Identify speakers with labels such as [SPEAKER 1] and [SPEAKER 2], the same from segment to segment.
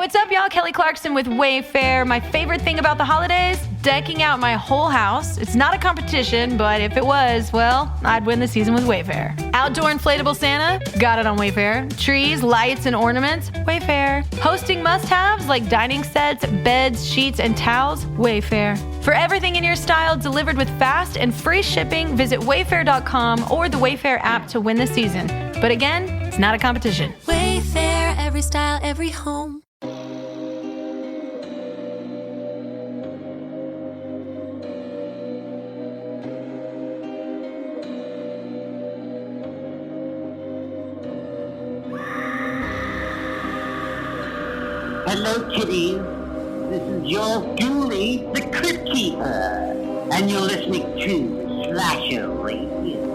[SPEAKER 1] What's up, y'all? Kelly Clarkson with Wayfair. My favorite thing about the holidays? Decking out my whole house. It's not a competition, but if it was, well, I'd win the season with Wayfair. Outdoor inflatable Santa? Got it on Wayfair. Trees, lights, and ornaments? Wayfair. Hosting must-haves like dining sets, beds, sheets, and towels? Wayfair. For everything in your style delivered with fast and free shipping, visit wayfair.com or the Wayfair app to win the season. But again, it's not a competition.
[SPEAKER 2] Wayfair, every style, every home.
[SPEAKER 3] Hello, kitties. This is yours truly, the Crypt Keeper, and you're listening to Slasher Radio.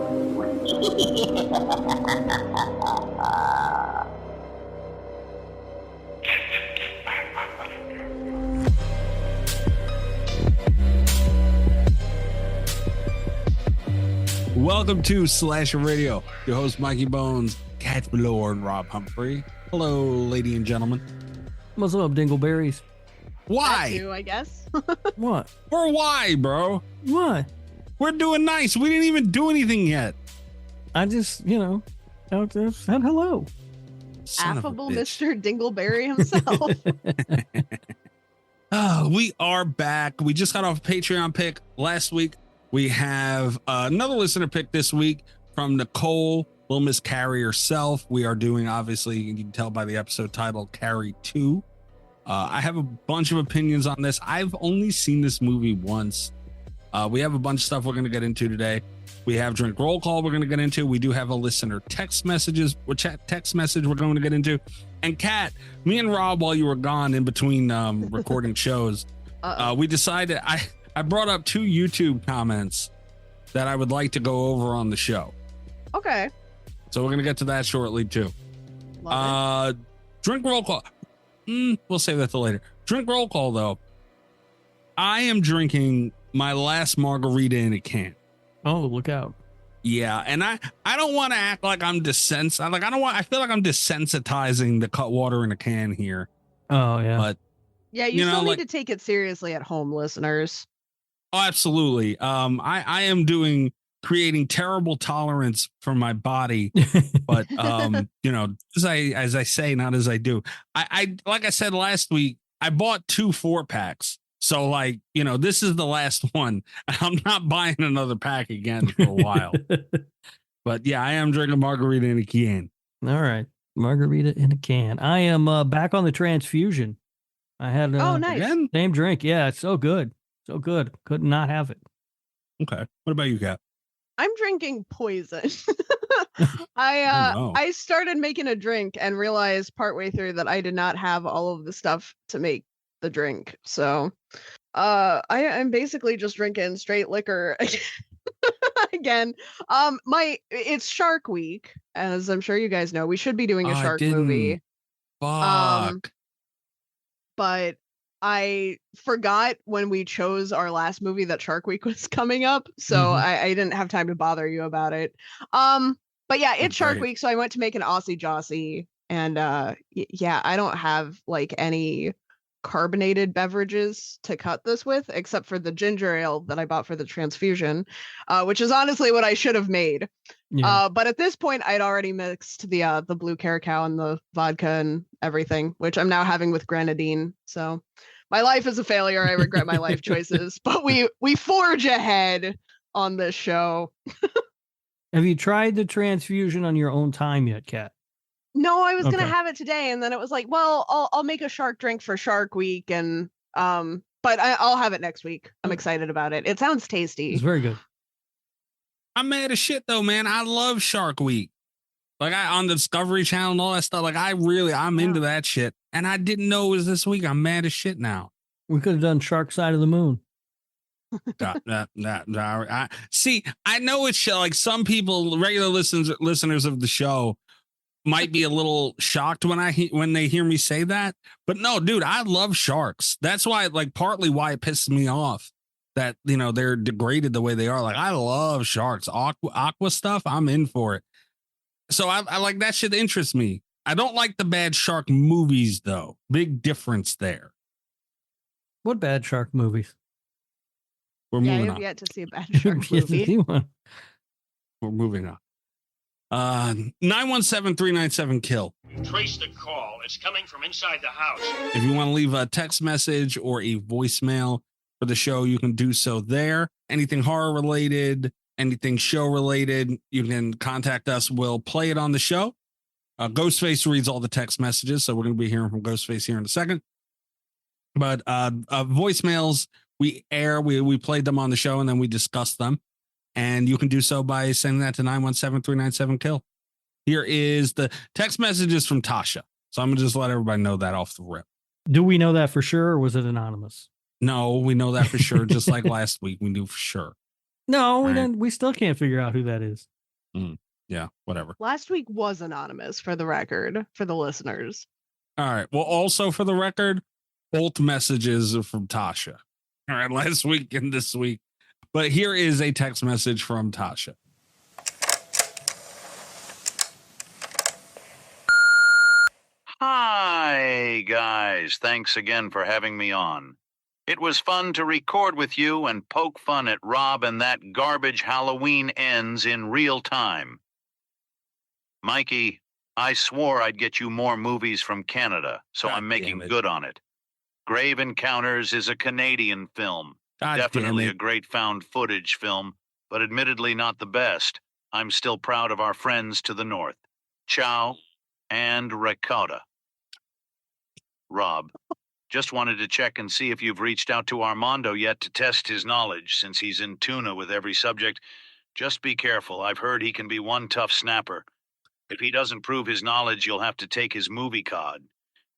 [SPEAKER 4] Welcome to Slasher Radio. Your host, Mikey Bones, Cat Below, and Rob Humphrey. Hello, ladies and gentlemen.
[SPEAKER 5] What's up, Dingleberries?
[SPEAKER 4] Why?
[SPEAKER 6] That too, I guess.
[SPEAKER 5] What?
[SPEAKER 4] Or why, bro?
[SPEAKER 5] What?
[SPEAKER 4] We're doing nice. We didn't even do anything yet.
[SPEAKER 5] I just, out there said hello.
[SPEAKER 4] Son of a
[SPEAKER 6] Affable
[SPEAKER 4] bitch.
[SPEAKER 6] Mr. Dingleberry himself.
[SPEAKER 4] Oh, we are back. We just got off a Patreon pick last week. We have another listener pick this week from Nicole, little Miss Carrie herself. We are doing, obviously, you can tell by the episode title, Carrie 2. I have a bunch of opinions on this. I've only seen this movie once. We have a bunch of stuff we're going to get into today. We have drink roll call we're going to get into. We do have a listener text message we're going to get into. And Kat, me and Rob, while you were gone in between recording shows, we decided I brought up 2 YouTube comments that I would like to go over on the show.
[SPEAKER 6] Okay.
[SPEAKER 4] So we're going to get to that shortly too.
[SPEAKER 6] Love
[SPEAKER 4] Drink roll call. We'll save that till later. Drink roll call though. I am drinking my last margarita in a can.
[SPEAKER 5] Oh, look out.
[SPEAKER 4] Yeah, and I don't want to act like I'm I feel like I'm desensitizing the cut water in a can here.
[SPEAKER 5] Oh, yeah.
[SPEAKER 4] But
[SPEAKER 6] Yeah, you still need to take it seriously at home, listeners.
[SPEAKER 4] oh, absolutely. I am creating terrible tolerance for my body, but as I say, not as I do. I like I said last week, I bought 2 4-packs. So this is the last one. I'm not buying another pack again for a while. But yeah, I am drinking margarita in a can.
[SPEAKER 5] All right. Margarita in a can. I am back on the transfusion. I had
[SPEAKER 6] Oh, nice.
[SPEAKER 4] Again?
[SPEAKER 5] same drink. Yeah, it's so good. So good. Could not have it.
[SPEAKER 4] Okay. What about you, Kat?
[SPEAKER 6] I'm drinking poison.
[SPEAKER 4] no.
[SPEAKER 6] I started making a drink and realized partway through that I did not have all of the stuff to make the drink. So I'm basically just drinking straight liquor again. It's Shark Week, as I'm sure you guys know. We should be doing a shark movie.
[SPEAKER 4] Fuck.
[SPEAKER 6] But I forgot when we chose our last movie that Shark Week was coming up, so I didn't have time to bother you about it. But yeah, it's Shark Week, so I went to make an Aussie Jossie, and yeah, I don't have any carbonated beverages to cut this with, except for the ginger ale that I bought for the transfusion, which is honestly what I should have made.
[SPEAKER 5] Yeah.
[SPEAKER 6] But at this point, I'd already mixed the blue caracal and the vodka and everything, which I'm now having with grenadine. So my life is a failure. I regret my life choices, but we forge ahead on this show.
[SPEAKER 5] Have you tried the transfusion on your own time yet, Kat?
[SPEAKER 6] No, I was gonna
[SPEAKER 5] Okay.
[SPEAKER 6] have it today, and then it was like, well, I'll make a shark drink for Shark Week, and but I'll have it next week. I'm excited about it. It sounds tasty.
[SPEAKER 5] It's very good.
[SPEAKER 4] I'm mad as shit though, man. I love Shark Week. On the Discovery Channel and all that stuff. I'm into that shit. And I didn't know it was this week. I'm mad as shit now.
[SPEAKER 5] We could have done Shark Side of the Moon.
[SPEAKER 4] See, I know it's like some people, regular listeners of the show, might be a little shocked when they hear me say that, but no, dude, I love sharks. That's why, partly why it pisses me off that they're degraded the way they are. I love sharks, aqua stuff. I'm in for it. So I like that shit interests me. I don't like the bad shark movies, though. Big difference there.
[SPEAKER 5] What bad shark movies?
[SPEAKER 4] We're
[SPEAKER 6] Yeah,
[SPEAKER 4] moving
[SPEAKER 6] I've
[SPEAKER 4] on.
[SPEAKER 6] yet to see a bad shark
[SPEAKER 5] Yes,
[SPEAKER 6] movie.
[SPEAKER 5] see one.
[SPEAKER 4] We're moving on. 917-397-KILL.
[SPEAKER 7] Trace the call. It's coming from inside the house.
[SPEAKER 4] If you want to leave a text message or a voicemail for the show, you can do so there. Anything horror related, anything show related, you can contact us. We'll play it on the show. Ghostface reads all the text messages, so we're going to be hearing from Ghostface here in a second. But voicemails, we played them on the show, and then we discussed them. And you can do so by sending that to 917-397-KILL. Here is the text messages from Tasha. So I'm going to just let everybody know that off the rip.
[SPEAKER 5] Do we know that for sure, or was it anonymous?
[SPEAKER 4] No, we know that for sure. Just like last week, we knew for sure.
[SPEAKER 5] No, we
[SPEAKER 4] Right.
[SPEAKER 5] didn't. We still can't figure out who that is.
[SPEAKER 4] Yeah, whatever.
[SPEAKER 6] Last week was anonymous, for the record, for the listeners.
[SPEAKER 4] All right. Well, also for the record, both messages are from Tasha. All right, last week and this week. But here is a text message from Tasha.
[SPEAKER 8] Hi, guys. Thanks again for having me on. It was fun to record with you and poke fun at Rob and that garbage Halloween ends in real time. Mikey, I swore I'd get you more movies from Canada, so
[SPEAKER 4] God
[SPEAKER 8] I'm making
[SPEAKER 4] damn it.
[SPEAKER 8] good on it. Grave Encounters is a Canadian film.
[SPEAKER 4] God
[SPEAKER 8] Definitely
[SPEAKER 4] damn
[SPEAKER 8] a
[SPEAKER 4] it.
[SPEAKER 8] great found footage film, but admittedly not the best. I'm still proud of our friends to the north. Ciao and ricotta. Rob, just wanted to check and see if you've reached out to Armando yet to test his knowledge, since he's in tuna with every subject. Just be careful. I've heard he can be one tough snapper. If he doesn't prove his knowledge, you'll have to take his movie card.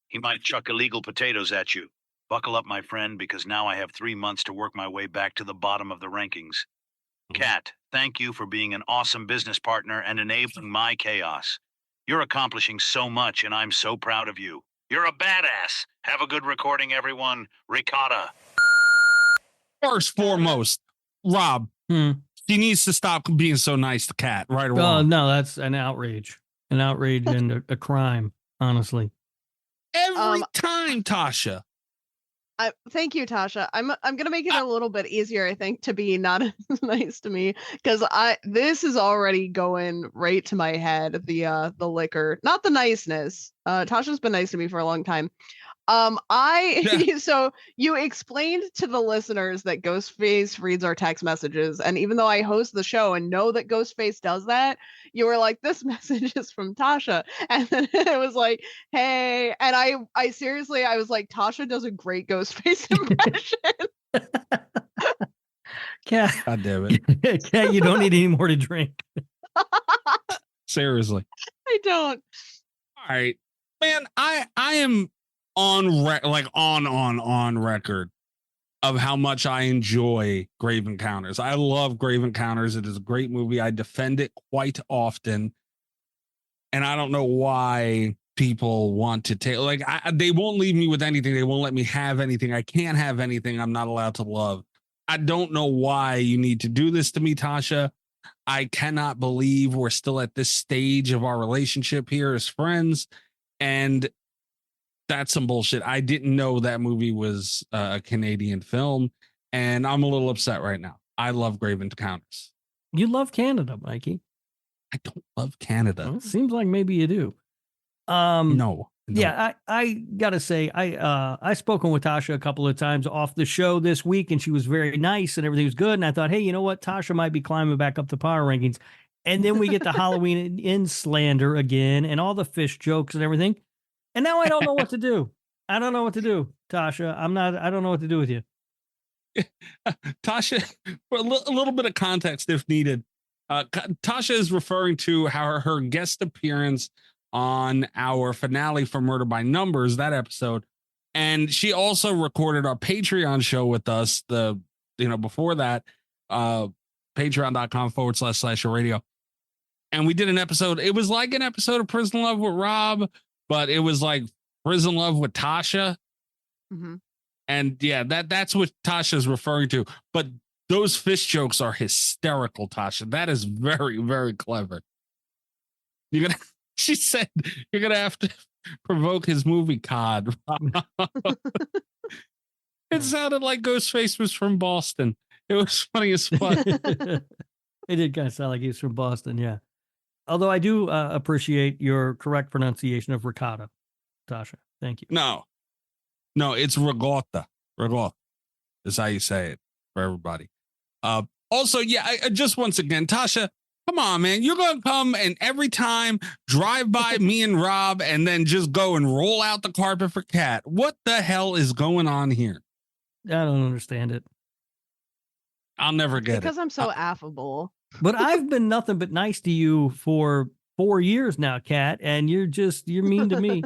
[SPEAKER 8] He might chuck illegal potatoes at you. Buckle up, my friend, because now I have 3 months to work my way back to the bottom of the rankings. Kat, thank you for being an awesome business partner and enabling my chaos. You're accomplishing so much, and I'm so proud of you. You're a badass. Have a good recording, everyone. Ricotta.
[SPEAKER 4] First foremost, Rob, she needs to stop being so nice to Kat, right or
[SPEAKER 5] Oh,
[SPEAKER 4] wrong.
[SPEAKER 5] no, that's an outrage. An outrage and a crime, honestly.
[SPEAKER 4] Every time, Tasha.
[SPEAKER 6] Thank you, Tasha. I'm gonna make it a little bit easier, I think, to be not as nice to me, because this is already going right to my head. The liquor, not the niceness. Tasha's been nice to me for a long time. So you explained to the listeners that Ghostface reads our text messages, and even though I host the show and know that Ghostface does that, you were like, this message is from Tasha, and then it was like, hey, and I seriously, I was like, Tasha does a great Ghostface impression.
[SPEAKER 5] Kat,
[SPEAKER 4] God damn it.
[SPEAKER 5] Kat, you don't need any more to drink.
[SPEAKER 4] Seriously.
[SPEAKER 6] I don't.
[SPEAKER 4] All right, man. I am on record of how much I enjoy Grave Encounters. I love Grave Encounters. It is a great movie. I defend it quite often, and I don't know why people want to take they won't leave me with anything. They won't let me have anything. I can't have anything I'm not allowed to love. I don't know why you need to do this to me, Tasha. I cannot believe we're still at this stage of our relationship here as friends, and that's some bullshit. I didn't know that movie was a Canadian film, and I'm a little upset right now. I love Grave Encounters.
[SPEAKER 5] You love Canada, Mikey.
[SPEAKER 4] I don't love Canada.
[SPEAKER 5] Well, it seems like maybe you do.
[SPEAKER 4] No.
[SPEAKER 5] Yeah, I gotta say, I spoken with Tasha a couple of times off the show this week, and she was very nice and everything was good. And I thought, hey, you know what? Tasha might be climbing back up the power rankings. And then we get the Halloween in slander again and all the fish jokes and everything. And now I don't know what to do. I don't know what to do, Tasha. I don't know what to do with you.
[SPEAKER 4] Tasha, for a little bit of context if needed, Tasha is referring to how her guest appearance on our finale for Murder by Numbers, that episode. And she also recorded our Patreon show with us before that, patreon.com/radio. And we did an episode. It was like an episode of Prison Love with Rob, but it was like Prison Love with Tasha.
[SPEAKER 6] Mm-hmm.
[SPEAKER 4] And yeah, that's what Tasha's referring to. But those fish jokes are hysterical, Tasha. That is very, very clever. She said you're gonna have to provoke his movie cod. It sounded like Ghostface was from Boston. It was funny as fuck.
[SPEAKER 5] It did kind of sound like he was from Boston, yeah. Although I do appreciate your correct pronunciation of ricotta, Tasha. Thank you.
[SPEAKER 4] No, it's ricotta. Ricotta is how you say it for everybody. Also, yeah, I just once again, Tasha, come on, man. You're going to come and every time drive by me and Rob and then just go and roll out the carpet for Kat. What the hell is going on here?
[SPEAKER 5] I don't understand it.
[SPEAKER 4] I'll never get
[SPEAKER 6] because
[SPEAKER 4] it.
[SPEAKER 6] I'm so affable.
[SPEAKER 5] But I've been nothing but nice to you for 4 years now, Kat, and you're mean to me.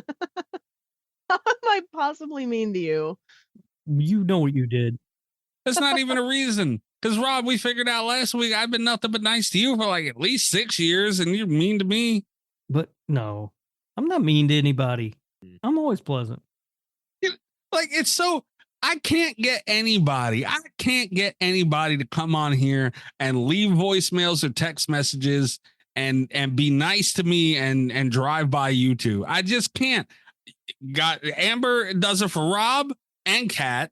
[SPEAKER 6] How am I possibly mean to you?
[SPEAKER 5] You know what you did.
[SPEAKER 4] That's not even a reason. Because, Rob, we figured out last week I've been nothing but nice to you for like at least 6 years, and you're mean to me.
[SPEAKER 5] But no, I'm not mean to anybody. I'm always pleasant.
[SPEAKER 4] Like, it's so... I can't get anybody to come on here and leave voicemails or text messages and be nice to me and drive by you two. I just can't. Got Amber does it for Rob and Kat,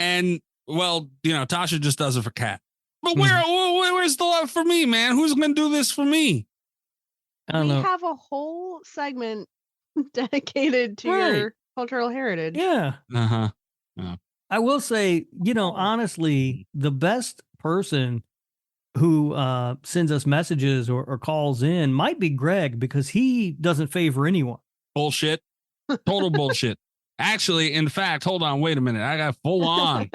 [SPEAKER 4] and well, Tasha just does it for Kat. But where's the love for me, man? Who's gonna do this for me?
[SPEAKER 5] I don't
[SPEAKER 6] We
[SPEAKER 5] know.
[SPEAKER 6] have a whole segment dedicated to
[SPEAKER 5] Right.
[SPEAKER 6] your cultural heritage.
[SPEAKER 5] Yeah.
[SPEAKER 4] Uh-huh.
[SPEAKER 5] I will say, honestly, the best person who sends us messages or calls in might be Greg, because he doesn't favor anyone.
[SPEAKER 4] Bullshit. Total bullshit. Actually, in fact, hold on, wait a minute. I got full on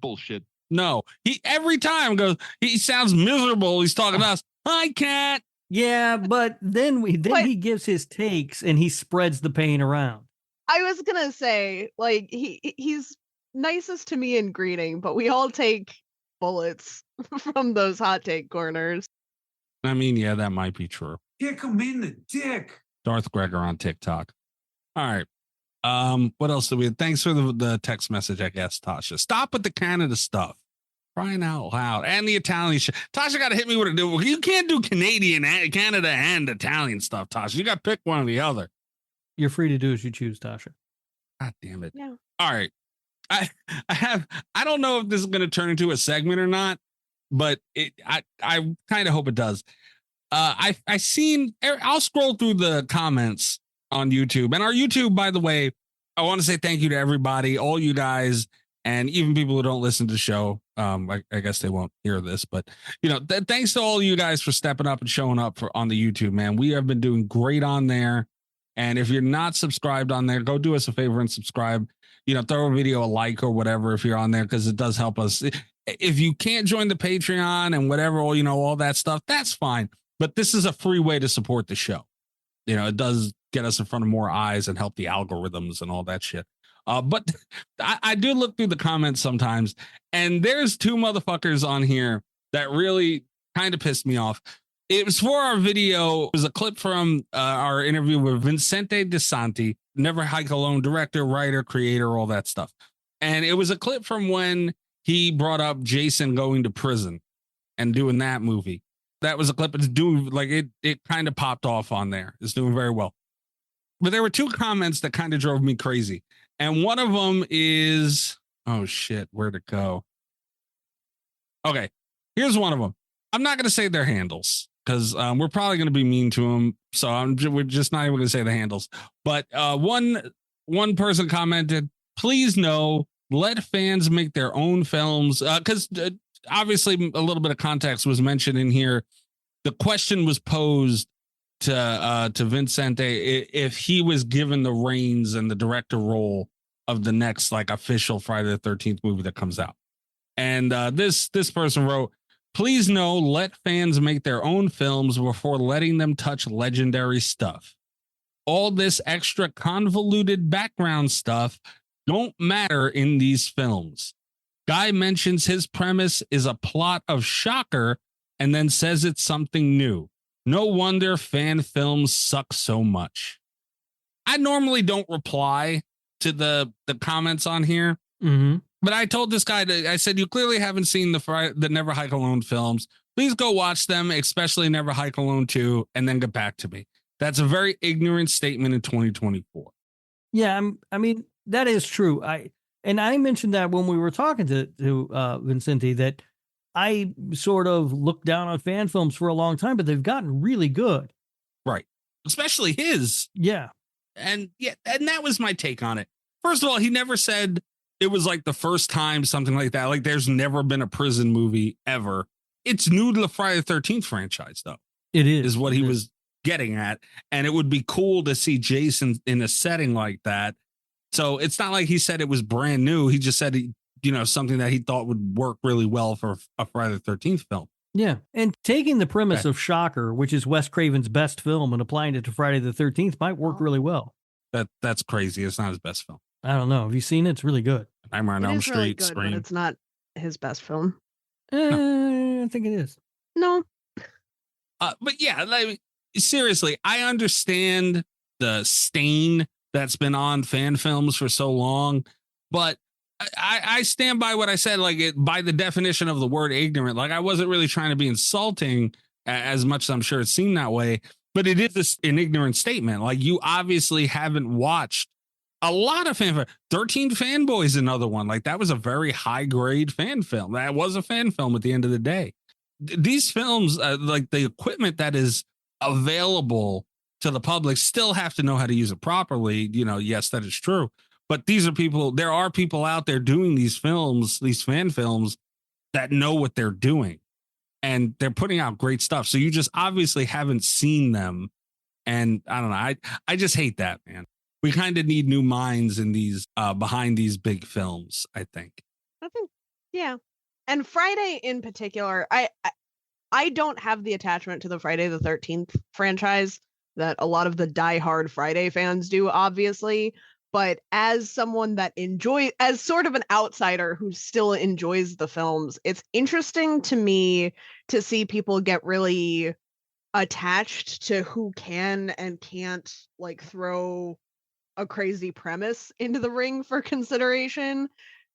[SPEAKER 4] bullshit. No, he every time goes, he sounds miserable. He's talking to us. Hi, Kat.
[SPEAKER 5] Yeah, but then he gives his takes and he spreads the pain around.
[SPEAKER 6] I was gonna say, like, he's nicest to me in greeting, but we all take bullets from those hot take corners.
[SPEAKER 4] I mean, yeah, that might be true.
[SPEAKER 9] Kick him in the dick.
[SPEAKER 4] Darth Gregor on TikTok. All right. What else do we have? Thanks for the text message, I guess, Tasha. Stop with the Canada stuff. Crying out loud. And the Italian shit. Tasha got to hit me with a you can't do Canadian and Canada and Italian stuff, Tasha. You got to pick one or the other.
[SPEAKER 5] You're free to do as you choose, Tasha.
[SPEAKER 4] God damn it.
[SPEAKER 6] Yeah.
[SPEAKER 4] All right. I don't know if this is going to turn into a segment or not, but I kind of hope it does. I'll scroll through the comments on YouTube, and our YouTube, by the way, I want to say thank you to everybody, all you guys, and even people who don't listen to the show. I guess they won't hear this, but thanks to all you guys for stepping up and showing up on the YouTube, man. We have been doing great on there. And if you're not subscribed on there, go do us a favor and subscribe. Throw a video a like or whatever if you're on there, because it does help us. If you can't join the Patreon and whatever, all that stuff, that's fine. But this is a free way to support the show. It does get us in front of more eyes and help the algorithms and all that shit. But I do look through the comments sometimes, and there's two motherfuckers on here that really kind of pissed me off. It was for our video. It was a clip from our interview with Vincente DeSanti, Never Hike Alone director, writer, creator, all that stuff. And it was a clip from when he brought up Jason going to prison and doing that movie. That was a clip. It's doing like it kind of popped off on there. It's doing very well. But there were two comments that kind of drove me crazy. And one of them is, oh shit, where'd it go? Okay, here's one of them. I'm not going to say their handles, because we're probably going to be mean to them. So we're just not even going to say the handles. But one person commented, please no, let fans make their own films. Because obviously a little bit of context was mentioned in here. The question was posed to Vincente if he was given the reins and the director role of the next like official Friday the 13th movie that comes out. And this person wrote, please no, let fans make their own films before letting them touch legendary stuff. All this extra convoluted background stuff don't matter in these films. Guy mentions his premise is a plot of Shocker and then says it's something new. No wonder fan films suck so much. I normally don't reply to the comments on here.
[SPEAKER 5] Mm-hmm.
[SPEAKER 4] But I told this guy I said, you clearly haven't seen the Never Hike Alone films. Please go watch them, especially Never Hike Alone 2, and then get back to me. That's a very ignorant statement in 2024.
[SPEAKER 5] Yeah, I mean, that is true. I mentioned that when we were talking to Vincenti, that I sort of looked down on fan films for a long time, but they've gotten really good.
[SPEAKER 4] Right. Especially his.
[SPEAKER 5] Yeah.
[SPEAKER 4] And that was my take on it. First of all, he never said it was like the first time something like that. Like there's never been a prison movie ever. It's new to the Friday the 13th franchise, though.
[SPEAKER 5] It is
[SPEAKER 4] what he was getting at. And it would be cool to see Jason in a setting like that. So it's not like he said it was brand new. He just said, something that he thought would work really well for a Friday the 13th film.
[SPEAKER 5] Yeah. And taking the premise of Shocker, which is Wes Craven's best film, and applying it to Friday the 13th might work really well.
[SPEAKER 4] That's crazy. It's not his best film.
[SPEAKER 5] I don't know. Have you seen it? It's really good.
[SPEAKER 4] Nightmare on Elm Street,
[SPEAKER 6] really good,
[SPEAKER 4] Scream.
[SPEAKER 6] but it's not his best film.
[SPEAKER 5] I think it is.
[SPEAKER 6] No.
[SPEAKER 4] But yeah, like, seriously, I understand the stain that's been on fan films for so long, but I stand by what I said, like by the definition of the word ignorant. Like I wasn't really trying to be insulting as much as I'm sure it seemed that way, but it is an ignorant statement. Like you obviously haven't watched a lot of 13 Fanboys, another one. Like that was a very high grade fan film. That was a fan film at the end of the day. These films, like the equipment that is available to the public, still have to know how to use it properly. Yes, that is true. But there are people out there doing these films, these fan films that know what they're doing and they're putting out great stuff. So you just obviously haven't seen them. And I don't know. I just hate that, man. We kind of need new minds in these behind these big films, I think.
[SPEAKER 6] Yeah. And Friday in particular, I don't have the attachment to the Friday the 13th franchise that a lot of the diehard Friday fans do, obviously. But as someone that as sort of an outsider who still enjoys the films, it's interesting to me to see people get really attached to who can and can't like throw a crazy premise into the ring for consideration,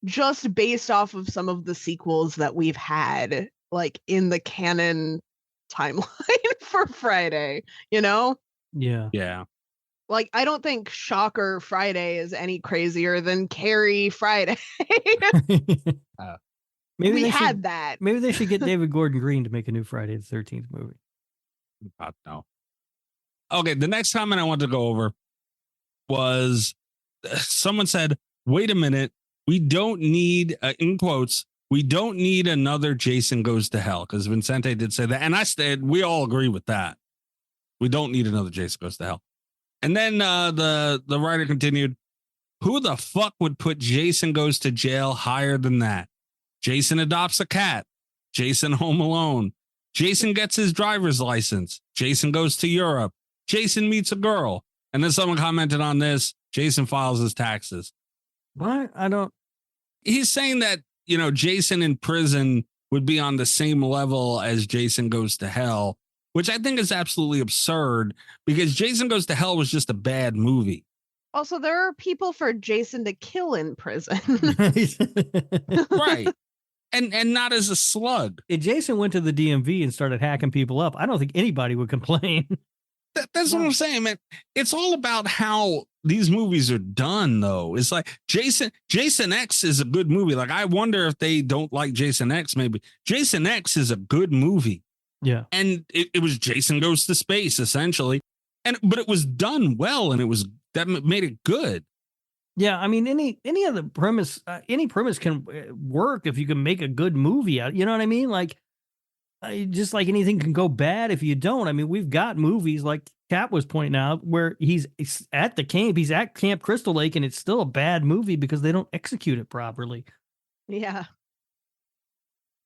[SPEAKER 6] just based off of some of the sequels that we've had like in the canon timeline for Friday,
[SPEAKER 5] Yeah.
[SPEAKER 4] Yeah.
[SPEAKER 6] Like, I don't think Shocker Friday is any crazier than Carrie Friday.
[SPEAKER 5] Maybe
[SPEAKER 6] we had that.
[SPEAKER 5] Maybe they should get David Gordon Green to make a new Friday the 13th movie.
[SPEAKER 4] No. Okay, the next comment I want to go over was someone said, wait a minute, we don't need, in quotes, we don't need another Jason Goes to Hell, because Vincente did say that. And I said, we all agree with that. We don't need another Jason Goes to Hell. And then the writer continued, who the fuck would put Jason Goes to Jail higher than that? Jason adopts a cat. Jason Home Alone. Jason gets his driver's license. Jason goes to Europe. Jason meets a girl. And then someone commented on this. Jason files his taxes.
[SPEAKER 5] What?
[SPEAKER 4] He's saying that, Jason in prison would be on the same level as Jason Goes to Hell, which I think is absolutely absurd because Jason Goes to Hell was just a bad movie.
[SPEAKER 6] Also, there are people for Jason to kill in prison.
[SPEAKER 4] Right. And not as a slug.
[SPEAKER 5] If Jason went to the DMV and started hacking people up, I don't think anybody would complain.
[SPEAKER 4] That's what I'm saying, man. It's all about how these movies are done, though. It's like Jason X is a good movie. Like, I wonder if they don't like Jason X, maybe. Jason X is a good movie.
[SPEAKER 5] Yeah.
[SPEAKER 4] And it was Jason Goes to Space, essentially. But it was done well, and that made it good.
[SPEAKER 5] Yeah, I mean, any other premise, any premise can work if you can make a good movie out. You know what I mean? Like, just like anything can go bad if you don't. I mean, we've got movies like Kat was pointing out where he's at Camp Crystal Lake, and it's still a bad movie because they don't execute it properly.
[SPEAKER 6] Yeah.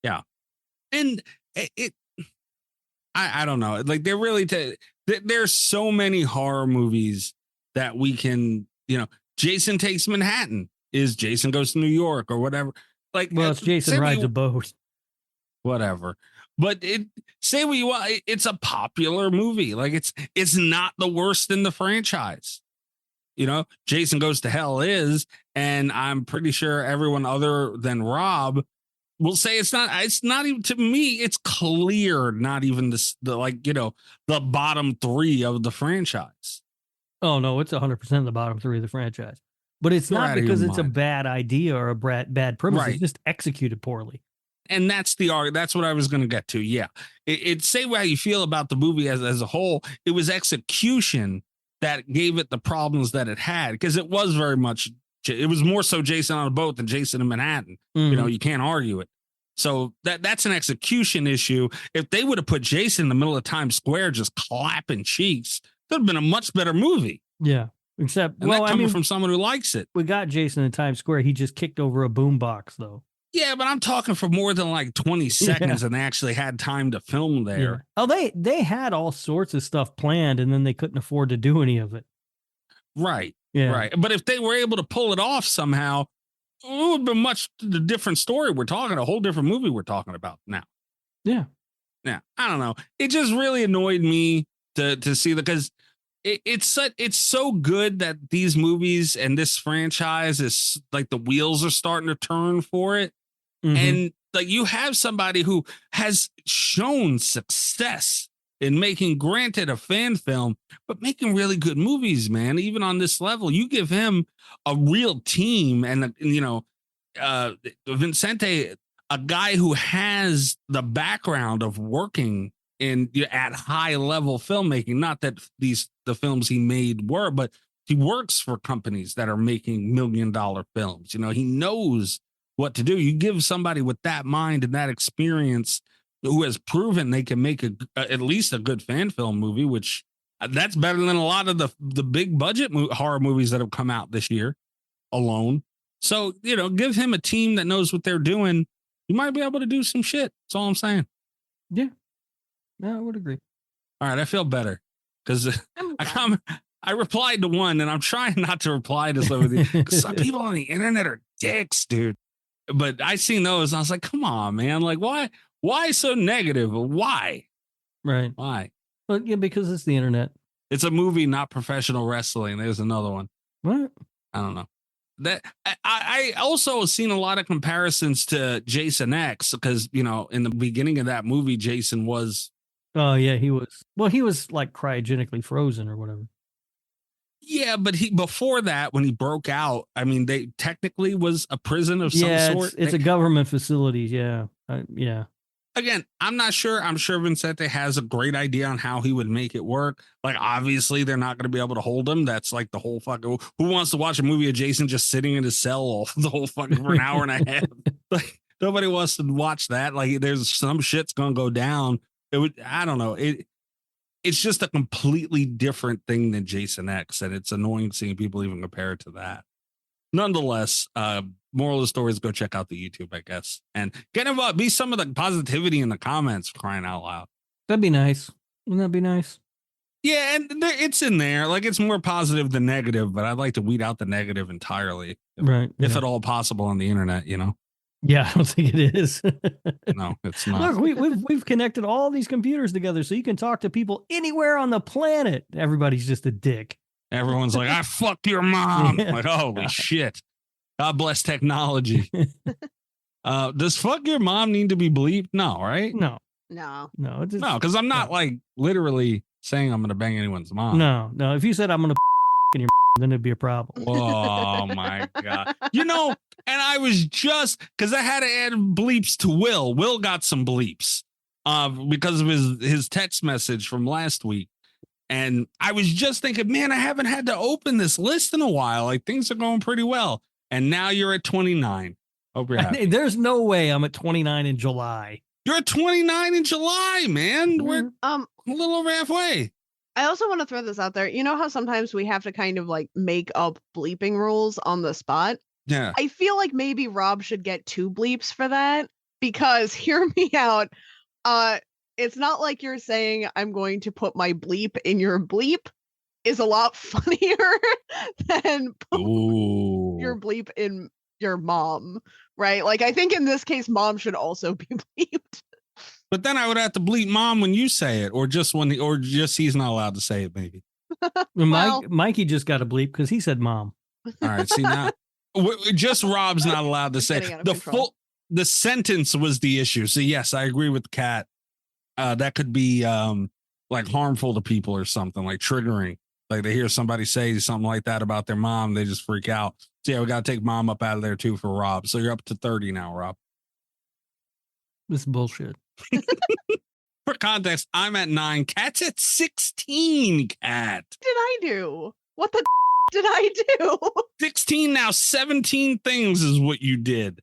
[SPEAKER 4] Yeah. And I don't know. Like, they're really, there's so many horror movies that we can, Jason Takes Manhattan is Jason Goes to New York or whatever. Like,
[SPEAKER 5] well, it's Jason Rides a Boat.
[SPEAKER 4] Whatever. But say what you want. It's a popular movie. Like, it's not the worst in the franchise. Jason Goes to Hell is, and I'm pretty sure everyone other than Rob we'll say it's not even, to me, it's clear, not even the bottom three of the franchise.
[SPEAKER 5] Oh no, it's 100% the bottom three of the franchise. But it's
[SPEAKER 4] You're
[SPEAKER 5] not
[SPEAKER 4] out of
[SPEAKER 5] because
[SPEAKER 4] your
[SPEAKER 5] it's a
[SPEAKER 4] mind.
[SPEAKER 5] bad idea or a bad premise.
[SPEAKER 4] Right.
[SPEAKER 5] It's just executed poorly.
[SPEAKER 4] And that's that's what I was going to get to. Yeah. It say how you feel about the movie as a whole. It was execution that gave it the problems that it had, because it was very much, it was more so Jason on a boat than Jason in Manhattan. You know, you can't argue it. So that's an execution issue. If they would have put Jason in the middle of Times Square just clapping cheeks, that would have been a much better movie.
[SPEAKER 5] Yeah. Except,
[SPEAKER 4] And that coming from someone who likes it.
[SPEAKER 5] We got Jason in Times Square. He just kicked over a boombox, though.
[SPEAKER 4] Yeah, but I'm talking for more than like 20 seconds, and they actually had time to film there.
[SPEAKER 5] Yeah. Oh, they had all sorts of stuff planned, and then they couldn't afford to do any of it.
[SPEAKER 4] Right.
[SPEAKER 5] Yeah.
[SPEAKER 4] Right. But if they were able to pull it off somehow, it would have been much the different story. We're talking a whole different movie we're talking about now.
[SPEAKER 5] Yeah.
[SPEAKER 4] Yeah. I don't know. It just really annoyed me to see that, because it's so good that these movies and this franchise is like the wheels are starting to turn for it. And like, you have somebody who has shown success in making, granted, a fan film, but making really good movies, man. Even on this level, you give him a real team, and Vincente, a guy who has the background of working at high level filmmaking. Not that the films he made were, but he works for companies that are making $1 million films. You know, he knows what to do. You give somebody with that mind and that experience, who has proven they can make at least a good fan film movie, which that's better than a lot of the big budget horror movies that have come out this year alone. So, you know, give him a team that knows what they're doing. You might be able to do some shit. That's all I'm saying.
[SPEAKER 5] Yeah. No, I would agree.
[SPEAKER 4] All right. I feel better because I replied to one, and I'm trying not to reply to some of these, because some people on the internet are dicks, dude. But I seen those, and I was like, come on, man. Like, why so negative? Why?
[SPEAKER 5] Right.
[SPEAKER 4] Why?
[SPEAKER 5] Well, yeah, because it's the internet.
[SPEAKER 4] It's a movie, not professional wrestling. There's another one.
[SPEAKER 5] What?
[SPEAKER 4] I don't know. That I also seen a lot of comparisons to Jason X, because, you know, in the beginning of that movie, Jason was.
[SPEAKER 5] Oh yeah, he was. Well, he was like cryogenically frozen or whatever.
[SPEAKER 4] Yeah, but before that, when he broke out, I mean, they technically was a prison of some sort.
[SPEAKER 5] It's a government facility. Yeah. Yeah.
[SPEAKER 4] Again, I'm not sure. I'm sure Vincente has a great idea on how he would make it work. Like, obviously, they're not going to be able to hold him. That's like the whole fucking. Who wants to watch a movie of Jason just sitting in his cell the whole fucking for an hour and a half? Like, nobody wants to watch that. Like, there's some shit's going to go down. I don't know. It's just a completely different thing than Jason X, and it's annoying seeing people even compare it to that. Nonetheless, moral of the story is go check out the YouTube, I guess, and get involved. Be some of the positivity in the comments, crying out loud.
[SPEAKER 5] That'd be nice. Wouldn't that be nice?
[SPEAKER 4] Yeah, and it's in there. Like, it's more positive than negative, but I'd like to weed out the negative entirely, if at all possible, on the internet. You know.
[SPEAKER 5] Yeah, I don't think it is.
[SPEAKER 4] No, it's not.
[SPEAKER 5] Look, we've connected all these computers together, so you can talk to people anywhere on the planet. Everybody's just a dick.
[SPEAKER 4] Everyone's like, I fucked your mom. Yeah. Like, holy shit. God bless technology. Does fuck your mom need to be bleeped? No, right?
[SPEAKER 5] No.
[SPEAKER 6] No.
[SPEAKER 5] No,
[SPEAKER 4] because I'm not like literally saying I'm going to bang anyone's mom.
[SPEAKER 5] No. If you said I'm going to in your then it'd be a problem.
[SPEAKER 4] Oh my God. You know, and I was just, because I had to add bleeps to Will. Will got some bleeps because of his text message from last week. And I was just thinking, man, I haven't had to open this list in a while. Like, things are going pretty well. And now you're at 29. Hope you're happy.
[SPEAKER 5] There's no way I'm at 29 in July.
[SPEAKER 4] You're at 29 in July, man. We're a little over halfway.
[SPEAKER 6] I also want to throw this out there. You know how sometimes we have to kind of like make up bleeping rules on the spot?
[SPEAKER 4] Yeah.
[SPEAKER 6] I feel like maybe Rob should get 2 bleeps for that, because hear me out. It's not like you're saying I'm going to put my bleep in your bleep is a lot funnier than put your bleep in your mom, right? Like, I think in this case, mom should also be bleeped.
[SPEAKER 4] But then I would have to bleep mom when you say it, or just he's not allowed to say it, maybe.
[SPEAKER 5] Mikey just got a bleep because he said mom.
[SPEAKER 4] All right, see now, just Rob's not allowed to say it. the sentence was the issue. So yes, I agree with Kat. That could be like harmful to people or something, like triggering. Like they hear somebody say something like that about their mom, they just freak out. So yeah, we got to take mom up out of there too for Rob. So you're up to 30 now, Rob.
[SPEAKER 5] This is bullshit.
[SPEAKER 4] For context, I'm at 9. Kat's at 16. Kat.
[SPEAKER 6] What did I do? What the did I do?
[SPEAKER 4] 16 now. 17 things is what you did.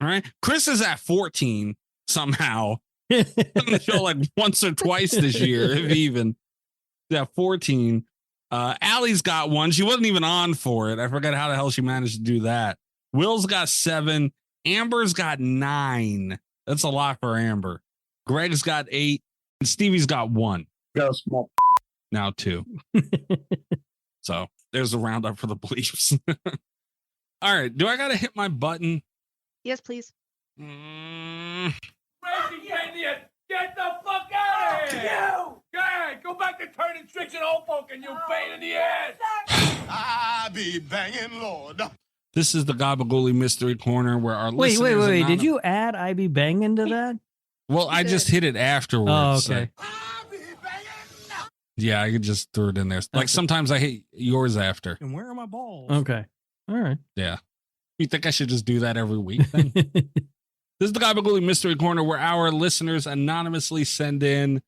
[SPEAKER 4] All right. Chris is at 14 somehow. On the show like once or twice this year, if even. At 14. Allie's got one. She wasn't even on for it. I forgot how the hell she managed to do that. Will's got 7. Amber's got 9. That's a lot for Amber. Greg's got 8. And Stevie's got 1.
[SPEAKER 3] Go small.
[SPEAKER 4] Now 2. So there's a roundup for the bleeps. All right. Do I got to hit my button?
[SPEAKER 6] Yes, please.
[SPEAKER 9] Crazy idiot! Get the fuck out of here! You! Yeah, go back to turning tricks and old folk and you pain in the ass!
[SPEAKER 10] I be banging, Lord.
[SPEAKER 4] This is the Gabagooli Mystery Corner where our
[SPEAKER 5] Wait.
[SPEAKER 4] listeners
[SPEAKER 5] Did you add I be banging to that?
[SPEAKER 4] Well, I just hit it afterwards.
[SPEAKER 5] Oh, okay.
[SPEAKER 4] Yeah, I could just throw it in there. Like sometimes I hit yours after.
[SPEAKER 9] And where are my balls?
[SPEAKER 5] Okay. All right.
[SPEAKER 4] Yeah. You think I should just do that every week then? This is the Gabagooli Mystery Corner where our listeners anonymously send in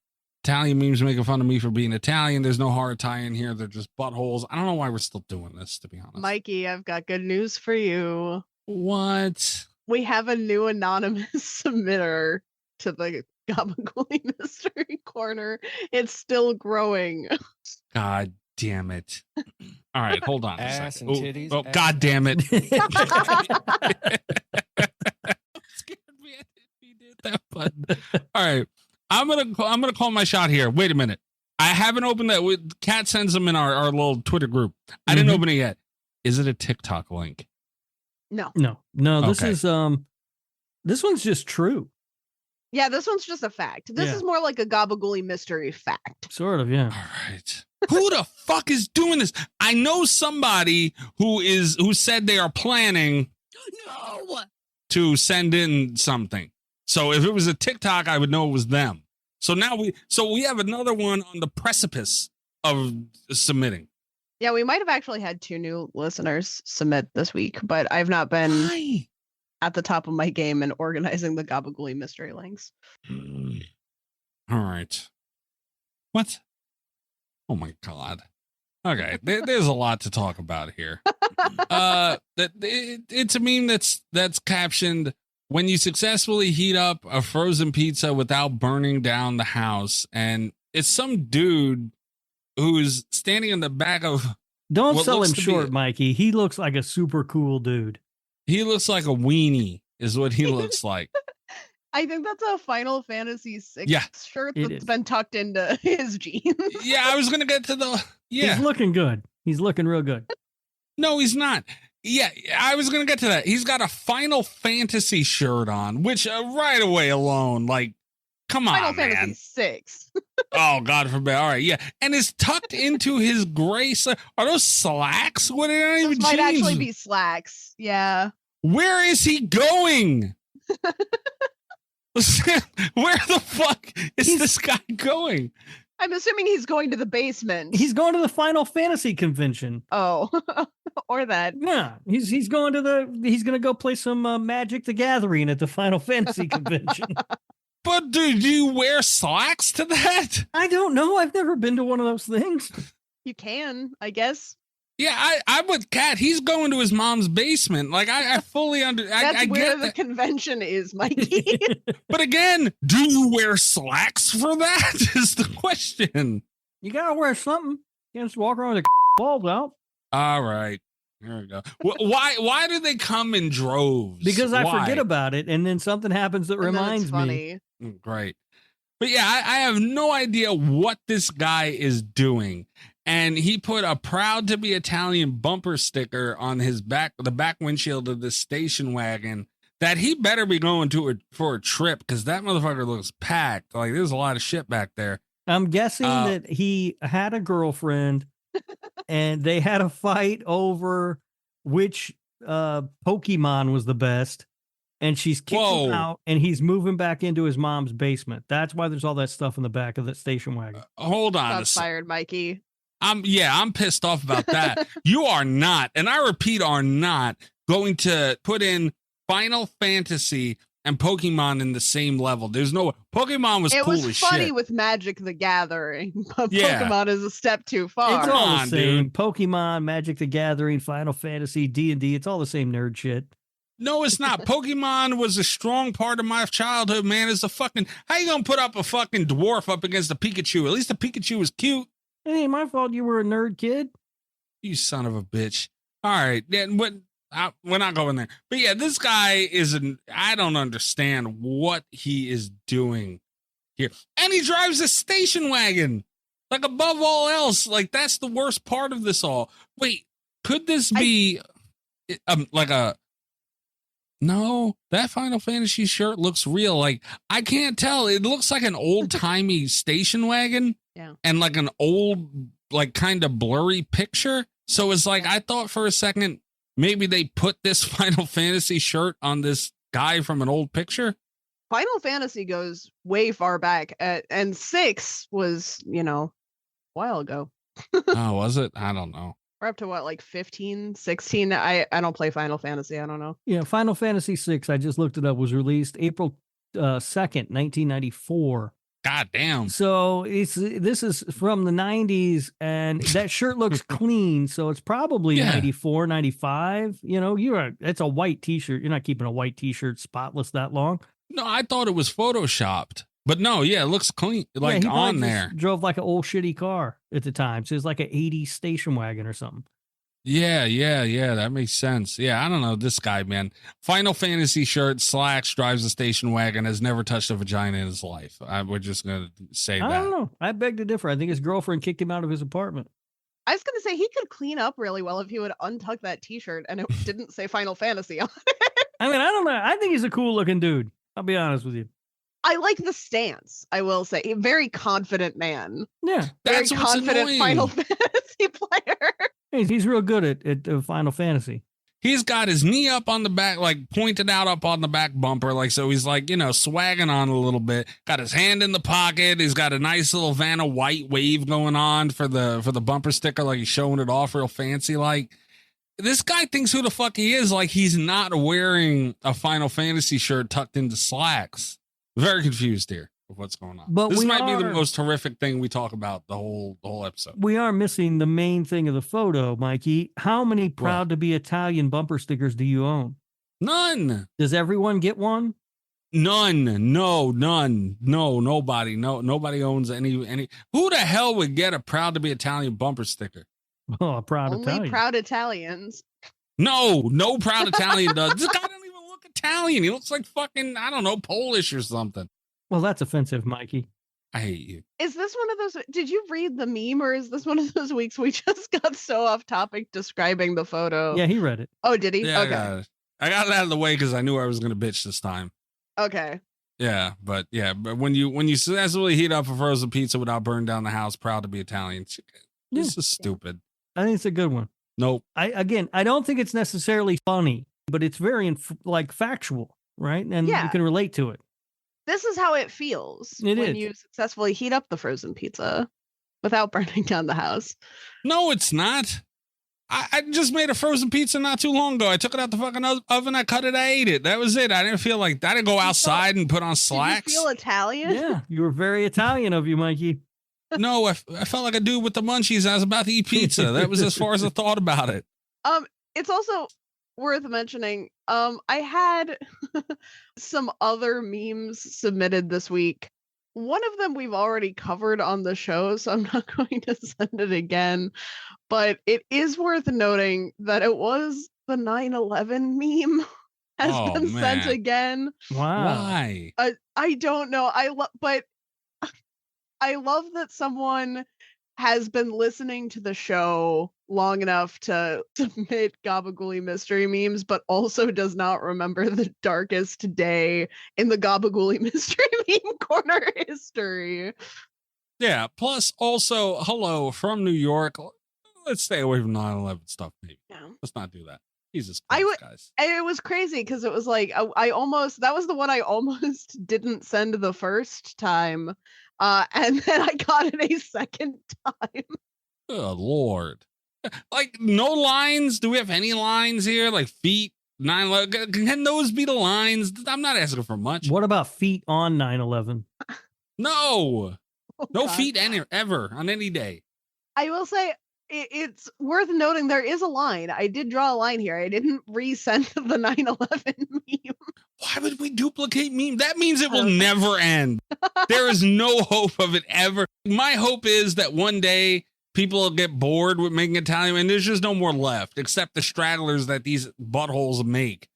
[SPEAKER 4] Italian memes making fun of me for being Italian. There's no hard tie in here. They're just buttholes. I don't know why we're still doing this, to be honest.
[SPEAKER 6] Mikey, I've got good news for you.
[SPEAKER 4] What?
[SPEAKER 6] We have a new anonymous submitter to the Gabagooli Mystery Corner. It's still growing.
[SPEAKER 4] God damn it. All right, hold on.
[SPEAKER 11] Ass and titties.
[SPEAKER 4] Oh, God damn it. That button. All right, I'm gonna call my shot here. Wait a minute, I haven't opened that. Kat sends them in our little Twitter group. I didn't open it yet. Is it a TikTok link?
[SPEAKER 6] No.
[SPEAKER 5] This
[SPEAKER 4] Okay.
[SPEAKER 5] is this one's just true.
[SPEAKER 6] Yeah, this one's just a fact. This is more like a Gabagooli mystery fact.
[SPEAKER 5] Sort of, yeah.
[SPEAKER 4] All right. Who the fuck is doing this? I know somebody who said they are planning to send in something. So if it was a TikTok, I would know it was them. So now we have another one on the precipice of submitting.
[SPEAKER 6] Yeah, we might have actually had 2 new listeners submit this week, but I've not been at the top of my game in organizing the Gabagooli mystery links.
[SPEAKER 4] All right. What? Oh my God. Okay, there's a lot to talk about here. It's a meme that's captioned, "When you successfully heat up a frozen pizza without burning down the house," and it's some dude who's standing in the back of.
[SPEAKER 5] Don't sell him short, Mikey. He looks like a super cool dude.
[SPEAKER 4] He looks like a weenie, is what he looks like.
[SPEAKER 6] I think that's a Final Fantasy VI shirt that's been tucked into his jeans.
[SPEAKER 4] Yeah, I was gonna get to the. Yeah,
[SPEAKER 5] he's looking good. He's looking real good.
[SPEAKER 4] No, he's not. Yeah, I was gonna get to that. He's got a Final Fantasy shirt on, which right away alone, like, come on,
[SPEAKER 6] Final
[SPEAKER 4] man.
[SPEAKER 6] Fantasy VI.
[SPEAKER 4] Oh, God forbid. All right, yeah, and it's tucked into his gray. Are those slacks? What are they? Even
[SPEAKER 6] Those might
[SPEAKER 4] jeans?
[SPEAKER 6] actually be slacks. Yeah.
[SPEAKER 4] Where is he going? Where the fuck is this guy going?
[SPEAKER 6] I'm assuming he's going to the basement.
[SPEAKER 5] He's going to the Final Fantasy convention.
[SPEAKER 6] Oh, or that.
[SPEAKER 5] Yeah, he's going to he's going to go play some Magic the Gathering at the Final Fantasy convention.
[SPEAKER 4] But do you wear slacks to that?
[SPEAKER 5] I don't know. I've never been to one of those things.
[SPEAKER 6] You can, I guess.
[SPEAKER 4] Yeah, I'm with Kat. He's going to his mom's basement. Like, I fully
[SPEAKER 6] That's
[SPEAKER 4] I
[SPEAKER 6] where
[SPEAKER 4] get
[SPEAKER 6] the
[SPEAKER 4] that.
[SPEAKER 6] convention is, Mikey.
[SPEAKER 4] But again, do you wear slacks for that? Is the question.
[SPEAKER 5] You gotta wear something. You can't just walk around with a bulb out.
[SPEAKER 4] All right. Here we go. Why do they come in droves?
[SPEAKER 5] Because I
[SPEAKER 4] Why?
[SPEAKER 5] forget about it, and then something happens that reminds me.
[SPEAKER 4] Great. But yeah, I have no idea what this guy is doing. And he put a "proud to be Italian" bumper sticker on his the back windshield of the station wagon that he better be going to for a trip, because that motherfucker looks packed. Like, there's a lot of shit back there.
[SPEAKER 5] I'm guessing that he had a girlfriend and they had a fight over which Pokemon was the best. and she's kicked him out, and he's moving back into his mom's basement. That's why there's all that stuff in the back of that station wagon.
[SPEAKER 4] Hold on.
[SPEAKER 6] Shots fired, Mikey.
[SPEAKER 4] I'm pissed off about that. You are not, and I repeat, are not going to put in Final Fantasy and Pokemon in the same level. There's no Pokemon was cool as shit. It was funny
[SPEAKER 6] with Magic the Gathering, but Pokemon is a step too far.
[SPEAKER 5] It's all the same. Dude. Pokemon, Magic the Gathering, Final Fantasy, D&D, it's all the same nerd shit.
[SPEAKER 4] No, it's not. Pokemon was a strong part of my childhood, man. It's a fucking, how you gonna put up a fucking dwarf up against a Pikachu? At least the Pikachu was cute.
[SPEAKER 5] It ain't my fault you were a nerd kid.
[SPEAKER 4] You son of a bitch. All right, then we're not going there. But yeah, this guy I don't understand what he is doing here. And he drives a station wagon. Like, above all else, like, that's the worst part of this all. Wait, could this be like a... No, that Final Fantasy shirt looks real. Like, I can't tell. It looks like an old-timey station wagon.
[SPEAKER 6] Yeah.
[SPEAKER 4] And like an old, like, kind of blurry picture. So it's like, I thought for a second, maybe they put this Final Fantasy shirt on this guy from an old picture.
[SPEAKER 6] Final Fantasy goes way far back, and 6 was, a while ago.
[SPEAKER 4] Oh, was it? I don't know.
[SPEAKER 6] We're up to what, like 15, 16? I don't play Final Fantasy. I don't know.
[SPEAKER 5] Yeah, Final Fantasy 6, I just looked it up, was released April 2nd, 1994.
[SPEAKER 4] God damn.
[SPEAKER 5] So this is from the 90s, and that shirt looks clean, so it's probably 94, 95. It's a white t-shirt. You're not keeping a white t-shirt spotless that long.
[SPEAKER 4] No, I thought it was photoshopped. But no, it looks clean, like on there.
[SPEAKER 5] Drove like an old shitty car at the time. So it's like an 80s station wagon or something.
[SPEAKER 4] Yeah, that makes sense. Yeah, I don't know, this guy, man. Final Fantasy shirt, slacks, drives a station wagon, has never touched a vagina in his life. We're just going to say that.
[SPEAKER 5] I don't know. I beg to differ. I think his girlfriend kicked him out of his apartment.
[SPEAKER 6] I was going to say he could clean up really well if he would untuck that t-shirt and it didn't say Final Fantasy on it.
[SPEAKER 5] I mean, I don't know. I think he's a cool looking dude. I'll be honest with you.
[SPEAKER 6] I like the stance, I will say. A very confident man.
[SPEAKER 5] Yeah.
[SPEAKER 6] Very confident Final Fantasy player.
[SPEAKER 5] He's real good at Final Fantasy.
[SPEAKER 4] He's got his knee up on the back, like pointed out up on the back bumper. Like, so he's like, swagging on a little bit. Got his hand in the pocket. He's got a nice little Vanna White wave going on for the bumper sticker. Like, he's showing it off real fancy. Like, this guy thinks who the fuck he is. Like, he's not wearing a Final Fantasy shirt tucked into slacks. Very confused here of what's going on.
[SPEAKER 5] But
[SPEAKER 4] this might be the most horrific thing we talk about the whole episode.
[SPEAKER 5] We are missing the main thing of the photo, Mikey. How many proud to be Italian bumper stickers do you own?
[SPEAKER 4] None.
[SPEAKER 5] Does everyone get one?
[SPEAKER 4] None. No, none. No, nobody. No, nobody owns any. Who the hell would get a proud to be Italian bumper sticker?
[SPEAKER 5] Oh, a proud Italian.
[SPEAKER 6] Only proud Italians.
[SPEAKER 4] No proud Italian does. This guy doesn't even look Italian. He looks like fucking, I don't know, Polish or something.
[SPEAKER 5] Well, that's offensive, Mikey.
[SPEAKER 4] I hate you.
[SPEAKER 6] Is this one of those? Did you read the meme, or is this one of those weeks we just got so off topic describing the photo?
[SPEAKER 5] Yeah, he read it.
[SPEAKER 6] Oh, did he?
[SPEAKER 4] Yeah,
[SPEAKER 6] okay.
[SPEAKER 4] I got it out of the way because I knew I was going to bitch this time.
[SPEAKER 6] Okay.
[SPEAKER 4] Yeah, but when you successfully heat up a frozen pizza without burning down the house, proud to be Italian. This is stupid.
[SPEAKER 5] I think it's a good one.
[SPEAKER 4] Nope.
[SPEAKER 5] I don't think it's necessarily funny, but it's very factual, right? And you can relate to it.
[SPEAKER 6] This is how it feels when you successfully heat up the frozen pizza without burning down the house.
[SPEAKER 4] No, it's not. I just made a frozen pizza not too long ago. I took it out the fucking oven, I cut it, I ate it. That was it. I didn't feel like I didn't go outside and put on slacks.
[SPEAKER 6] Did you feel Italian?
[SPEAKER 5] Yeah, you were very Italian of you, Mikey.
[SPEAKER 4] No, I felt like a dude with the munchies. I was about to eat pizza. That was as far as I thought about it.
[SPEAKER 6] It's also worth mentioning, I had some other memes submitted this week. One of them we've already covered on the show, so I'm not going to send it again. But it is worth noting that it was the 9/11 meme has been sent again.
[SPEAKER 5] Wow.
[SPEAKER 4] Why?
[SPEAKER 6] I don't know. But I love that someone has been listening to the show long enough to submit Gabagool mystery memes, but also does not remember the darkest day in the Gabagool mystery meme corner history.
[SPEAKER 4] Yeah. Plus, also, hello from New York. Let's stay away from 9/11 stuff, maybe.
[SPEAKER 6] Yeah.
[SPEAKER 4] Let's not do that. Jesus
[SPEAKER 6] I
[SPEAKER 4] Christ,
[SPEAKER 6] would.
[SPEAKER 4] guys.
[SPEAKER 6] It was crazy because it was like I almost that was the one I almost didn't send the first time, and then I got it a second time.
[SPEAKER 4] Oh Lord. Like no lines? Do we have any lines here? Like feet? 9/11? Can those be the lines? I'm not asking for much.
[SPEAKER 5] What about feet on 9/11?
[SPEAKER 4] No.
[SPEAKER 6] Oh,
[SPEAKER 4] No
[SPEAKER 6] God.
[SPEAKER 4] feet ever on any day.
[SPEAKER 6] I will say it's worth noting there is a line. I did draw a line here. I didn't resend the 9/11 meme.
[SPEAKER 4] Why would we duplicate meme? That means it will
[SPEAKER 6] Okay.
[SPEAKER 4] never end. There is no hope of it ever. My hope is that one day people will get bored with making Italian and there's just no more left except the stragglers that these buttholes make.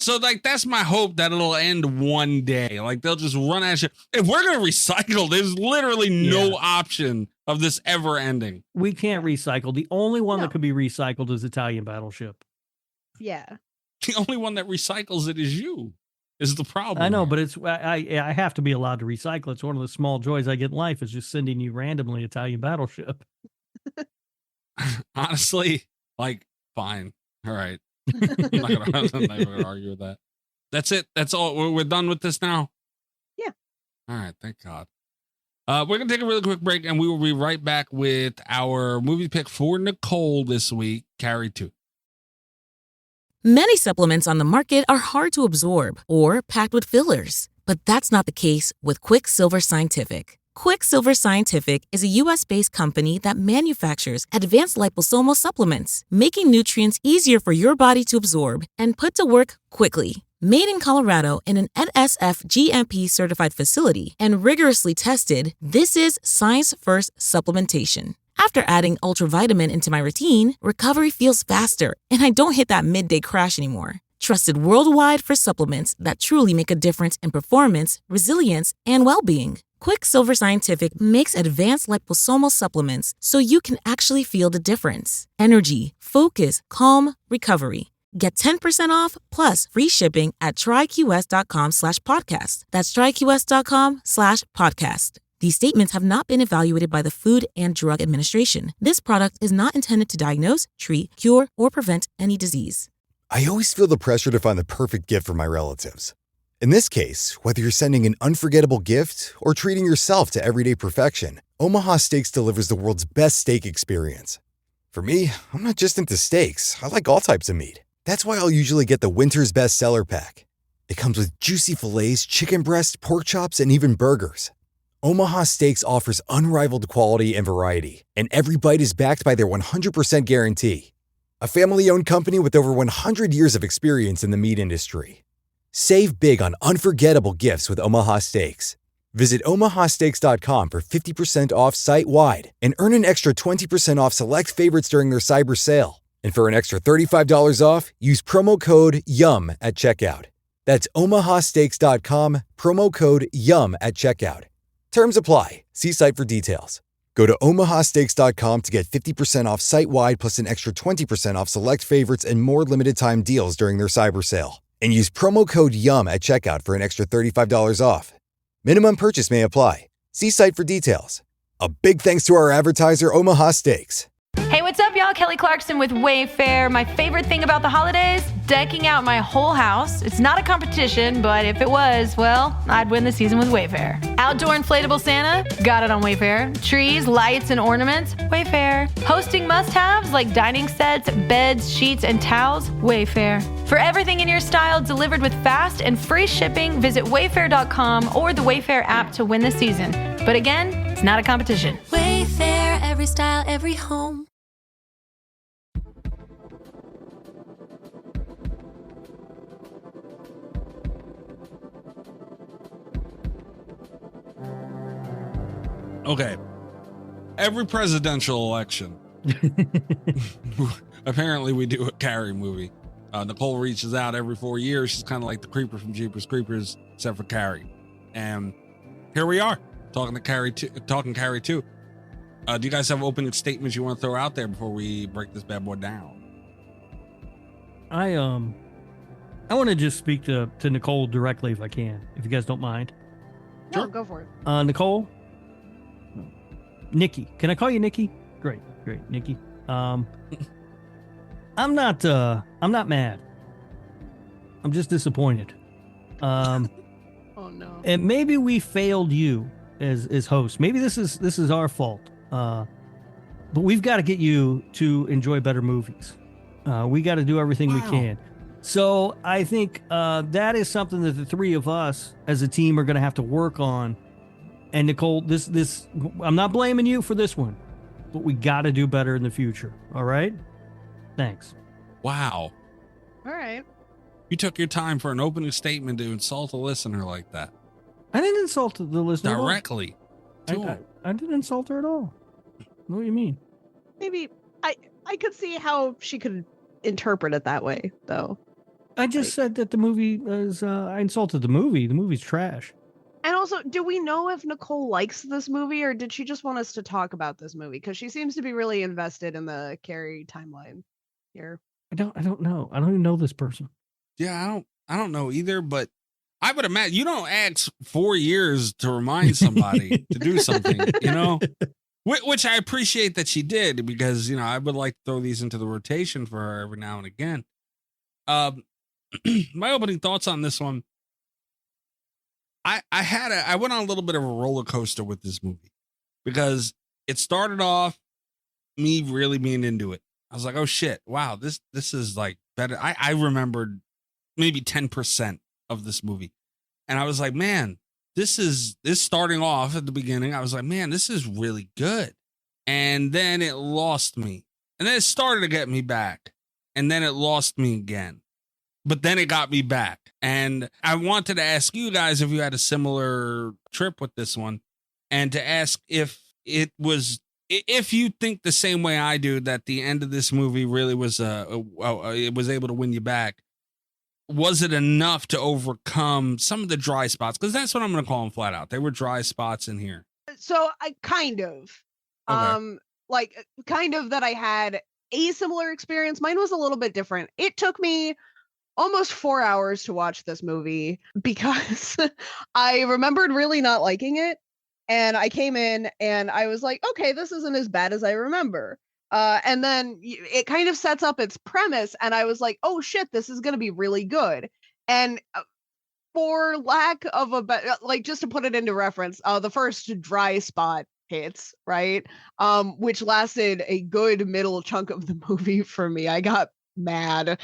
[SPEAKER 4] So like that's my hope, that it'll end one day. Like they'll just run out of shit. If we're gonna recycle, there's literally no option of this ever ending.
[SPEAKER 5] We can't recycle. The only one
[SPEAKER 6] No.
[SPEAKER 5] that could be recycled is Italian Battleship.
[SPEAKER 6] Yeah.
[SPEAKER 4] The only one that recycles it is you. Is the problem.
[SPEAKER 5] I know,
[SPEAKER 4] here.
[SPEAKER 5] but it's I have to be allowed to recycle. It's one of the small joys I get in life is just sending you randomly Italian Battleship.
[SPEAKER 4] Honestly, like, fine. All right. I'm not gonna argue with that. That's it. That's all. We're done with this now.
[SPEAKER 6] Yeah.
[SPEAKER 4] All right. Thank God. We're gonna take a really quick break, and we will be right back with our movie pick for Nicole this week. Carrie 2.
[SPEAKER 11] Many supplements on the market are hard to absorb or packed with fillers, but that's not the case with Quicksilver Scientific. Quicksilver Scientific is a U.S.-based company that manufactures advanced liposomal supplements, making nutrients easier for your body to absorb and put to work quickly. Made in Colorado in an NSF GMP-certified facility and rigorously tested, this is science-first supplementation. After adding ultravitamin into my routine, recovery feels faster, and I don't hit that midday crash anymore. Trusted worldwide for supplements that truly make a difference in performance, resilience, and well-being. Quicksilver Scientific makes advanced liposomal supplements so you can actually feel the difference. Energy, focus, calm, recovery. Get 10% off plus free shipping at tryqs.com/podcast. That's tryqs.com/podcast. These statements have not been evaluated by the Food and Drug Administration. This product is not intended to diagnose, treat, cure, or prevent any disease.
[SPEAKER 12] I always feel the pressure to find the perfect gift for my relatives. In this case, whether you're sending an unforgettable gift or treating yourself to everyday perfection, Omaha Steaks delivers the world's best steak experience. For me, I'm not just into steaks. I like all types of meat. That's why I'll usually get the Winter's Best Seller Pack. It comes with juicy fillets, chicken breast, pork chops, and even burgers. Omaha Steaks offers unrivaled quality and variety, and every bite is backed by their 100% guarantee. A family-owned company with over 100 years of experience in the meat industry. Save big on unforgettable gifts with Omaha Steaks. Visit omahasteaks.com for 50% off site-wide and earn an extra 20% off select favorites during their cyber sale. And for an extra $35 off, use promo code YUM at checkout. That's omahasteaks.com, promo code YUM at checkout. Terms apply. See site for details. Go to omahasteaks.com to get 50% off site-wide plus an extra 20% off select favorites and more limited-time deals during their cyber sale. And use promo code YUM at checkout for an extra $35 off. Minimum purchase may apply. See site for details. A big thanks to our advertiser, Omaha Steaks.
[SPEAKER 1] Hey, what's up, y'all? Kelly Clarkson with Wayfair. My favorite thing about the holidays? Decking out my whole house. It's not a competition, but if it was, well, I'd win the season with Wayfair. Outdoor inflatable Santa? Got it on Wayfair. Trees, lights, and ornaments? Wayfair. Hosting must-haves like dining sets, beds, sheets, and towels? Wayfair. For everything in your style delivered with fast and free shipping, visit wayfair.com or the Wayfair app to win the season. But again, it's not a competition.
[SPEAKER 2] Wayfair, every style, every home.
[SPEAKER 4] Okay. Every presidential election, apparently we do a Carrie movie. Nicole reaches out every 4 years. She's kind of like the creeper from Jeepers Creepers, except for Carrie. And here we are talking Carrie 2. Do you guys have opening statements you want to throw out there before we break this bad boy down?
[SPEAKER 5] I want to just speak to Nicole directly if I can, if you guys don't mind.
[SPEAKER 6] No, go for it.
[SPEAKER 5] Nicole, Nikki. Can I call you Nikki? Great, Nikki. I'm not mad. I'm just disappointed.
[SPEAKER 6] Oh no.
[SPEAKER 5] And maybe we failed you as hosts. Maybe this is our fault. But we've got to get you to enjoy better movies. We got to do everything we can. So I think that is something that the three of us as a team are going to have to work on. And Nicole, this I'm not blaming you for this one, but we got to do better in the future. All right? Thanks.
[SPEAKER 4] Wow.
[SPEAKER 6] All right.
[SPEAKER 4] You took your time for an opening statement to insult a listener like that.
[SPEAKER 5] I didn't insult the listener
[SPEAKER 4] directly.
[SPEAKER 5] I didn't insult her at all. What do you mean?
[SPEAKER 6] Maybe I could see how she could interpret it that way, though.
[SPEAKER 5] I just said that the movie is. I insulted the movie. The movie's trash.
[SPEAKER 6] And also, do we know if Nicole likes this movie, or did she just want us to talk about this movie? Because she seems to be really invested in the Carrie timeline here.
[SPEAKER 5] I don't know. I don't even know this person.
[SPEAKER 4] Yeah, I don't know either, but I would imagine you don't ask 4 years to remind somebody to do something, you know? Which I appreciate that she did, because, you know, I would like to throw these into the rotation for her every now and again. My opening thoughts on this one. I went on a little bit of a roller coaster with this movie, because it started off me really being into it. I was like, oh shit, wow, this is like better. I remembered maybe 10% of this movie. And I was like, man, this starting off at the beginning. I was like, man, this is really good. And then it lost me. And then it started to get me back. And then it lost me again. But then it got me back. And I wanted to ask you guys if you had a similar trip with this one, and to ask if you think the same way I do, that the end of this movie really was it was able to win you back. Was it enough to overcome some of the dry spots? Because that's what I'm going to call them flat out. They were dry spots in here.
[SPEAKER 6] So I kind of, kind of that I had a similar experience. Mine was a little bit different. It took me almost 4 hours to watch this movie, because I remembered really not liking it. And I came in and I was like, okay, this isn't as bad as I remember. And then it kind of sets up its premise, and I was like, oh shit, this is going to be really good. And for lack of a better, just to put it into reference, the first dry spot hits, right? Which lasted a good middle chunk of the movie for me. I got mad.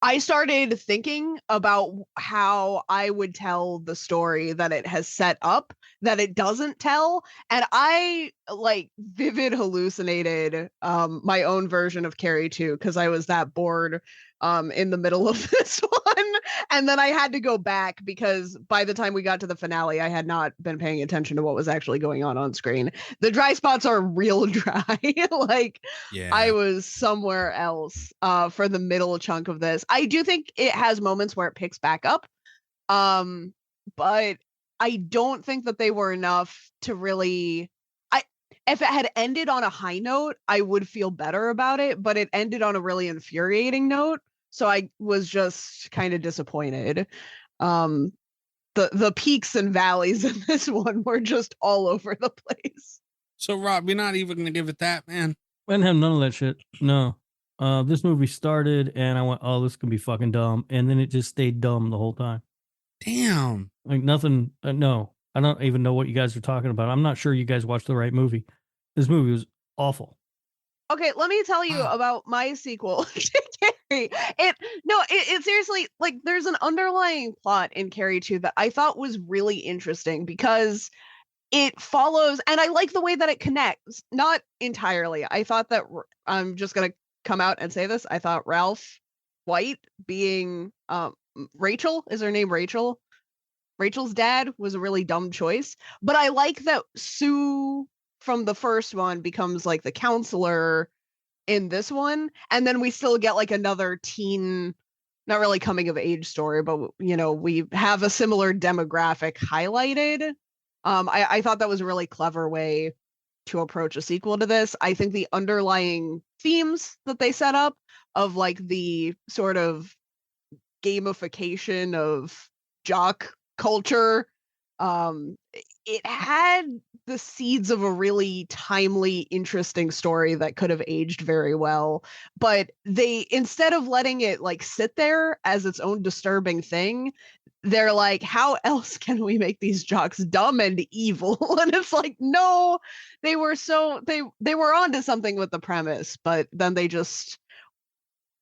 [SPEAKER 6] I started thinking about how I would tell the story that it has set up, that it doesn't tell. And I vivid hallucinated my own version of Carrie 2, because I was that bored in the middle of this one. And then I had to go back, because by the time we got to the finale, I had not been paying attention to what was actually going on screen. The dry spots are real dry. I was somewhere else for the middle chunk of this. I do think it has moments where it picks back up. But I don't think that they were enough to really... If it had ended on a high note, I would feel better about it, but it ended on a really infuriating note. So I was just kind of disappointed. The peaks and valleys in this one were just all over the place.
[SPEAKER 4] So Rob, you're not even going to give it that, man?
[SPEAKER 5] I didn't have none of that shit. No. This movie started and I went, oh, this can be fucking dumb. And then it just stayed dumb the whole time.
[SPEAKER 4] Damn.
[SPEAKER 5] Like nothing. No, I don't even know what you guys are talking about. I'm not sure you guys watched the right movie. This movie was awful.
[SPEAKER 6] Okay, let me tell you about my sequel to Carrie. It seriously, there's an underlying plot in Carrie 2 that I thought was really interesting, because it follows, and I like the way that it connects. Not entirely. I thought that, I'm just going to come out and say this, I thought Ralph White being Rachel, is her name Rachel? Rachel's dad was a really dumb choice. But I like that Sue from the first one becomes the counselor in this one, and then we still get another teen, not really coming of age story, but we have a similar demographic highlighted. I thought that was a really clever way to approach a sequel to this. I think the underlying themes that they set up of the sort of gamification of jock culture It had the seeds of a really timely, interesting story that could have aged very well, but they, instead of letting it like sit there as its own disturbing thing, they're like, how else can we make these jocks dumb and evil? And it's like, no, they were onto something with the premise, but then they just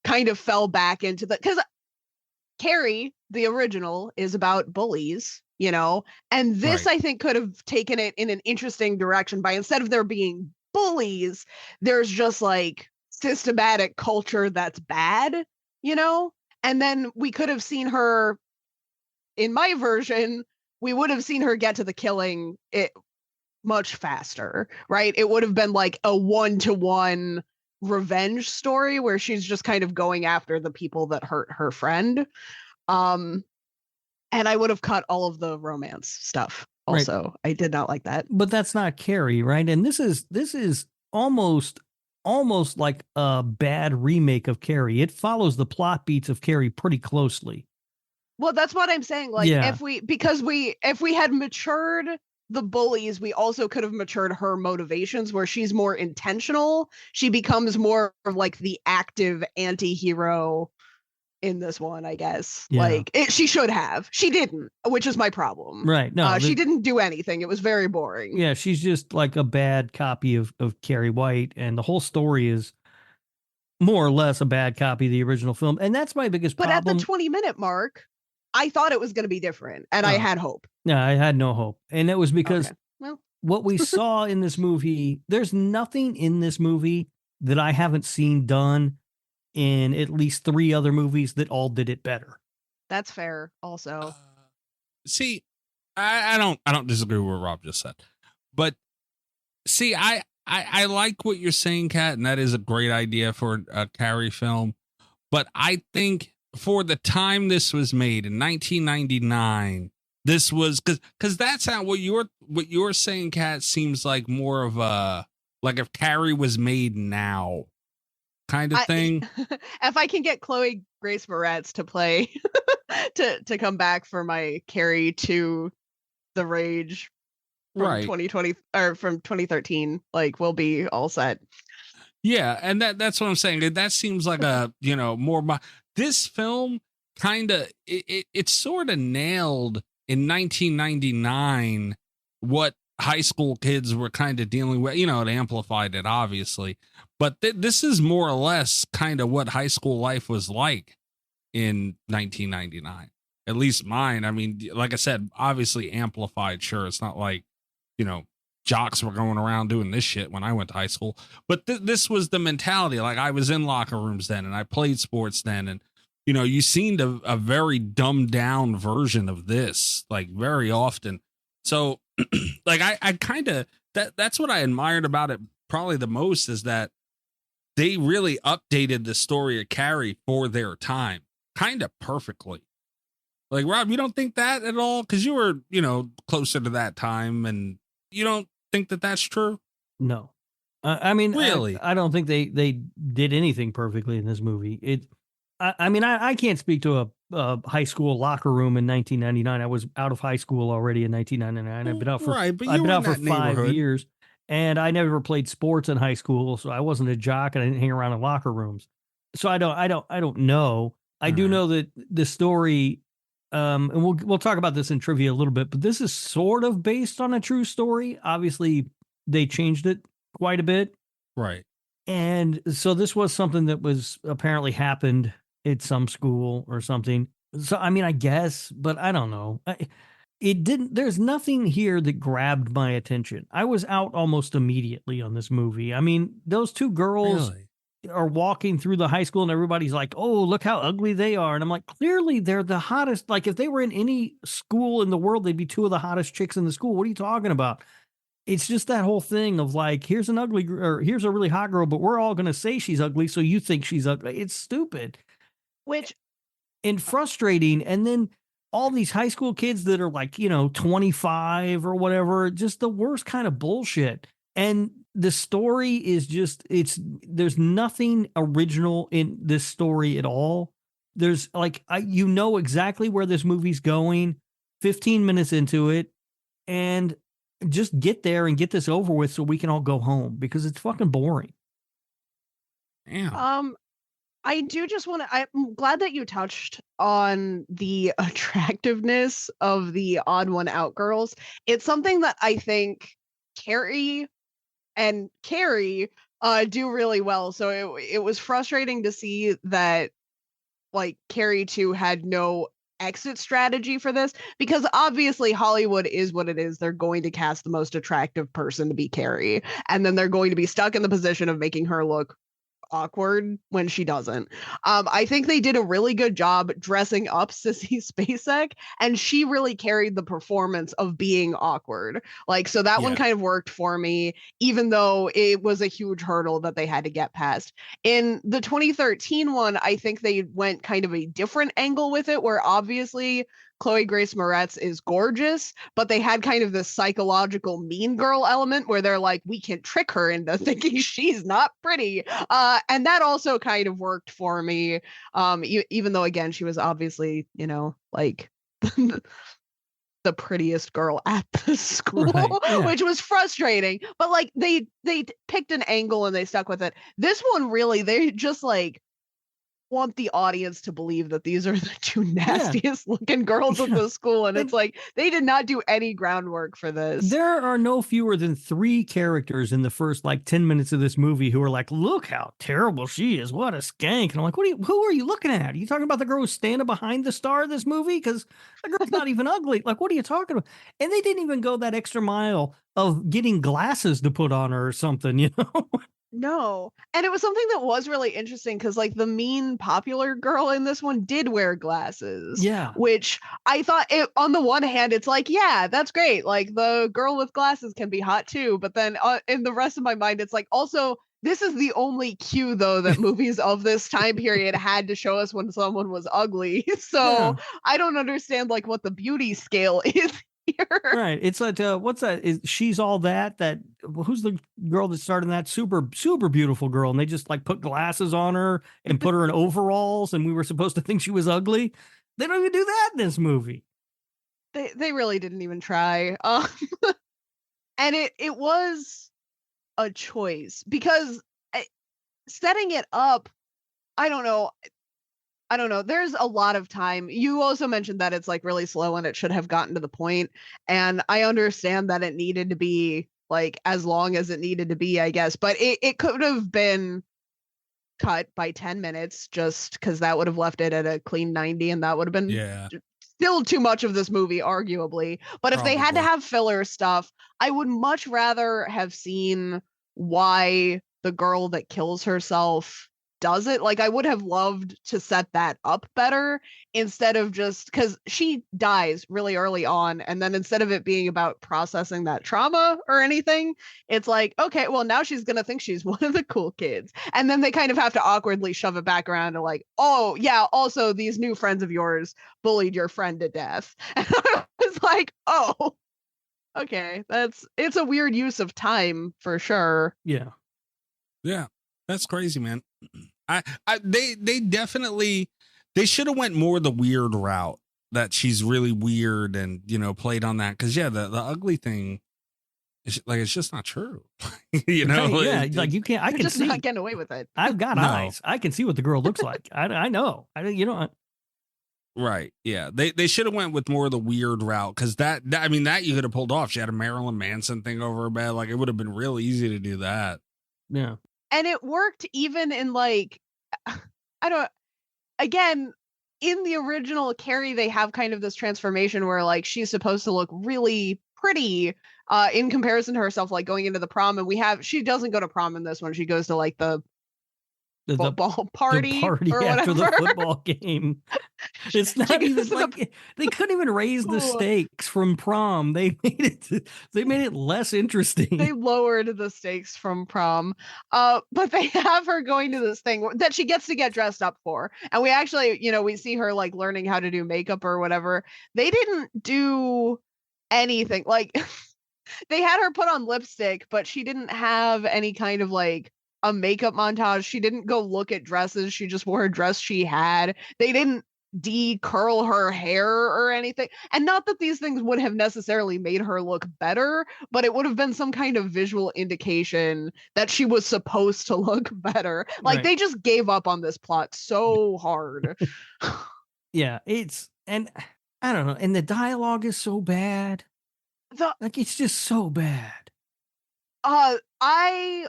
[SPEAKER 6] kind of fell back into the, because Carrie, the original, is about bullies, you know, and this
[SPEAKER 4] Right.
[SPEAKER 6] I think could have taken it in an interesting direction by, instead of there being bullies, there's just like systematic culture that's bad, you know, and then we could have seen her, in my version, we would have seen her get to the killing it much faster, right? It would have been like a 1-to-1 revenge story where she's just kind of going after the people that hurt her friend. And I would have cut all of the romance stuff also. Right. I did not like that.
[SPEAKER 5] But that's not Carrie, right? And this is almost like a bad remake of Carrie. It follows the plot beats of Carrie pretty closely.
[SPEAKER 6] Well, that's what I'm saying. Like, if we had matured the bullies, we also could have matured her motivations, where she's more intentional. She becomes more of like the active anti-hero in this one, I guess. Yeah. Like she should have. She didn't, which is my problem.
[SPEAKER 5] Right. No,
[SPEAKER 6] she didn't do anything. It was very boring.
[SPEAKER 5] Yeah, she's just like a bad copy of Carrie White, and the whole story is more or less a bad copy of the original film. And that's my biggest problem.
[SPEAKER 6] But at the 20-minute mark, I thought it was going to be different, and I had hope.
[SPEAKER 5] No, I had no hope. And that was because what we saw in this movie, there's nothing in this movie that I haven't seen done in at least 3 other movies that all did it better.
[SPEAKER 6] That's fair also.
[SPEAKER 4] See, I don't disagree with what Rob just said. But see, I like what you're saying, Kat, and that is a great idea for a Carrie film. But I think for the time this was made in 1999, this was because that's how what you're saying, Kat, seems like more of a, like if Carrie was made now kind of thing.
[SPEAKER 6] If I can get Chloe Grace Moretz to play to come back for my Carrie to the Rage from 2020 or from 2013, like we'll be all set.
[SPEAKER 4] Yeah, and that's what I'm saying. That seems like a, you know, more this film kind of it sort of nailed in 1999 what high school kids were kind of dealing with. You know, it amplified it obviously, but this is more or less kind of what high school life was like in 1999. At least mine. I mean, like I said, obviously amplified. Sure, it's not like, you know, jocks were going around doing this shit when I went to high school, but this was the mentality. Like I was in locker rooms then, and I played sports then, and you know, you seen a very dumbed down version of this, like very often. So, like I kind of that's what I admired about it probably the most, is that they really updated the story of Carrie for their time, kind of perfectly. Like Rob, you don't think that at all? Because you were, you know, closer to that time, and you don't think that that's true?
[SPEAKER 5] No. I mean,
[SPEAKER 4] really,
[SPEAKER 5] I don't think they did anything perfectly in this movie. I mean, I can't speak to a high school locker room in 1999. I was out of high school already in 1999. I've been out for I've been out for 5 years, and I never played sports in high school, so I wasn't a jock, and I didn't hang around in locker rooms. So I don't know. I do know that the story. And we'll talk about this in trivia a little bit, but this is sort of based on a true story. Obviously, they changed it quite a bit.
[SPEAKER 4] Right. And
[SPEAKER 5] so this was something that was apparently happened at some school or something. So, I mean, I guess, but I don't know. It didn't, there's nothing here that grabbed my attention. I was out almost immediately on this movie. I mean, those 2 girls are walking through the high school and everybody's like, oh, look how ugly they are. And I'm like, clearly they're the hottest. Like if they were in any school in the world, they'd be 2 of the hottest chicks in the school. What are you talking about? It's just that whole thing of like, here's an ugly or here's a really hot girl, but we're all going to say she's ugly. So you think she's ugly. It's stupid. And frustrating. And then all these high school kids that are like, you know, 25 or whatever, just the worst kind of bullshit. And the story is just, there's nothing original in this story at all. There's like, you know exactly where this movie's going 15 minutes into it. and just get there and get this over with so we can all go home because it's fucking boring.
[SPEAKER 4] Damn.
[SPEAKER 6] I do just want to, I'm glad that you touched on the attractiveness of the odd one out girls. It's something that I think Carrie do really well. So it was frustrating to see that like Carrie 2 had no exit strategy for this, because obviously Hollywood is what it is. They're going to cast the most attractive person to be Carrie, and then they're going to be stuck in the position of making her look awkward when she doesn't. I think they did a really good job dressing up Sissy Spacek, and she really carried the performance of being awkward. Like, so that one kind of worked for me, even though it was a huge hurdle that they had to get past. In the 2013 one, I think they went kind of a different angle with it, where obviously Chloe Grace Moretz is gorgeous, but they had kind of this psychological mean girl element where they're like, we can trick her into thinking she's not pretty. And that also kind of worked for me. Even though, again, she was obviously, like the prettiest girl at the school, right, which was frustrating. But like they picked an angle and they stuck with it. This one, really, they just like want the audience to believe that these are the two nastiest looking girls at the school, and it's like they did not do any groundwork for this.
[SPEAKER 5] There are no fewer than 3 characters in the first like 10 minutes of this movie who are like, look how terrible she is, what a skank. And I'm like, who are you looking at? Are you talking about the girl who's standing behind the star of this movie? Because the girl's not even ugly. Like, what are you talking about? And they didn't even go that extra mile of getting glasses to put on her or something,
[SPEAKER 6] No. And it was something that was really interesting because like the mean popular girl in this one did wear glasses.
[SPEAKER 5] Yeah.
[SPEAKER 6] Which I thought on the one hand, it's like, yeah, that's great. Like the girl with glasses can be hot too. But then in the rest of my mind, it's like, also, this is the only cue though that movies of this time period had to show us when someone was ugly. So I don't understand like what the beauty scale is.
[SPEAKER 5] Right. It's like, what's that? She's All That? Who's the girl that started in that? Super beautiful girl. And they just like put glasses on her and put her in overalls. And we were supposed to think she was ugly. They don't even do that in this movie.
[SPEAKER 6] They really didn't even try. And it was a choice because setting it up, I don't know. There's a lot of time. You also mentioned that it's like really slow and it should have gotten to the point. And I understand that it needed to be like as long as it needed to be, I guess. But it could have been cut by 10 minutes just because that would have left it at a clean 90. And that would have been still too much of this movie, arguably. But if they had to have filler stuff, I would much rather have seen why the girl that kills herself does it. Like I would have loved to set that up better instead of just because she dies really early on, and then instead of it being about processing that trauma or anything, it's like, okay, well now she's gonna think she's one of the cool kids, and then they kind of have to awkwardly shove it back around to like, oh yeah, also these new friends of yours bullied your friend to death. And I was like, oh okay, it's a weird use of time for sure.
[SPEAKER 5] Yeah
[SPEAKER 4] That's crazy, man. They definitely should have went more the weird route, that she's really weird and played on that, because the ugly thing is like, it's just not true.
[SPEAKER 5] Right, like you can't. I can
[SPEAKER 6] just
[SPEAKER 5] see,
[SPEAKER 6] not getting away with it.
[SPEAKER 5] I've got eyes. I can see what the girl looks like. I know.
[SPEAKER 4] Right. Yeah. They should have went with more of the weird route, because that you could have pulled off. She had a Marilyn Manson thing over her bed. Like it would have been real easy to do that.
[SPEAKER 5] Yeah.
[SPEAKER 6] And it worked even in like, again, in the original Carrie, they have kind of this transformation where like she's supposed to look really pretty in comparison to herself, like going into the prom. And she doesn't go to prom in this one. She goes to like the football party or
[SPEAKER 5] after
[SPEAKER 6] whatever.
[SPEAKER 5] the football game. It's not even like they couldn't even raise the stakes from prom. They made it less interesting.
[SPEAKER 6] They lowered the stakes from prom. But they have her going to this thing that she gets to get dressed up for. And we actually, we see her like learning how to do makeup or whatever. They didn't do anything. Like they had her put on lipstick, but she didn't have any kind of like a makeup montage. She didn't go look at dresses. She just wore a dress she had. They didn't de-curl her hair or anything. And not that these things would have necessarily made her look better, but it would have been some kind of visual indication that she was supposed to look better. Like, they just gave up on this plot so hard.
[SPEAKER 5] Yeah, and I don't know, and the dialogue is so bad. Like, it's just so bad.
[SPEAKER 6] I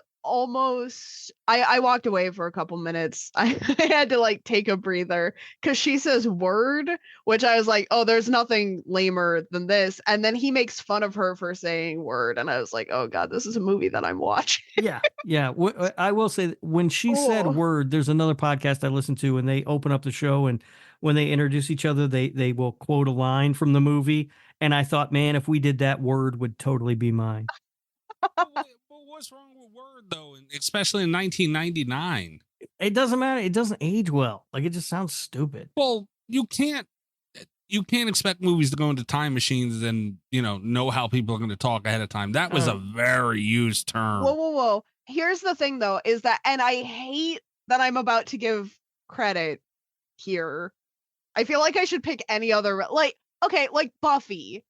[SPEAKER 6] walked away for a couple minutes. I had to like take a breather because she says word, which I was like, oh, there's nothing lamer than this. And then he makes fun of her for saying word. And I was like, oh God, this is a movie that I'm watching.
[SPEAKER 5] Yeah. I will say that when she said word, there's another podcast I listen to and they open up the show, and when they introduce each other, they will quote a line from the movie. And I thought, man, if we did that, word would totally be mine.
[SPEAKER 4] What's wrong with word though, especially in 1999?
[SPEAKER 5] It doesn't matter. It doesn't age well. Like, it just sounds stupid.
[SPEAKER 4] Well, you can't expect movies to go into time machines and know how people are going to talk ahead of time. That was a very used term.
[SPEAKER 6] Whoa. Here's the thing though, is that, and I hate that I'm about to give credit here. I feel like I should pick any other, like Buffy.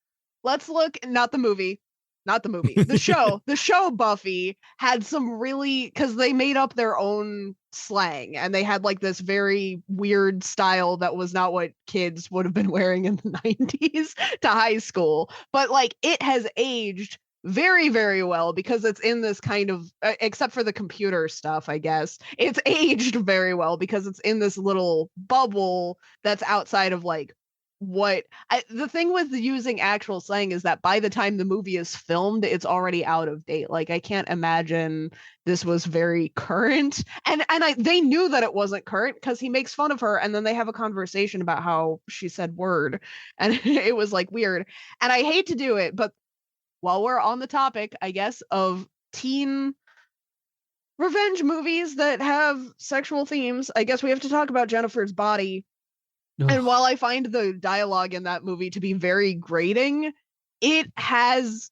[SPEAKER 6] Let's look, not the movie. The show Buffy had some really, because they made up their own slang and they had like this very weird style that was not what kids would have been wearing in the 90s to high school. But like, it has aged very, very well because it's in this kind of, except for the computer stuff, I guess, it's aged very well because it's in this little bubble that's outside of like the thing with using actual slang is that by the time the movie is filmed, it's already out of date. Like, I can't imagine this was very current. And they knew that it wasn't current because he makes fun of her and then they have a conversation about how she said word. And it was like weird. And I hate to do it, but while we're on the topic, I guess, of teen revenge movies that have sexual themes, I guess we have to talk about Jennifer's Body. And while I find the dialogue in that movie to be very grating, it has,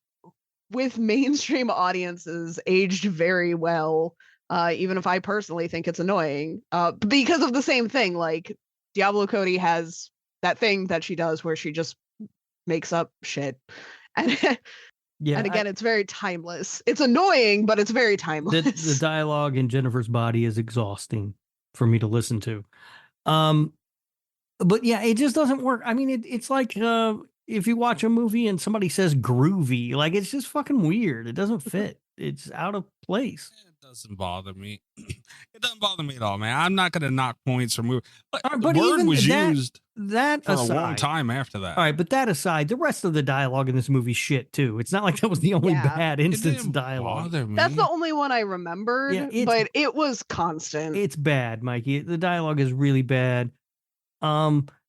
[SPEAKER 6] with mainstream audiences, aged very well, even if I personally think it's annoying, because of the same thing. Like, Diablo Cody has that thing that she does where she just makes up shit. And
[SPEAKER 5] yeah,
[SPEAKER 6] and again, it's very timeless. It's annoying, but it's very timeless.
[SPEAKER 5] The dialogue in Jennifer's Body is exhausting for me to listen to. But yeah, it just doesn't work. I mean, it's like if you watch a movie and somebody says groovy, like, it's just fucking weird. It doesn't fit. It's out of place.
[SPEAKER 4] It doesn't bother me. It doesn't bother me at all, man. I'm not going to knock points from movie. But the word was used
[SPEAKER 5] that
[SPEAKER 4] for
[SPEAKER 5] aside,
[SPEAKER 4] a long time after that.
[SPEAKER 5] All right, but that aside, the rest of the dialogue in this movie shit too. It's not like that was the only bad instance of dialogue.
[SPEAKER 6] That's the only one I remembered, but it was constant.
[SPEAKER 5] It's bad, Mikey. The dialogue is really bad.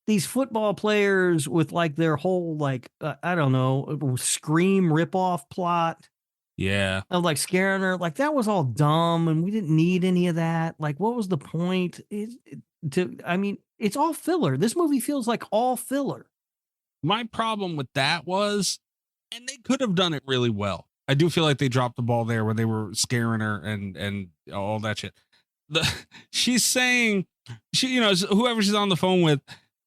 [SPEAKER 5] These football players with like their whole like I don't know, Scream ripoff plot.
[SPEAKER 4] Yeah.
[SPEAKER 5] Of like scaring her, like that was all dumb and we didn't need any of that. Like, what was the point? I mean, it's all filler. This movie feels like all filler.
[SPEAKER 4] My problem with that was, and they could have done it really well. I do feel like they dropped the ball there where they were scaring her and all that shit. She's saying, whoever she's on the phone with,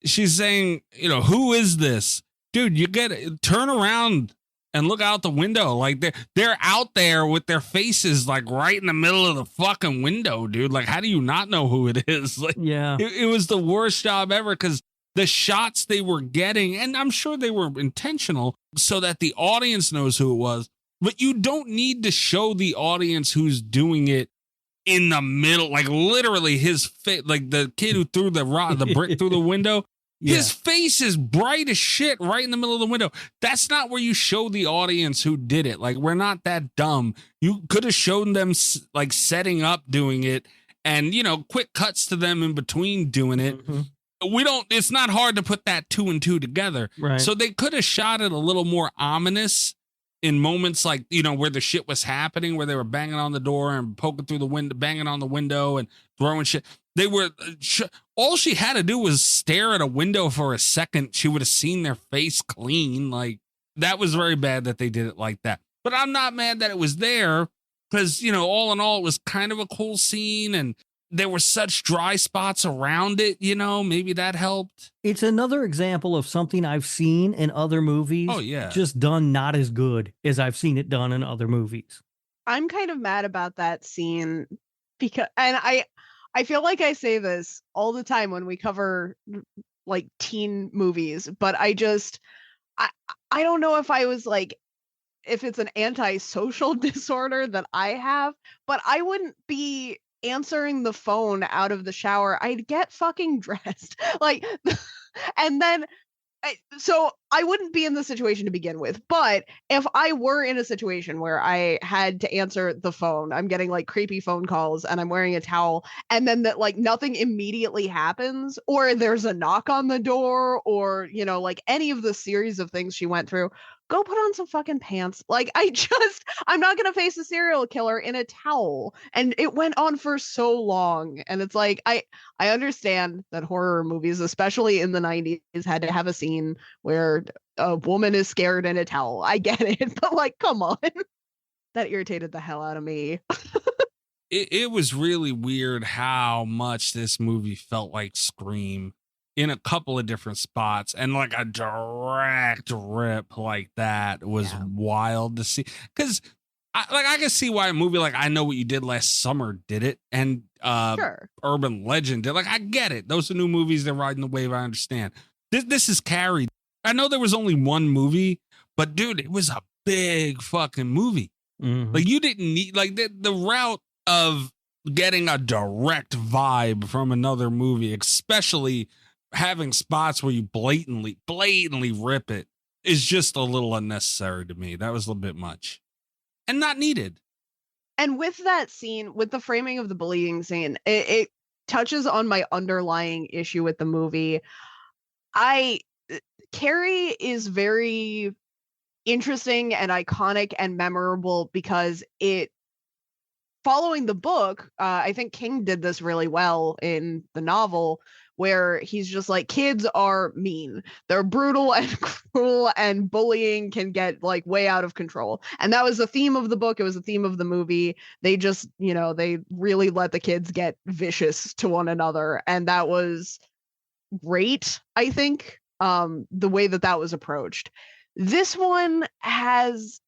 [SPEAKER 4] she's saying, who is this? Dude, turn around and look out the window. Like they're out there with their faces like right in the middle of the fucking window, dude. Like, how do you not know who it is? Like,
[SPEAKER 5] yeah,
[SPEAKER 4] it was the worst job ever because the shots they were getting, and I'm sure they were intentional so that the audience knows who it was, but you don't need to show the audience who's doing it in the middle, like literally his face, like the kid who threw the brick through the window. Yeah. His face is bright as shit right in the middle of the window. That's not where you show the audience who did it. Like, we're not that dumb. You could have shown them like setting up doing it and, quick cuts to them in between doing it. Mm-hmm. It's not hard to put that 2 and 2 together.
[SPEAKER 5] Right.
[SPEAKER 4] So they could have shot it a little more ominous in moments like, where the shit was happening, where they were banging on the door and poking through the window, banging on the window and throwing shit. They were, all she had to do was stare at a window for a second. She would have seen their face clean. Like, that was very bad that they did it like that. But I'm not mad that it was there because, all in all, it was kind of a cool scene. And there were such dry spots around it, maybe that helped.
[SPEAKER 5] It's another example of something I've seen in other movies.
[SPEAKER 4] Oh, yeah.
[SPEAKER 5] Just done not as good as I've seen it done in other movies.
[SPEAKER 6] I'm kind of mad about that scene because, and I feel like I say this all the time when we cover like teen movies, but I don't know if I was like, if it's an antisocial disorder that I have, but I wouldn't be answering the phone out of the shower. I'd get fucking dressed. Like, and then so I wouldn't be in the situation to begin with, but if I were in a situation where I had to answer the phone, I'm getting like creepy phone calls and I'm wearing a towel, and then that like nothing immediately happens, or there's a knock on the door, or like any of the series of things she went through, go put on some fucking pants. Like I'm not gonna face a serial killer in a towel. And it went on for so long, and it's like I understand that horror movies, especially in the 90s, had to have a scene where a woman is scared in a towel. I get it, but like, come on. That irritated the hell out of me.
[SPEAKER 4] It was really weird how much this movie felt like Scream in a couple of different spots, and like a direct rip like that was wild to see. Because I can see why a movie like I Know What You Did Last Summer did it, and
[SPEAKER 6] Sure.
[SPEAKER 4] Urban Legend did. Like, I get it. Those are new movies. They're riding the wave. I understand. This is Carrie. I know there was only one movie, but dude, it was a big fucking movie.
[SPEAKER 5] Mhm.
[SPEAKER 4] Like, you didn't need like the route of getting a direct vibe from another movie, especially having spots where you blatantly rip it, is just a little unnecessary to me. That was a little bit much and not needed.
[SPEAKER 6] And with that scene, with the framing of the bullying scene, it touches on my underlying issue with the movie. Carrie is very interesting and iconic and memorable because following the book, I think King did this really well in the novel, where he's just like, kids are mean. They're brutal and cruel, and bullying can get like way out of control. And that was the theme of the book. It was the theme of the movie. They just, they really let the kids get vicious to one another. And that was great, I think, the way that was approached. This one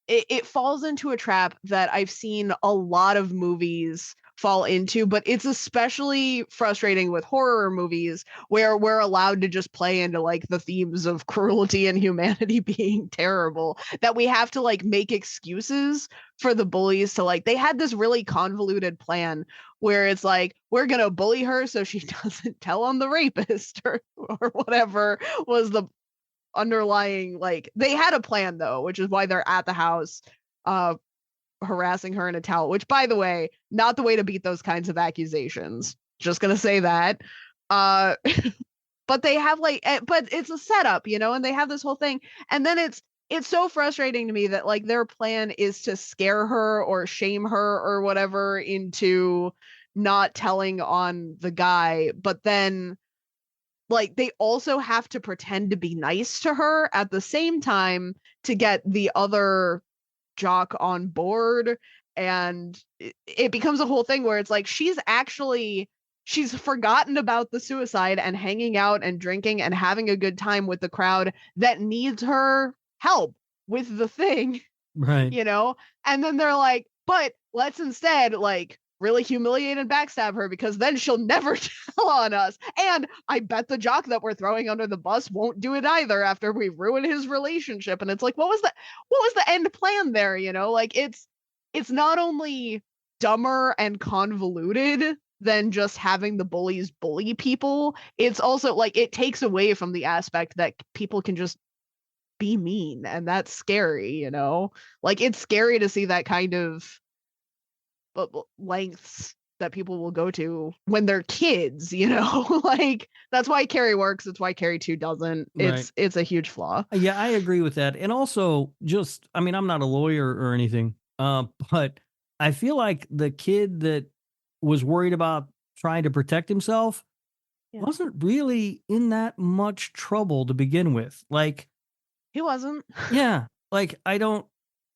[SPEAKER 6] it falls into a trap that I've seen a lot of movies fall into, but it's especially frustrating with horror movies where we're allowed to just play into like the themes of cruelty and humanity being terrible, that we have to like make excuses for the bullies to like, they had this really convoluted plan where it's like, we're gonna bully her so she doesn't tell on the rapist or whatever was the underlying, like, they had a plan though, which is why they're at the house harassing her in a towel, which, by the way, not the way to beat those kinds of accusations. Just gonna say that. But they have like, but it's a setup, and they have this whole thing, and then it's so frustrating to me that like their plan is to scare her or shame her or whatever into not telling on the guy, but then like they also have to pretend to be nice to her at the same time to get the other jock on board. And it becomes a whole thing where it's like she's forgotten about the suicide and hanging out and drinking and having a good time with the crowd that needs her help with the thing,
[SPEAKER 5] right?
[SPEAKER 6] And then they're like, but let's instead like really humiliate and backstab her, because then she'll never tell on us. And I bet the jock that we're throwing under the bus won't do it either after we ruin his relationship. And it's like, what was the end plan there? Like it's not only dumber and convoluted than just having the bullies bully people. It's also like, it takes away from the aspect that people can just be mean, and that's scary, like it's scary to see that kind of lengths that people will go to when they're kids, like that's why Carrie works. It's why Carrie 2 doesn't. It's a huge flaw.
[SPEAKER 5] Yeah, I agree with that. And also just, I mean, I'm not a lawyer or anything, but I feel like the kid that was worried about trying to protect himself wasn't really in that much trouble to begin with. Like,
[SPEAKER 6] he wasn't.
[SPEAKER 5] Yeah. Like, I don't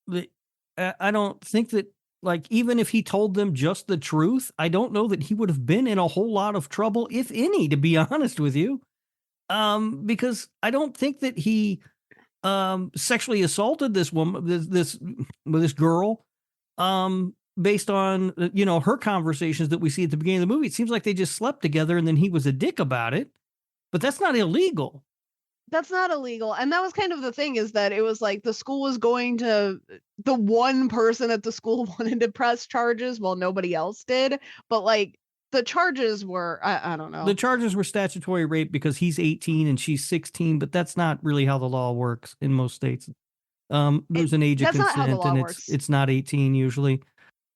[SPEAKER 5] think that like, even if he told them just the truth, I don't know that he would have been in a whole lot of trouble, if any, to be honest with you. Because I don't think that he sexually assaulted this woman, this girl, based on her conversations that we see at the beginning of the movie. It seems like they just slept together, and then he was a dick about it. But that's not illegal.
[SPEAKER 6] That's not illegal. And that was kind of the thing, is that it was like the school was going to, the one person at the school wanted to press charges while nobody else did. But like the charges were, I don't know.
[SPEAKER 5] The charges were statutory rape because he's 18 and she's 16, but that's not really how the law works in most states. There's an age of consent, and it's not 18 usually.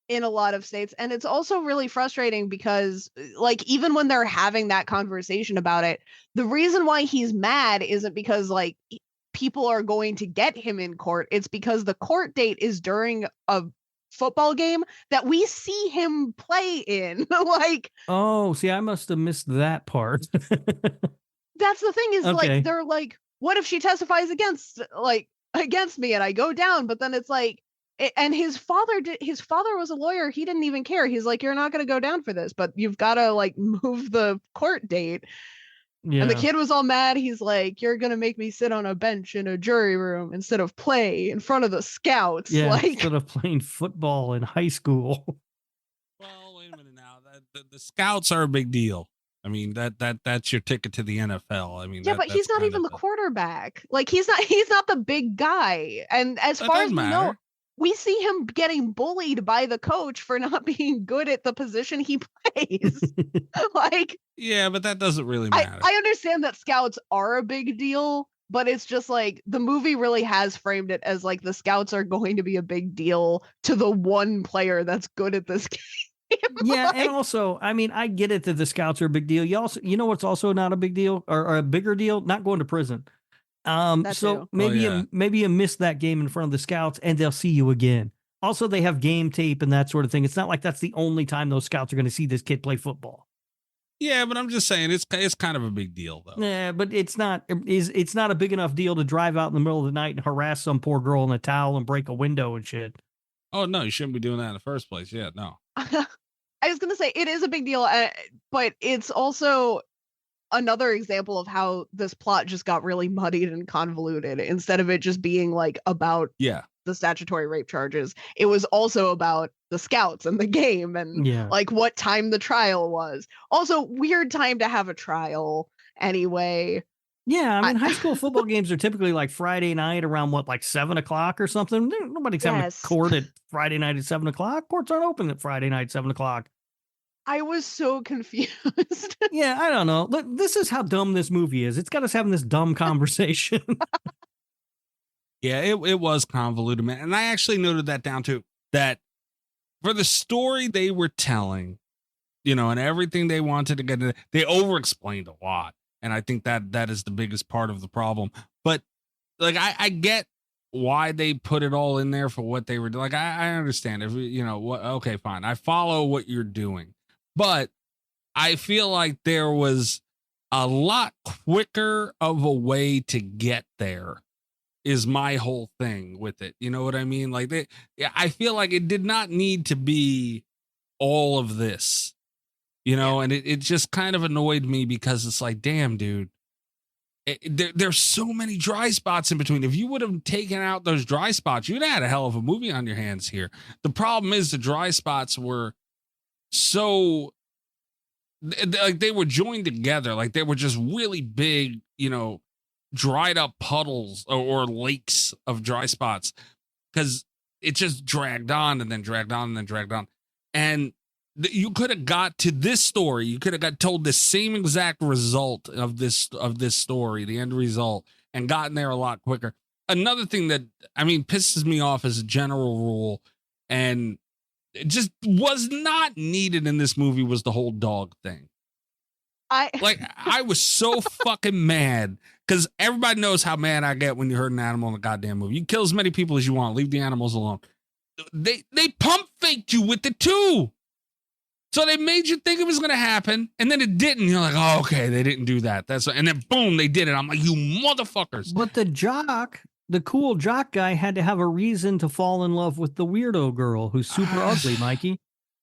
[SPEAKER 6] In a lot of states. And it's also really frustrating because, like, even when they're having that conversation about it, the reason why he's mad isn't because like people are going to get him in court. It's because the court date is during a football game that we see him play in. Like,
[SPEAKER 5] oh, see, I must have missed that part.
[SPEAKER 6] That's the thing, is like, they're like, what if she testifies against me and I go down? But then it's like, and his father was a lawyer. He didn't even care. He's like, you're not going to go down for this, but you've got to like move the court date. Yeah. And the kid was all mad. He's like, you're going to make me sit on a bench in a jury room instead of play in front of the scouts.
[SPEAKER 5] Yeah,
[SPEAKER 6] like,
[SPEAKER 5] instead of playing football in high school.
[SPEAKER 4] Well, wait a minute now. The scouts are a big deal. I mean, that's your ticket to the NFL. I mean,
[SPEAKER 6] yeah, but he's not even the quarterback. Like, he's not the big guy. And as far as we know, we see him getting bullied by the coach for not being good at the position he plays. Like,
[SPEAKER 4] yeah, but that doesn't really matter.
[SPEAKER 6] I understand that scouts are a big deal, but it's just like the movie really has framed it as like the scouts are going to be a big deal to the one player that's good at this game.
[SPEAKER 5] Yeah, like, and also, I mean, I get it that the scouts are a big deal. You know what's also not a big deal, or a bigger deal? Not going to prison. So maybe you missed that game in front of the scouts, and they'll see you again. Also, they have game tape and that sort of thing. It's not like that's the only time those scouts are going to see this kid play football.
[SPEAKER 4] Yeah, but I'm just saying it's kind of a big deal, though.
[SPEAKER 5] Yeah, but it's not a big enough deal to drive out in the middle of the night and harass some poor girl in a towel and break a window and shit.
[SPEAKER 4] Oh no, you shouldn't be doing that in the first place. Yeah, no.
[SPEAKER 6] I was gonna say it is a big deal, but it's also another example of how this plot just got really muddied and convoluted. Instead of it just being like about the statutory rape charges, it was also about the scouts and the game and like what time the trial was. Also, weird time to have a trial anyway.
[SPEAKER 5] Yeah, I mean, high school football games are typically like Friday night around like 7:00 or something. Nobody's having a court at Friday night at 7:00. Courts aren't open at Friday night 7:00.
[SPEAKER 6] I was so confused.
[SPEAKER 5] Yeah, I don't know. Look, this is how dumb this movie is. It's got us having this dumb conversation.
[SPEAKER 4] Yeah, it was convoluted, man. And I actually noted that down too, that for the story they were telling, and everything they wanted to get into, they over-explained a lot. And I think that is the biggest part of the problem. But like, I get why they put it all in there for what they were doing. Like, I understand if okay, fine. I follow what you're doing. But I feel like there was a lot quicker of a way to get there is my whole thing with it. You know what I mean? Like, I feel like it did not need to be all of this, and it just kind of annoyed me because it's like, damn, dude, there's so many dry spots in between. If you would have taken out those dry spots, you'd have had a hell of a movie on your hands here. The problem is the dry spots were so like they were joined together, like they were just really big, dried up puddles or lakes of dry spots, because it just dragged on and then dragged on and then dragged on. And you could have got to this story. You could have got told the same exact result of this story, the end result, and gotten there a lot quicker. Another thing that, pisses me off as a general rule, and it just was not needed in this movie, was the whole dog thing. I was so fucking mad, because everybody knows how mad I get when you hurt an animal in a goddamn movie. You kill as many people as you want. Leave the animals alone. They pump faked you with it too. So they made you think it was going to happen, and then it didn't. You're like, oh, okay, they didn't do that. And then boom, they did it. I'm like, you motherfuckers.
[SPEAKER 5] But the jock the cool jock guy had to have a reason to fall in love with the weirdo girl who's super ugly, Mikey.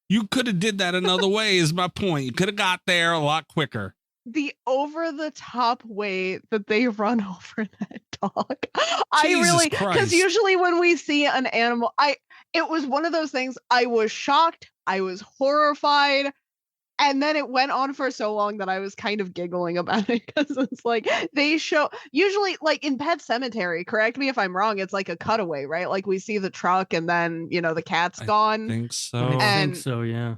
[SPEAKER 4] You could have did that another way is my point. You could have got there a lot quicker.
[SPEAKER 6] The over-the-top way that they run over that dog. Because usually when we see an animal, it was one of those things, I was shocked, I was horrified, and then it went on for so long that I was kind of giggling about it, because it's like, they show, usually, like in Pet Sematary, correct me if I'm wrong, it's like a cutaway, right? Like we see the truck and then, the cat's gone.
[SPEAKER 4] I think so.
[SPEAKER 5] I think so, yeah.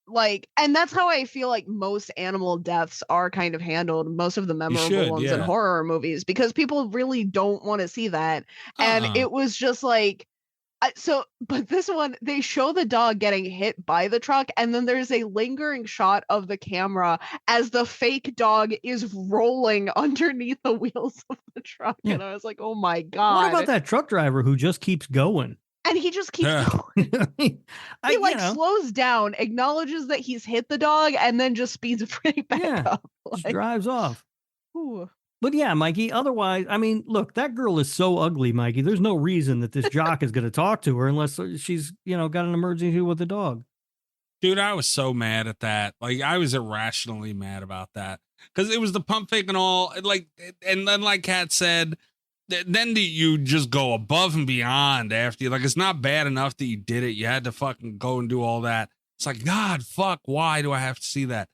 [SPEAKER 6] Like, and that's how I feel like most animal deaths are kind of handled, most of the memorable ones in horror movies, because people really don't want to see that. And it was just like, but this one, they show the dog getting hit by the truck, and then there's a lingering shot of the camera as the fake dog is rolling underneath the wheels of the truck. Yeah. And I was like, oh my God.
[SPEAKER 5] What about that truck driver who just keeps going?
[SPEAKER 6] And he just keeps going. He slows down, acknowledges that he's hit the dog, and then just speeds right back up.
[SPEAKER 5] Just drives off.
[SPEAKER 6] Ooh.
[SPEAKER 5] But yeah, Mikey, otherwise, I mean, look, that girl is so ugly, Mikey. There's no reason that this jock is going to talk to her unless she's, got an emergency with the dog.
[SPEAKER 4] Dude, I was so mad at that. Like, I was irrationally mad about that. Because it was the pump fake and all. Like, and then like Kat said, then you just go above and beyond after you. Like, it's not bad enough that you did it. You had to fucking go and do all that. It's like, God, fuck, why do I have to see that?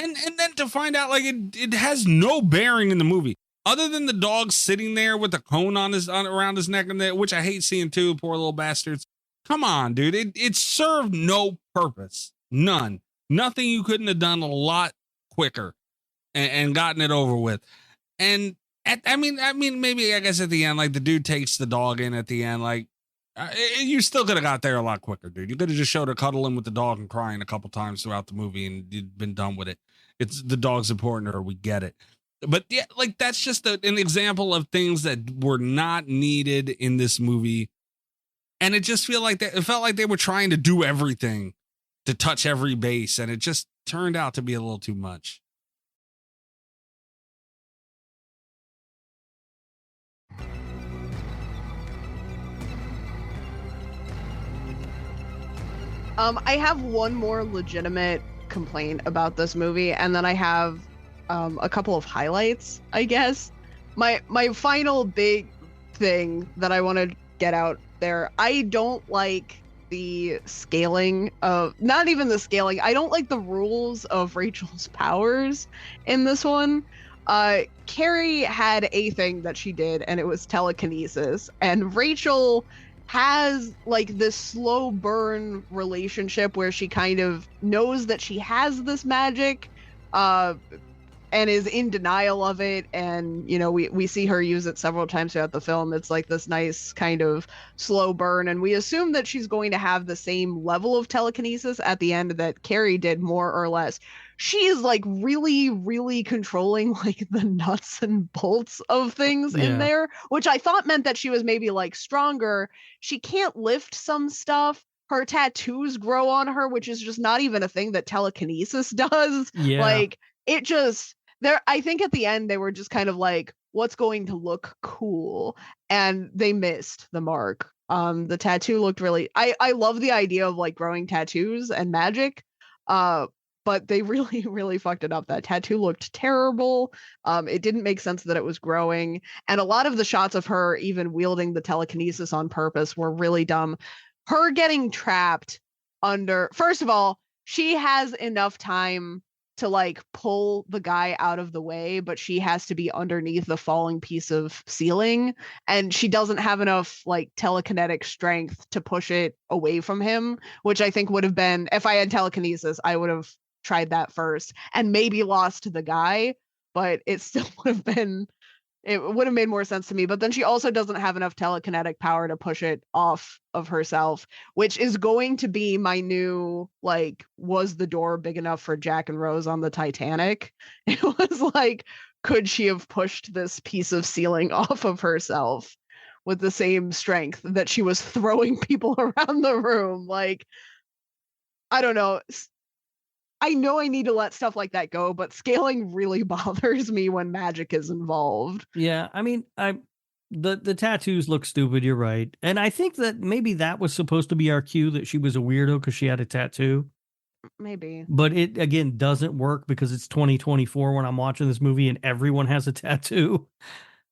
[SPEAKER 4] And then to find out, like, it has no bearing in the movie other than the dog sitting there with the cone around his neck, and which I hate seeing too. Poor little bastards. Come on, dude. It served no purpose. None. Nothing you couldn't have done a lot quicker and gotten it over with. And I mean, maybe I guess at the end, like the dude takes the dog in at the end, like you still could have got there a lot quicker, dude. You could have just showed her cuddling with the dog and crying a couple times throughout the movie, and you'd been done with it. It's the dog's important to her. We get it. But yeah, like that's just an example of things that were not needed in this movie. And it just felt like they were trying to do everything to touch every base. And it just turned out to be a little too much.
[SPEAKER 6] I have one more legitimate complaint about this movie, and then I have a couple of highlights, I guess. My final big thing that I want to get out there, I don't like the scaling of, not even the scaling, I don't like the rules of Rachel's powers in this one. Carrie had a thing that she did, and it was telekinesis, and Rachel has like this slow burn relationship where she kind of knows that she has this magic and is in denial of it, and we see her use it several times throughout the film. It's like this nice kind of slow burn, and we assume that she's going to have the same level of telekinesis at the end that Carrie did, more or less. She is like really, really controlling like the nuts and bolts of things in there, which I thought meant that she was maybe like stronger. She can't lift some stuff. Her tattoos grow on her, which is just not even a thing that telekinesis does.
[SPEAKER 5] Yeah.
[SPEAKER 6] Like it just there. I think at the end they were just kind of like, what's going to look cool? And they missed the mark. The tattoo looked really, I love the idea of like growing tattoos and magic. But they really, really fucked it up. That tattoo looked terrible. It didn't make sense that it was growing. And a lot of the shots of her even wielding the telekinesis on purpose were really dumb. Her getting trapped under, first of all, she has enough time to like pull the guy out of the way, but she has to be underneath the falling piece of ceiling. And she doesn't have enough like telekinetic strength to push it away from him, which I think would have been, if I had telekinesis, I would have tried that first and maybe lost to the guy, but it still would have been, it would have made more sense to me. But then she also doesn't have enough telekinetic power to push it off of herself, which is going to be my new, like, was the door big enough for Jack and Rose on the Titanic? It was like, could she have pushed this piece of ceiling off of herself with the same strength that she was throwing people around the room? Like, I don't know. I know I need to let stuff like that go, but scaling really bothers me when magic is involved.
[SPEAKER 5] Yeah, I mean, The tattoos look stupid. You're right. And I think that maybe that was supposed to be our cue that she was a weirdo because she had a tattoo.
[SPEAKER 6] Maybe.
[SPEAKER 5] But it, again, doesn't work because it's 2024 when I'm watching this movie and everyone has a tattoo.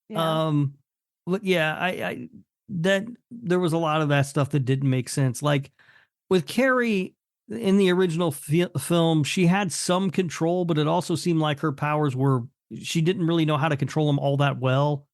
[SPEAKER 6] Yeah.
[SPEAKER 5] But yeah, I that there was a lot of that stuff that didn't make sense. Like with Carrie in the original film, she had some control, but it also seemed like her powers were, she didn't really know how to control them all that well.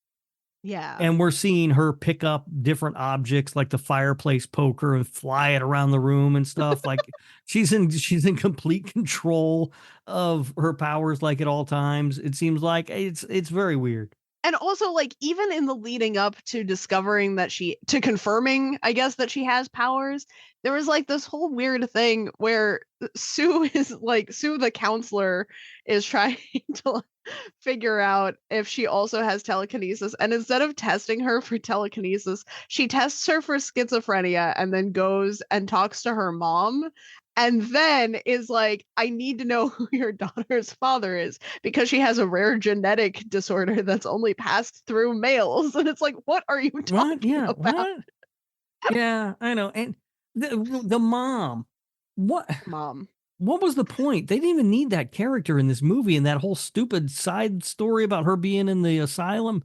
[SPEAKER 6] Yeah.
[SPEAKER 5] And we're seeing her pick up different objects like the fireplace poker and fly it around the room and stuff. Like she's in complete control of her powers, like at all times. It seems like it's very weird.
[SPEAKER 6] And also, like, even in the leading up to discovering that to confirming, I guess, that she has powers, there was like this whole weird thing where Sue the counselor is trying to figure out if she also has telekinesis. And instead of testing her for telekinesis, she tests her for schizophrenia and then goes and talks to her mom. And then is like, I need to know who your daughter's father is because she has a rare genetic disorder that's only passed through males. And it's like, what are you talking about?
[SPEAKER 5] What? Yeah, I know. And the mom, what was the point? They didn't even need that character in this movie, and that whole stupid side story about her being in the asylum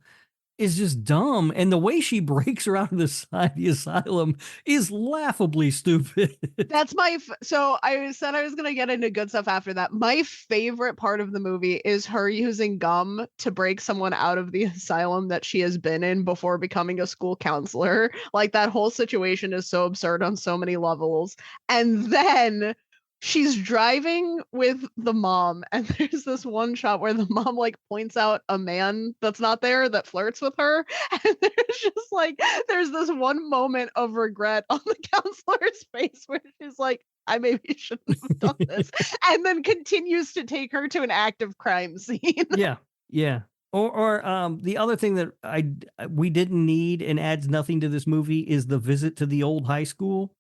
[SPEAKER 5] is just dumb. And the way she breaks her out of the asylum is laughably stupid.
[SPEAKER 6] That's so I said I was going to get into good stuff after that. My favorite part of the movie is her using gum to break someone out of the asylum that she has been in before becoming a school counselor. Like, that whole situation is so absurd on so many levels. And then she's driving with the mom, and there's this one shot where the mom like points out a man that's not there that flirts with her, and there's this one moment of regret on the counselor's face where she's like, I maybe shouldn't have done this, and then continues to take her to an active crime scene.
[SPEAKER 5] Yeah. Or the other thing that we didn't need and adds nothing to this movie is the visit to the old high school.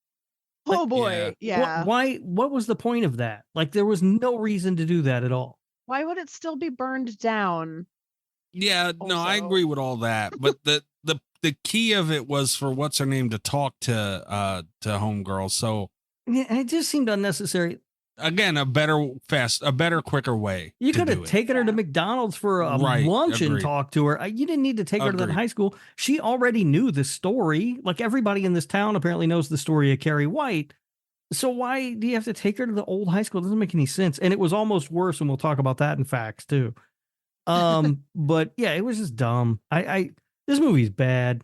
[SPEAKER 6] Oh boy, yeah.
[SPEAKER 5] What was the point of that? Like, there was no reason to do that at all.
[SPEAKER 6] Why would it still be burned down?
[SPEAKER 4] Yeah, no, I agree with all that. But the key of it was for what's her name to talk to homegirl. So
[SPEAKER 5] yeah, it just seemed unnecessary.
[SPEAKER 4] Again, a better, quicker way.
[SPEAKER 5] You could have taken her to McDonald's for a lunch and talked to her. You didn't need to take her to that high school. She already knew the story. Like, everybody in this town apparently knows the story of Carrie White. So why do you have to take her to the old high school? It doesn't make any sense. And it was almost worse, and we'll talk about that in facts too. But yeah, it was just dumb. This movie's bad.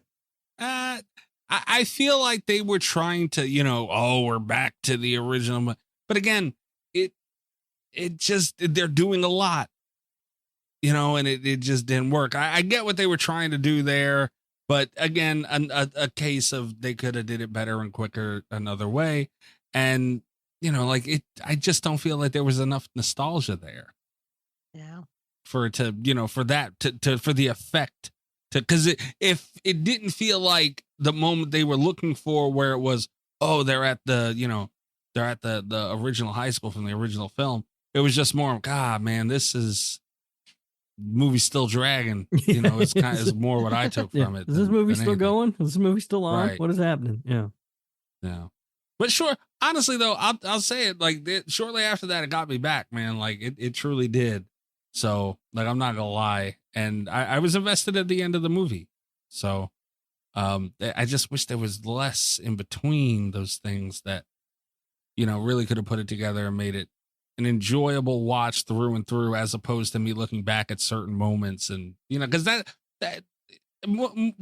[SPEAKER 4] I feel like they were trying to, we're back to the original. But again, it just, they're doing a lot, and it just didn't work. I get what they were trying to do there, but again, a case of they could have did it better and quicker another way. And, I just don't feel like there was enough nostalgia there.
[SPEAKER 6] Yeah.
[SPEAKER 4] For it to, for that for the effect because if it didn't feel like the moment they were looking for where it was, they're at the original high school from the original film. It was just more, God, man, this is movie's still dragging. It's kind of more what I took from it.
[SPEAKER 5] Is this movie still going? Is this movie still on? Right. What is happening? Yeah.
[SPEAKER 4] Yeah. But sure, honestly though, I'll say it like shortly after that, it got me back, man. Like it truly did. So like, I'm not gonna lie. And I was invested at the end of the movie. So I just wish there was less in between those things that, really could have put it together and made it an enjoyable watch through and through, as opposed to me looking back at certain moments. And, because that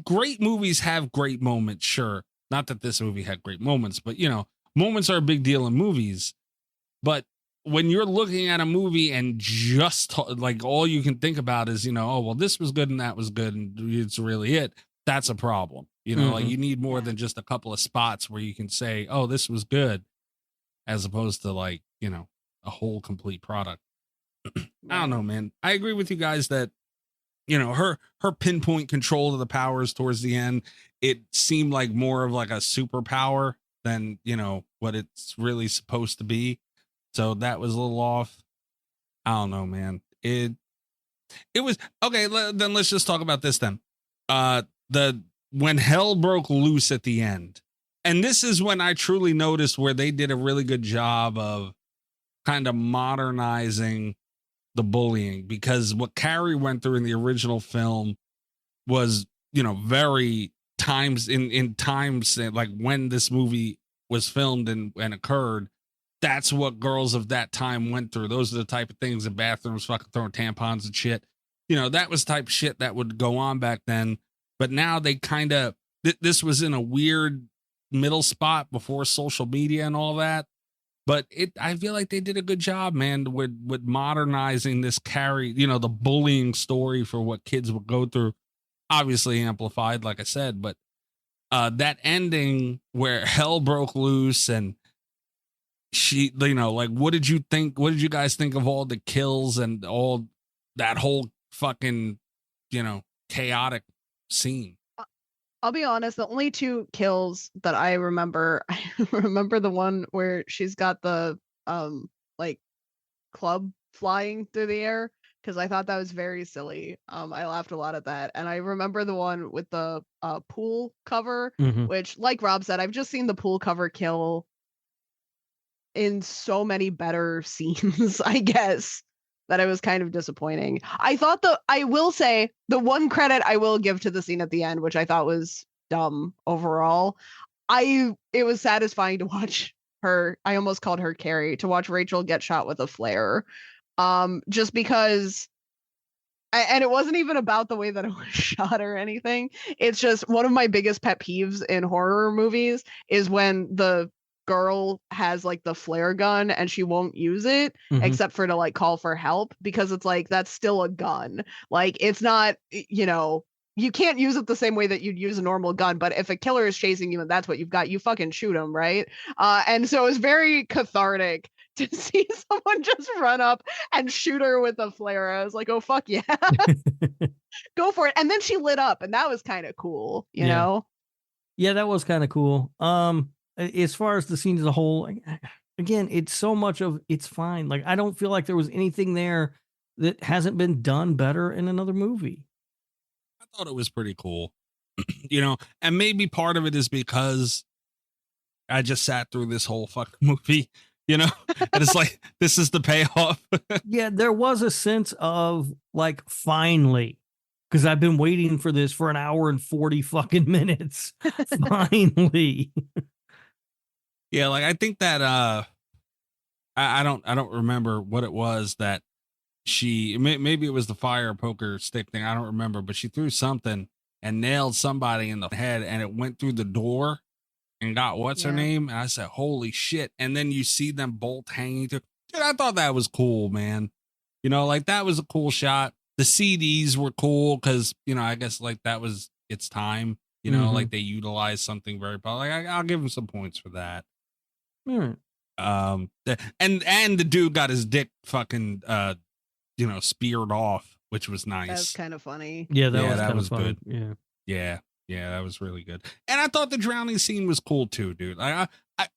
[SPEAKER 4] great movies have great moments. Sure. Not that this movie had great moments, but, moments are a big deal in movies. But when you're looking at a movie and just like all you can think about is, this was good and that was good and it's really it, that's a problem. Like you need more than just a couple of spots where you can say, oh, this was good, as opposed to like, a whole complete product. I don't know, man. I agree with you guys that, her pinpoint control of the powers towards the end, it seemed like more of like a superpower than, what it's really supposed to be. So that was a little off. I don't know, man. It was okay. Then let's just talk about this then. when hell broke loose at the end. And this is when I truly noticed where they did a really good job of kind of modernizing the bullying, because what Carrie went through in the original film was, very times in times like when this movie was filmed and occurred, that's what girls of that time went through. Those are the type of things in bathrooms, fucking throwing tampons and shit. That was the type of shit that would go on back then. But now they kind of, this was in a weird middle spot before social media and all that. But I feel like they did a good job, man, with modernizing this Carrie, the bullying story for what kids would go through, obviously amplified, like I said. But that ending where hell broke loose and she, what did you think? What did you guys think of all the kills and all that whole fucking, chaotic scene?
[SPEAKER 6] I'll be honest, the only 2 kills that I remember the one where she's got the club flying through the air, because I thought that was very silly. I laughed a lot at that. And I remember the one with the pool cover, which, like Rob said, I've just seen the pool cover kill in so many better scenes, I guess, that it was kind of disappointing. I will say the one credit I will give to the scene at the end, which I thought was dumb overall. It was satisfying to watch her. I almost called her Carrie, to watch Rachel get shot with a flare. Just because, and it wasn't even about the way that it was shot or anything. It's just one of my biggest pet peeves in horror movies is when the girl has like the flare gun and she won't use it except for to like call for help, because it's like, that's still a gun. Like, it's not, you can't use it the same way that you'd use a normal gun, but if a killer is chasing you and that's what you've got, you fucking shoot him, right? And so it was very cathartic to see someone just run up and shoot her with a flare. I was like, oh fuck yeah. Go for it. And then she lit up, and that was kind of cool, you know?
[SPEAKER 5] Yeah, that was kind of cool. As far as the scene as a whole, again, it's so much of it's fine. Like, I don't feel like there was anything there that hasn't been done better in another movie.
[SPEAKER 4] I thought it was pretty cool, and maybe part of it is because I just sat through this whole fucking movie, and it's like, this is the payoff.
[SPEAKER 5] Yeah, there was a sense of like, finally, because I've been waiting for this for an hour and 40 fucking minutes. Finally.
[SPEAKER 4] Yeah, like I think that I don't remember what it was that maybe it was the fire poker stick thing. I don't remember, but she threw something and nailed somebody in the head, and it went through the door and got what's her name. And I said, holy shit. And then you see them both hanging through. Dude, I thought that was cool, man. Like that was a cool shot. The CDs were cool because, I guess like that was its time, like they utilized something very popular. Like I'll give them some points for that. And the dude got his dick fucking speared off, which was nice.
[SPEAKER 6] That's kind of funny.
[SPEAKER 5] Yeah, that was good.
[SPEAKER 4] Yeah, that was really good. And I thought the drowning scene was cool too, dude. I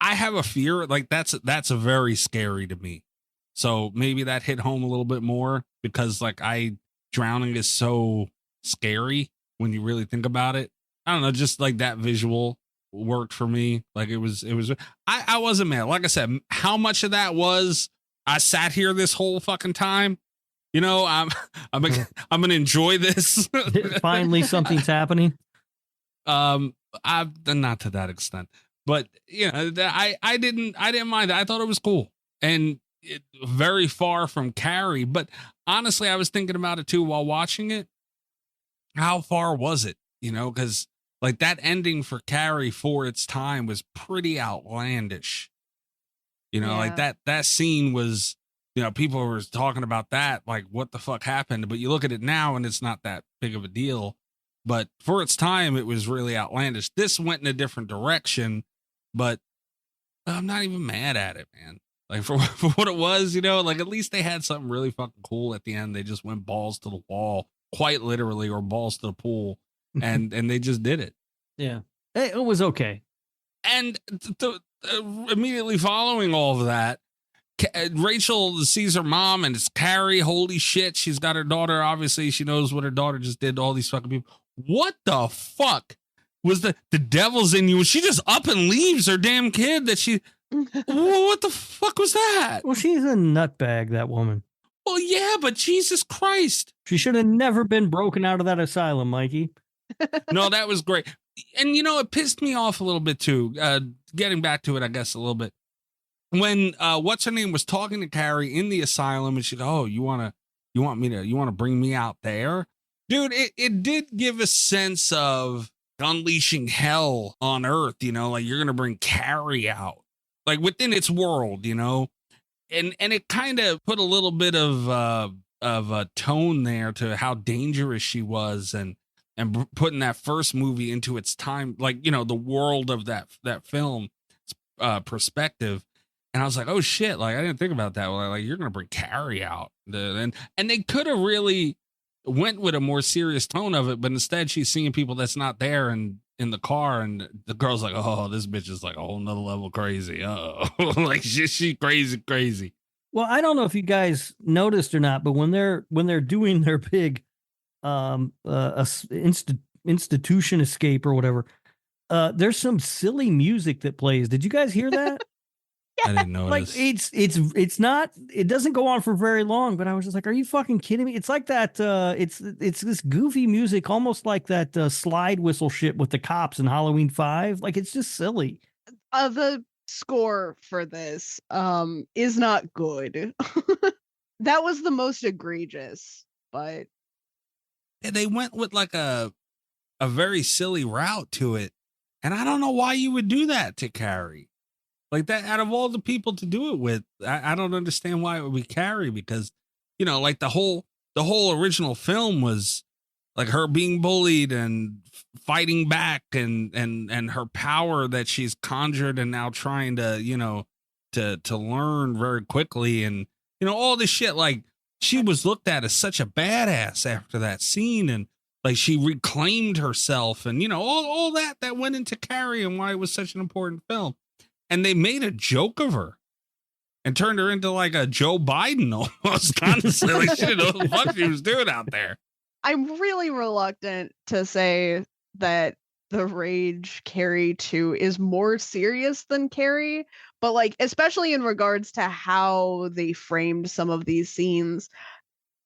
[SPEAKER 4] have a fear, like that's very scary to me. So maybe that hit home a little bit more, because like drowning is so scary when you really think about it. I don't know, just like that visual worked for me. Like it was I wasn't mad. Like I said, how much of that was I sat here this whole fucking time, I'm gonna enjoy this.
[SPEAKER 5] Finally something's happening.
[SPEAKER 4] I've not to that extent, but I didn't mind it. I thought it was cool and very far from Carrie. But honestly, I was thinking about it too while watching it. How far was it? Because like that ending for Carrie for its time was pretty outlandish. Like that scene was, people were talking about that, like what the fuck happened? But you look at it now and it's not that big of a deal. But for its time, it was really outlandish. This went in a different direction, but I'm not even mad at it, man. Like for what it was, like at least they had something really fucking cool at the end. They just went balls to the wall, quite literally, or balls to the pool. And they just did it.
[SPEAKER 5] Yeah, it was okay.
[SPEAKER 4] And immediately following all of that, Rachel sees her mom, and it's Carrie. Holy shit, she's got her daughter. Obviously, she knows what her daughter just did to all these fucking people. what the fuck was the devil's in you? She just up and leaves her damn kid that she, what the fuck was that?
[SPEAKER 5] Well, she's a nutbag, that woman.
[SPEAKER 4] Well, yeah, but Jesus Christ.
[SPEAKER 5] She should have never been broken out of that asylum, Mikey.
[SPEAKER 4] No, that was great. And, it pissed me off a little bit, too. Getting back to it, I guess, a little bit. When, what's her name, was talking to Carrie in the asylum, and she goes, oh, you want to bring me out there? Dude, it did give a sense of unleashing hell on Earth, like you're going to bring Carrie out, like within its world, and it kind of put a little bit of a tone there to how dangerous she was, and putting that first movie into its time, like, the world of that film perspective. And I was like, oh shit, like I didn't think about that. Well, like you're going to bring Carrie out. And they could have really went with a more serious tone of it, but instead she's seeing people that's not there and in the car, and the girl's like, oh, this bitch is like a whole nother level crazy. Oh, like she crazy.
[SPEAKER 5] Well, I don't know if you guys noticed or not, but when they're doing their big institution escape or whatever, there's some silly music that plays. Did you guys hear that?
[SPEAKER 4] I didn't notice.
[SPEAKER 5] Like it's not, it doesn't go on for very long, but I was just like, are you fucking kidding me? It's like that. It's this goofy music, almost like that slide whistle shit with the cops in Halloween 5. Like it's just silly.
[SPEAKER 6] The score for this is not good. That was the most egregious, but
[SPEAKER 4] they went with like a very silly route to it, and I don't know why you would do that to Carrie. Like that, out of all the people to do it with, I don't understand why it would be Carrie, because, like the whole original film was like her being bullied and fighting back, and her power that she's conjured and now trying to, to learn very quickly, and, all this shit. Like she was looked at as such a badass after that scene, and like she reclaimed herself, and, all that went into Carrie and why it was such an important film. And they made a joke of her and turned her into like a Joe Biden almost, honestly. Like she didn't know what the fuck she was doing out there.
[SPEAKER 6] I'm really reluctant to say that the Rage Carrie 2 is more serious than Carrie, but like, especially in regards to how they framed some of these scenes,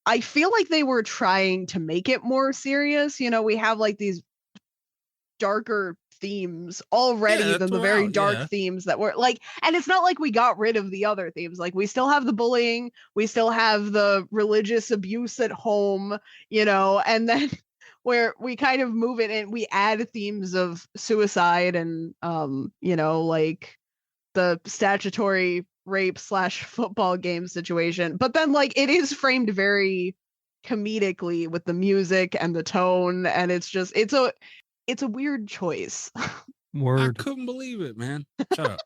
[SPEAKER 6] I feel like they were trying to make it more serious. We have like these darker themes already than the very dark themes that were like, and it's not like we got rid of the other themes. Like we still have the bullying, we still have the religious abuse at home, and then where we kind of move it and we add themes of suicide and like the statutory rape / football game situation, but then like it is framed very comedically with the music and the tone, and it's a weird choice.
[SPEAKER 5] Word.
[SPEAKER 4] I couldn't believe it, man. Shut up.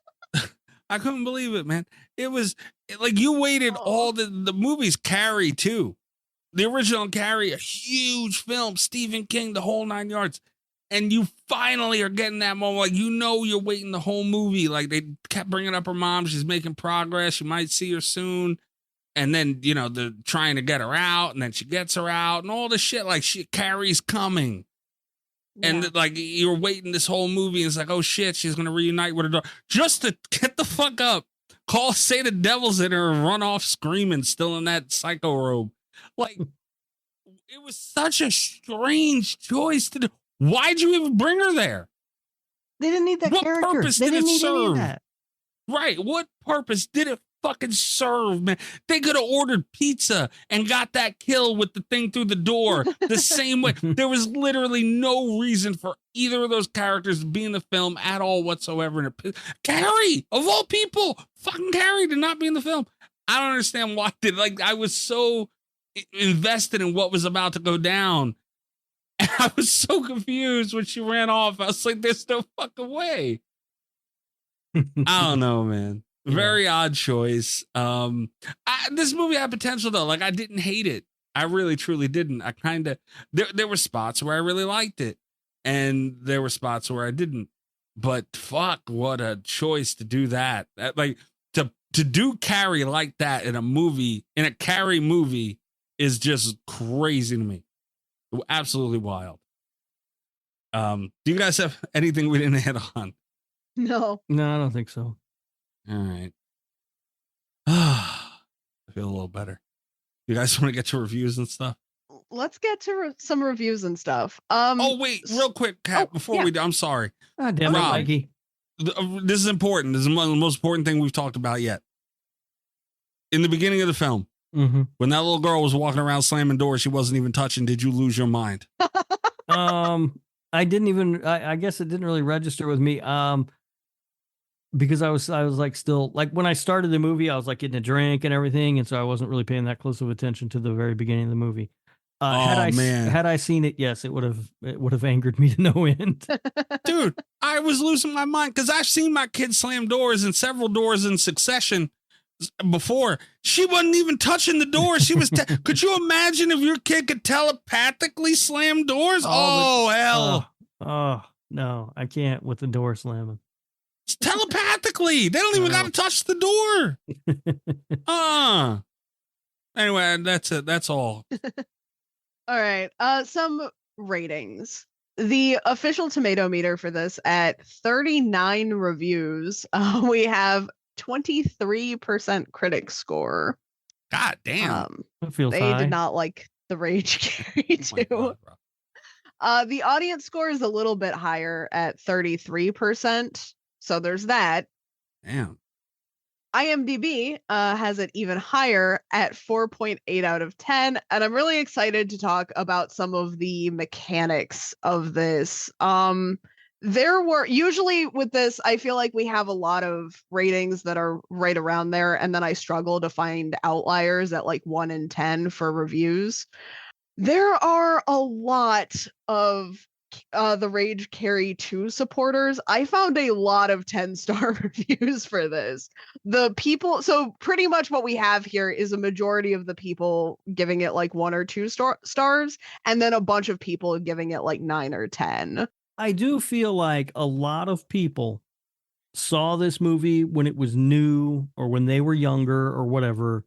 [SPEAKER 4] I couldn't believe it, man. It was like you waited all the movies. Carrie too, the original Carrie, a huge film, Stephen King, the whole 9 yards, and you finally are getting that moment. Like you're waiting the whole movie. Like they kept bringing up her mom. She's making progress. You might see her soon, and then they're trying to get her out, and then she gets her out, and all this shit. Like Carrie's coming. And like you're waiting this whole movie, and it's like, oh shit, she's gonna reunite with her daughter, just to get the fuck up, say the devil's in her, and run off screaming, still in that psycho robe. Like it was such a strange choice to do. Why'd you even bring her there?
[SPEAKER 6] They didn't need that
[SPEAKER 4] what
[SPEAKER 6] character.
[SPEAKER 4] Purpose
[SPEAKER 6] they
[SPEAKER 4] did
[SPEAKER 6] didn't
[SPEAKER 4] it
[SPEAKER 6] need
[SPEAKER 4] serve?
[SPEAKER 6] any of that.
[SPEAKER 4] Right. What purpose did it fucking serve, man? They could have ordered pizza and got that kill with the thing through the door the same way. There was literally no reason for either of those characters to be in the film at all whatsoever. Carrie, of all people, fucking Carrie did not be in the film. I don't understand why. I was so invested in what was about to go down, and I was so confused when she ran off. I was like, there's no fucking way. I don't know, man. Very odd choice. This movie had potential though. Like I didn't hate it. I really truly didn't. I kind of there were spots where I really liked it, and there were spots where I didn't. But fuck, what a choice to do that. Like to do Carrie like that in a movie, in a Carrie movie, is just crazy to me. Absolutely wild. Do you guys have anything we didn't hit on?
[SPEAKER 6] No.
[SPEAKER 5] No, I don't think so.
[SPEAKER 4] All right. I feel a little better. You guys want to get to reviews and stuff?
[SPEAKER 6] Let's get to some reviews and stuff.
[SPEAKER 4] Oh, wait, real quick, Kat, before we do, I'm sorry.
[SPEAKER 5] Oh, damn it,
[SPEAKER 4] Rob,
[SPEAKER 5] Mikey.
[SPEAKER 4] This is important. This is one of the most important thing we've talked about yet. In the beginning of the film, when that little girl was walking around slamming doors she wasn't even touching, did you lose your mind?
[SPEAKER 5] I didn't even, I guess it didn't really register with me. Because I was like still like when I started the movie, I was like getting a drink and everything, and so I wasn't really paying that close of attention to the very beginning of the movie. Had I seen it, yes, it would have angered me to no end.
[SPEAKER 4] Dude, I was losing my mind because I've seen my kid slam doors and several doors in succession before. She wasn't even touching the door. She was. Could you imagine if your kid could telepathically slam doors? Hell!
[SPEAKER 5] Oh no, I can't with the door slamming.
[SPEAKER 4] Telepathically, they don't even got to touch the door. Anyway, that's it. That's all.
[SPEAKER 6] All right. Some ratings. The official tomato meter for this at 39 reviews. We have 23% critic score.
[SPEAKER 4] God damn.
[SPEAKER 5] That feels
[SPEAKER 6] they
[SPEAKER 5] high.
[SPEAKER 6] did not like the Rage Carrie 2. The audience score is a little bit higher at 33%. So there's that.
[SPEAKER 4] Damn.
[SPEAKER 6] IMDb has it even higher at 4.8 out of 10. And I'm really excited to talk about some of the mechanics of this. There were usually with this, I feel like we have a lot of ratings that are right around there. And then I struggle to find outliers at like 1 in 10 for reviews. There are a lot of the Rage Carrie 2 supporters. I found a lot of 10-star reviews for this. The people, so pretty much what we have here is a majority of the people giving it like 1 or 2 stars, and then a bunch of people giving it like 9 or 10.
[SPEAKER 5] I do feel like a lot of people saw this movie when it was new or when they were younger or whatever,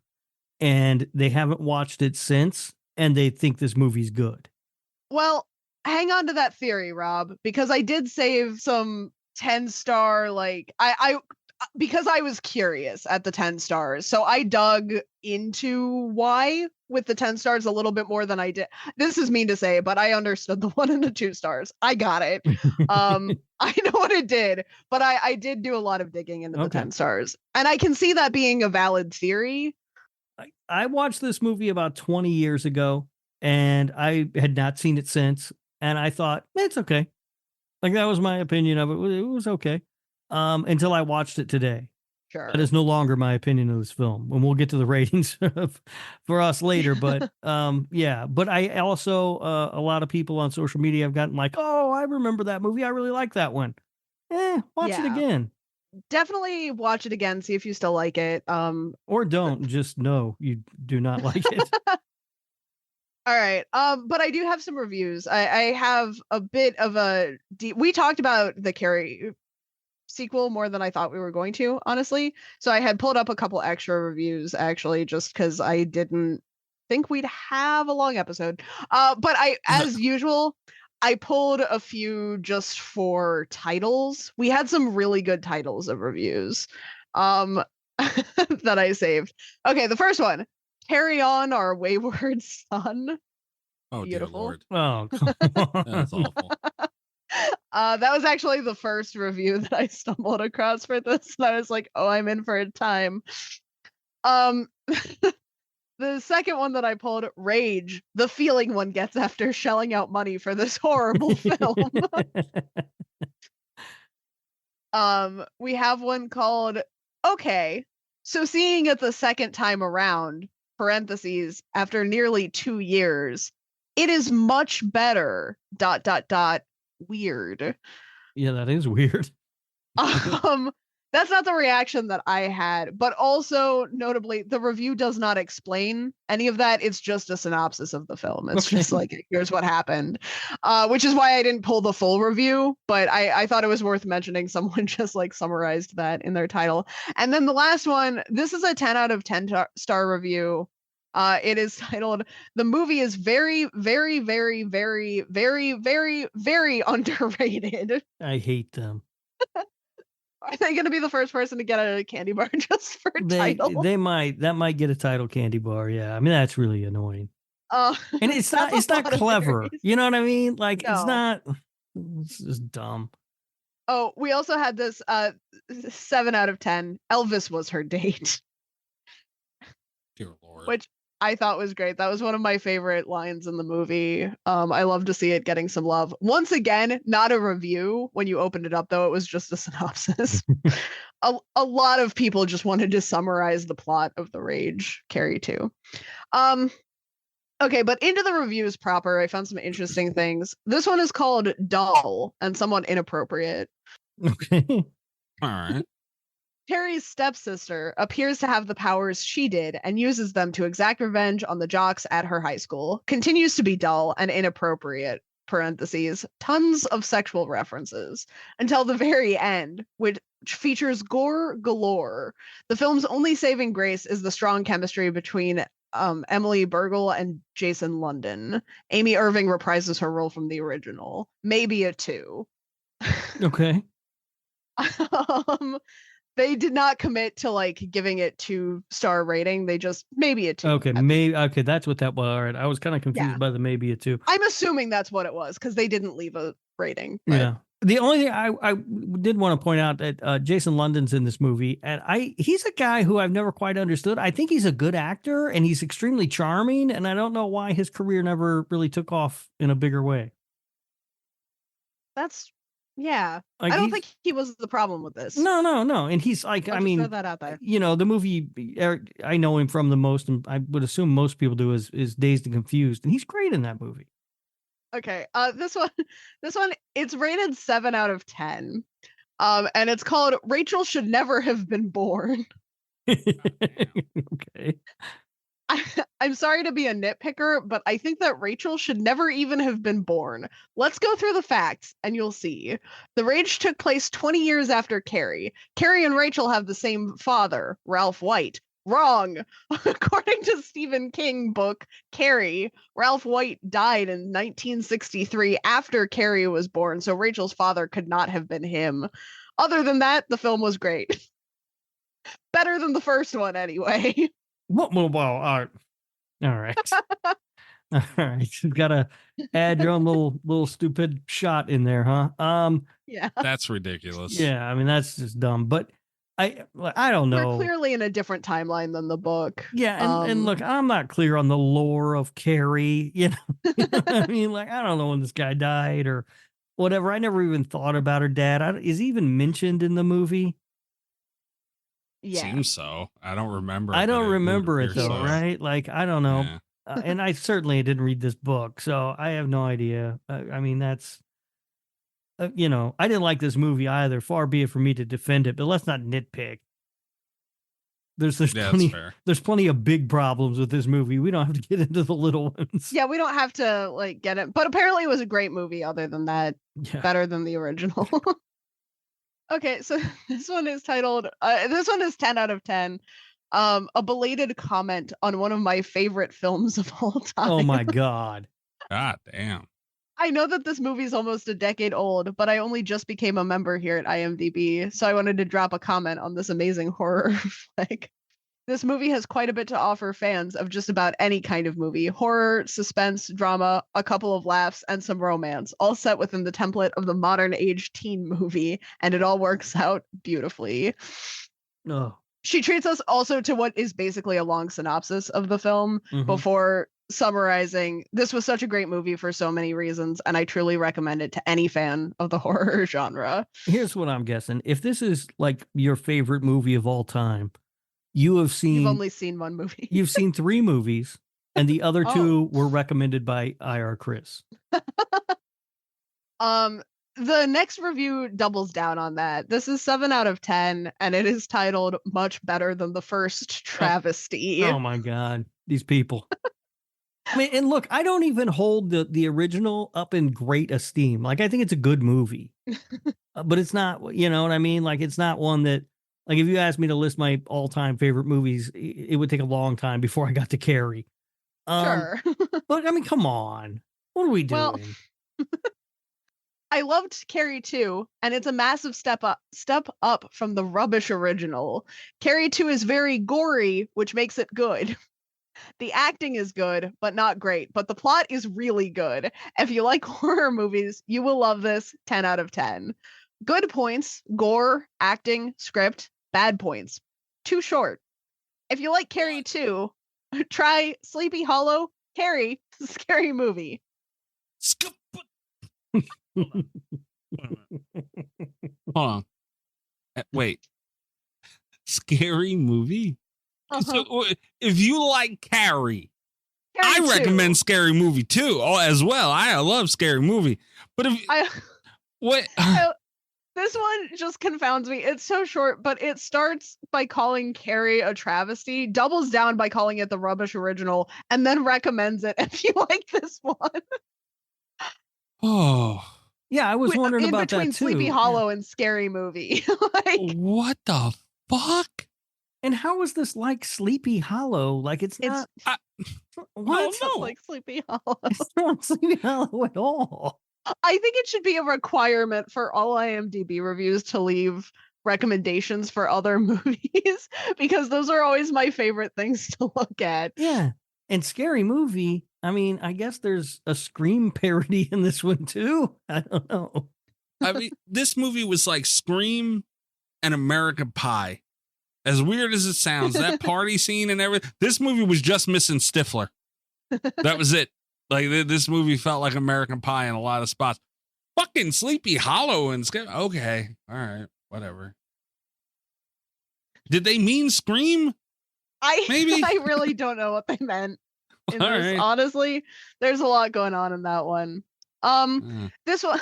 [SPEAKER 5] and they haven't watched it since, and they think this movie's good.
[SPEAKER 6] Well, hang on to that theory, Rob, because I did save some 10-star, like I because I was curious at the 10 stars. So I dug into why with the 10 stars a little bit more than I did. This is mean to say, but I understood the 1 and the 2 stars. I got it. I know what it did, but I did do a lot of digging into the 10 stars. And I can see that being a valid theory.
[SPEAKER 5] I watched this movie about 20 years ago, and I had not seen it since. And I thought, it's okay. Like, that was my opinion of it. It was okay. Until I watched it today.
[SPEAKER 6] Sure.
[SPEAKER 5] That is no longer my opinion of this film. And we'll get to the ratings for us later. But yeah. But I also, a lot of people on social media have gotten like, oh, I remember that movie. I really like that one. Watch it again.
[SPEAKER 6] Definitely watch it again. See if you still like it.
[SPEAKER 5] Or don't. Just know you do not like it.
[SPEAKER 6] All right. But I do have some reviews. I have a bit of a we talked about the Carrie sequel more than I thought we were going to, honestly. So I had pulled up a couple extra reviews actually, just because I didn't think we'd have a long episode. But as usual, I pulled a few just for titles. We had some really good titles of reviews that I saved. Okay, the first one. Carry On Our Wayward Son.
[SPEAKER 4] Oh,
[SPEAKER 6] beautiful.
[SPEAKER 4] Dear Lord.
[SPEAKER 5] Oh, come on.
[SPEAKER 4] That's awful.
[SPEAKER 6] That was actually the first review that I stumbled across for this. And I was like, oh, I'm in for a time. The second one that I pulled, Rage, the feeling one gets after shelling out money for this horrible film. We have one called Okay. So seeing it the second time around, parentheses, after nearly 2 years, it is much better, ... weird.
[SPEAKER 5] Yeah, that is weird.
[SPEAKER 6] That's not the reaction that I had, but also notably, the review does not explain any of that. It's just a synopsis of the film. It's just like, here's what happened, which is why I didn't pull the full review, but I thought it was worth mentioning. Someone just like summarized that in their title. And then the last one, this is a 10 out of 10 star review. It is titled, "The movie is very, very, very, very, very, very, very underrated."
[SPEAKER 5] I hate them.
[SPEAKER 6] Are they going to be the first person to get a candy bar just for a title?
[SPEAKER 5] That might get a title candy bar. Yeah. I mean, that's really annoying. And it's not clever. You know what I mean? Like it's just dumb.
[SPEAKER 6] Oh, we also had this 7 out of 10. Elvis was her date.
[SPEAKER 4] Dear Lord.
[SPEAKER 6] Which I thought was great. That was one of my favorite lines in the movie. I love to see it getting some love. Once again, not a review. When you opened it up, though, it was just a synopsis. A lot of people just wanted to summarize the plot of The Rage, Carrie 2. Okay, but into the reviews proper, I found some interesting things. This one is called Dull and somewhat inappropriate.
[SPEAKER 5] Okay.
[SPEAKER 4] All right.
[SPEAKER 6] Carrie's stepsister appears to have the powers she did and uses them to exact revenge on the jocks at her high school. Continues to be dull and inappropriate, parentheses, tons of sexual references, until the very end, which features gore galore. The film's only saving grace is the strong chemistry between Emily Burgle and Jason London. Amy Irving reprises her role from the original. Maybe a 2.
[SPEAKER 5] Okay.
[SPEAKER 6] They did not commit to like giving it 2-star rating. They just maybe a 2.
[SPEAKER 5] Okay, okay, that's what that was. All right. I was kind of confused by the maybe a 2.
[SPEAKER 6] I'm assuming that's what it was because they didn't leave a rating. But.
[SPEAKER 5] Yeah. The only thing I did want to point out that Jason London's in this movie, and he's a guy who I've never quite understood. I think he's a good actor and he's extremely charming, and I don't know why his career never really took off in a bigger way.
[SPEAKER 6] Yeah.
[SPEAKER 5] Like
[SPEAKER 6] I don't think he was the problem with this.
[SPEAKER 5] No. And he's like,
[SPEAKER 6] I'll just throw that out there.
[SPEAKER 5] You know, the movie, I know him from the most, and I would assume most people do, is Dazed and Confused. And he's great in that movie.
[SPEAKER 6] Okay. This one, it's rated 7 out of 10. And it's called Rachel Should Never Have Been Born.
[SPEAKER 5] Okay.
[SPEAKER 6] I'm sorry to be a nitpicker, but I think that Rachel should never even have been born. Let's go through the facts and you'll see. The Rage took place 20 years after Carrie. Carrie and Rachel have the same father, Ralph White. Wrong. According to Stephen King book Carrie, Ralph White died in 1963 after Carrie was born, so Rachel's father could not have been him. Other than that, the film was great. Better than the first one anyway.
[SPEAKER 5] Well, all right. All right. All right. You've got to add your own little stupid shot in there, huh?
[SPEAKER 6] Yeah.
[SPEAKER 4] That's ridiculous.
[SPEAKER 5] Yeah, I mean that's just dumb. But I don't know.
[SPEAKER 6] We're clearly in a different timeline than the book.
[SPEAKER 5] Yeah, and look, I'm not clear on the lore of Carrie. You know, I mean, like I don't know when this guy died or whatever. I never even thought about her dad. Is he even mentioned in the movie?
[SPEAKER 6] Yeah.
[SPEAKER 4] Seems so. I don't remember.
[SPEAKER 5] I don't remember it though, right? Like I don't know. Yeah. And I certainly didn't read this book, so I have no idea. I mean, that's you know, I didn't like this movie either. Far be it from me to defend it, but let's not nitpick. There's plenty of big problems with this movie. We don't have to get into the little ones.
[SPEAKER 6] Yeah, we don't have to like get it. But apparently, it was a great movie. Other than that, better than the original. Okay, so this one is titled, this one is 10 out of 10. A belated comment on one of my favorite films of all time.
[SPEAKER 5] Oh my God.
[SPEAKER 4] God damn.
[SPEAKER 6] I know that this movie is almost a decade old, but I only just became a member here at IMDb, so I wanted to drop a comment on this amazing horror flick. This movie has quite a bit to offer fans of just about any kind of movie. Horror, suspense, drama, a couple of laughs, and some romance, all set within the template of the modern age teen movie, and it all works out beautifully.
[SPEAKER 5] Oh.
[SPEAKER 6] She treats us also to what is basically a long synopsis of the film before summarizing, this was such a great movie for so many reasons, and I truly recommend it to any fan of the horror genre.
[SPEAKER 5] Here's what I'm guessing. If this is like your favorite movie of all time, you've
[SPEAKER 6] only seen one movie.
[SPEAKER 5] You've seen 3 movies, and the other 2 were recommended by EyeRChris.
[SPEAKER 6] The next review doubles down on that. This is 7 out of 10, and it is titled Much Better Than the First Travesty.
[SPEAKER 5] Oh my God, these people. I mean, and look, I don't even hold the original up in great esteem. Like, I think it's a good movie, but it's not, you know what I mean? Like, it's not one that Like if you asked me to list my all-time favorite movies, it would take a long time before I got to Carrie.
[SPEAKER 6] Sure.
[SPEAKER 5] But I mean, come on. What are we doing?
[SPEAKER 6] Well, I loved Carrie 2, and it's a massive step up from the rubbish original. Carrie 2 is very gory, which makes it good. The acting is good, but not great. But the plot is really good. If you like horror movies, you will love this. 10 out of 10. Good points: gore, acting, script. Bad points: too short. If you like Carrie 2, try Sleepy Hollow. Carrie, scary movie.
[SPEAKER 4] Hold on. Wait. Scary movie? So if you like Carrie, I recommend Scary Movie too. Oh, as well. I love Scary Movie. But
[SPEAKER 6] this one just confounds me. It's so short, but it starts by calling Carrie a travesty, doubles down by calling it the rubbish original, and then recommends it if you like this one.
[SPEAKER 4] Oh.
[SPEAKER 5] Yeah, I was wondering about that too.
[SPEAKER 6] In between Sleepy Hollow and Scary Movie.
[SPEAKER 4] What the fuck?
[SPEAKER 5] And how is this like Sleepy Hollow? Like it's not.
[SPEAKER 6] What? It's not like Sleepy Hollow.
[SPEAKER 5] It's not Sleepy Hollow at all.
[SPEAKER 6] I think it should be a requirement for all IMDb reviews to leave recommendations for other movies, because those are always my favorite things to look at.
[SPEAKER 5] Yeah. And Scary Movie, I mean, I guess there's a Scream parody in this one too. I don't know.
[SPEAKER 4] I mean, this movie was like Scream and American Pie. As weird as it sounds, that party scene and everything, this movie was just missing Stifler. That was it. Like this movie felt like American Pie in a lot of spots. Fucking Sleepy Hollow and okay, all right, whatever. Did they mean Scream? Maybe
[SPEAKER 6] I really don't know what they meant in
[SPEAKER 4] All
[SPEAKER 6] this.
[SPEAKER 4] right.
[SPEAKER 6] Honestly, there's a lot going on in that one. This one,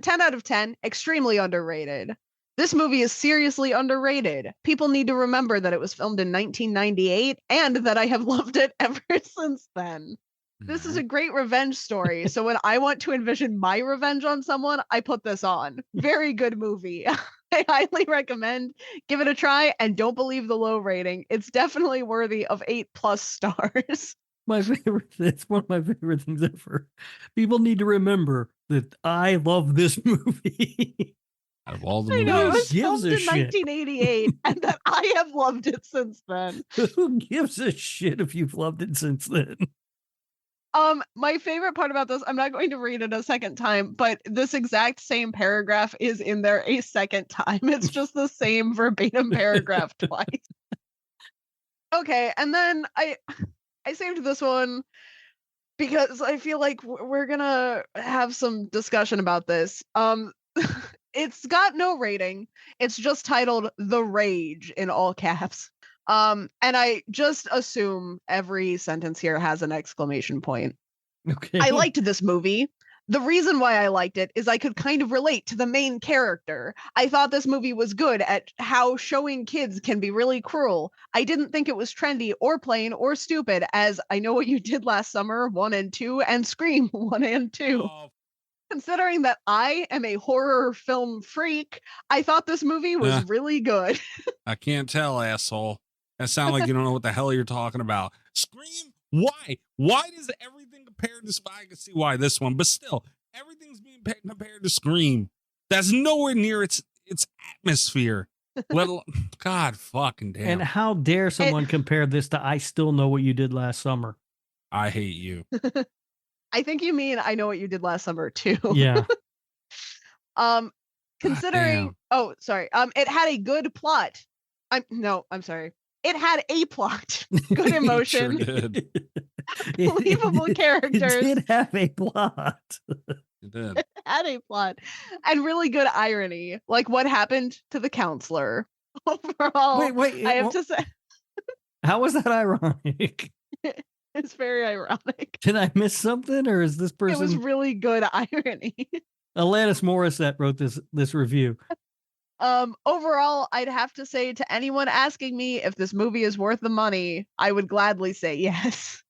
[SPEAKER 6] 10 out of 10, extremely underrated. This movie is seriously underrated. People need to remember that it was filmed in 1998 and that I have loved it ever since then. This is a great revenge story. So when I want to envision my revenge on someone, I put this on. Very good movie. I highly recommend. Give it a try and don't believe the low rating. It's definitely worthy of 8+ stars.
[SPEAKER 5] My favorite. It's one of my favorite things ever. People need to remember that I love this movie.
[SPEAKER 4] Out of all the
[SPEAKER 6] I know, it was
[SPEAKER 5] gives
[SPEAKER 6] filmed
[SPEAKER 5] a
[SPEAKER 6] in
[SPEAKER 5] shit?
[SPEAKER 6] 1988 and that I have loved it since then.
[SPEAKER 5] Who gives a shit if you've loved it since then?
[SPEAKER 6] My favorite part about this, I'm not going to read it a second time, but this exact same paragraph is in there a second time. It's just the same verbatim paragraph twice. Okay, and then I saved this one because I feel like we're gonna have some discussion about this. It's got no rating. It's just titled The Rage in all caps. And I just assume every sentence here has an exclamation point.
[SPEAKER 5] Okay.
[SPEAKER 6] I liked this movie. The reason why I liked it is I could kind of relate to the main character. I thought this movie was good at how showing kids can be really cruel. I didn't think it was trendy or plain or stupid, as I Know What You Did Last Summer 1 and 2 and Scream 1 and 2. Considering that I am a horror film freak, I thought this movie was really good.
[SPEAKER 4] I can't tell, asshole. That sounds like you don't know what the hell you're talking about. Scream? Why? Why does everything compared to I can see why this one, but still, everything's being compared to Scream. That's nowhere near its atmosphere. Let alone, God fucking damn.
[SPEAKER 5] And how dare someone compare this to I Still Know What You Did Last Summer?
[SPEAKER 4] I hate you.
[SPEAKER 6] I think you mean I Know What You Did Last Summer too.
[SPEAKER 5] Yeah.
[SPEAKER 6] Considering, it had a good plot. I'm sorry. It had a plot, good emotion,
[SPEAKER 4] Sure did.
[SPEAKER 6] believable characters.
[SPEAKER 5] It did have a plot.
[SPEAKER 4] It did.
[SPEAKER 6] It had a plot, and really good irony, like what happened to the counselor. Overall,
[SPEAKER 5] Wait,
[SPEAKER 6] I have to say,
[SPEAKER 5] how was that ironic?
[SPEAKER 6] it's very ironic.
[SPEAKER 5] Did I miss something, or is this person?
[SPEAKER 6] It was really good irony.
[SPEAKER 5] Alanis Morissette wrote this review.
[SPEAKER 6] Overall, I'd have to say to anyone asking me if this movie is worth the money, I would gladly say yes.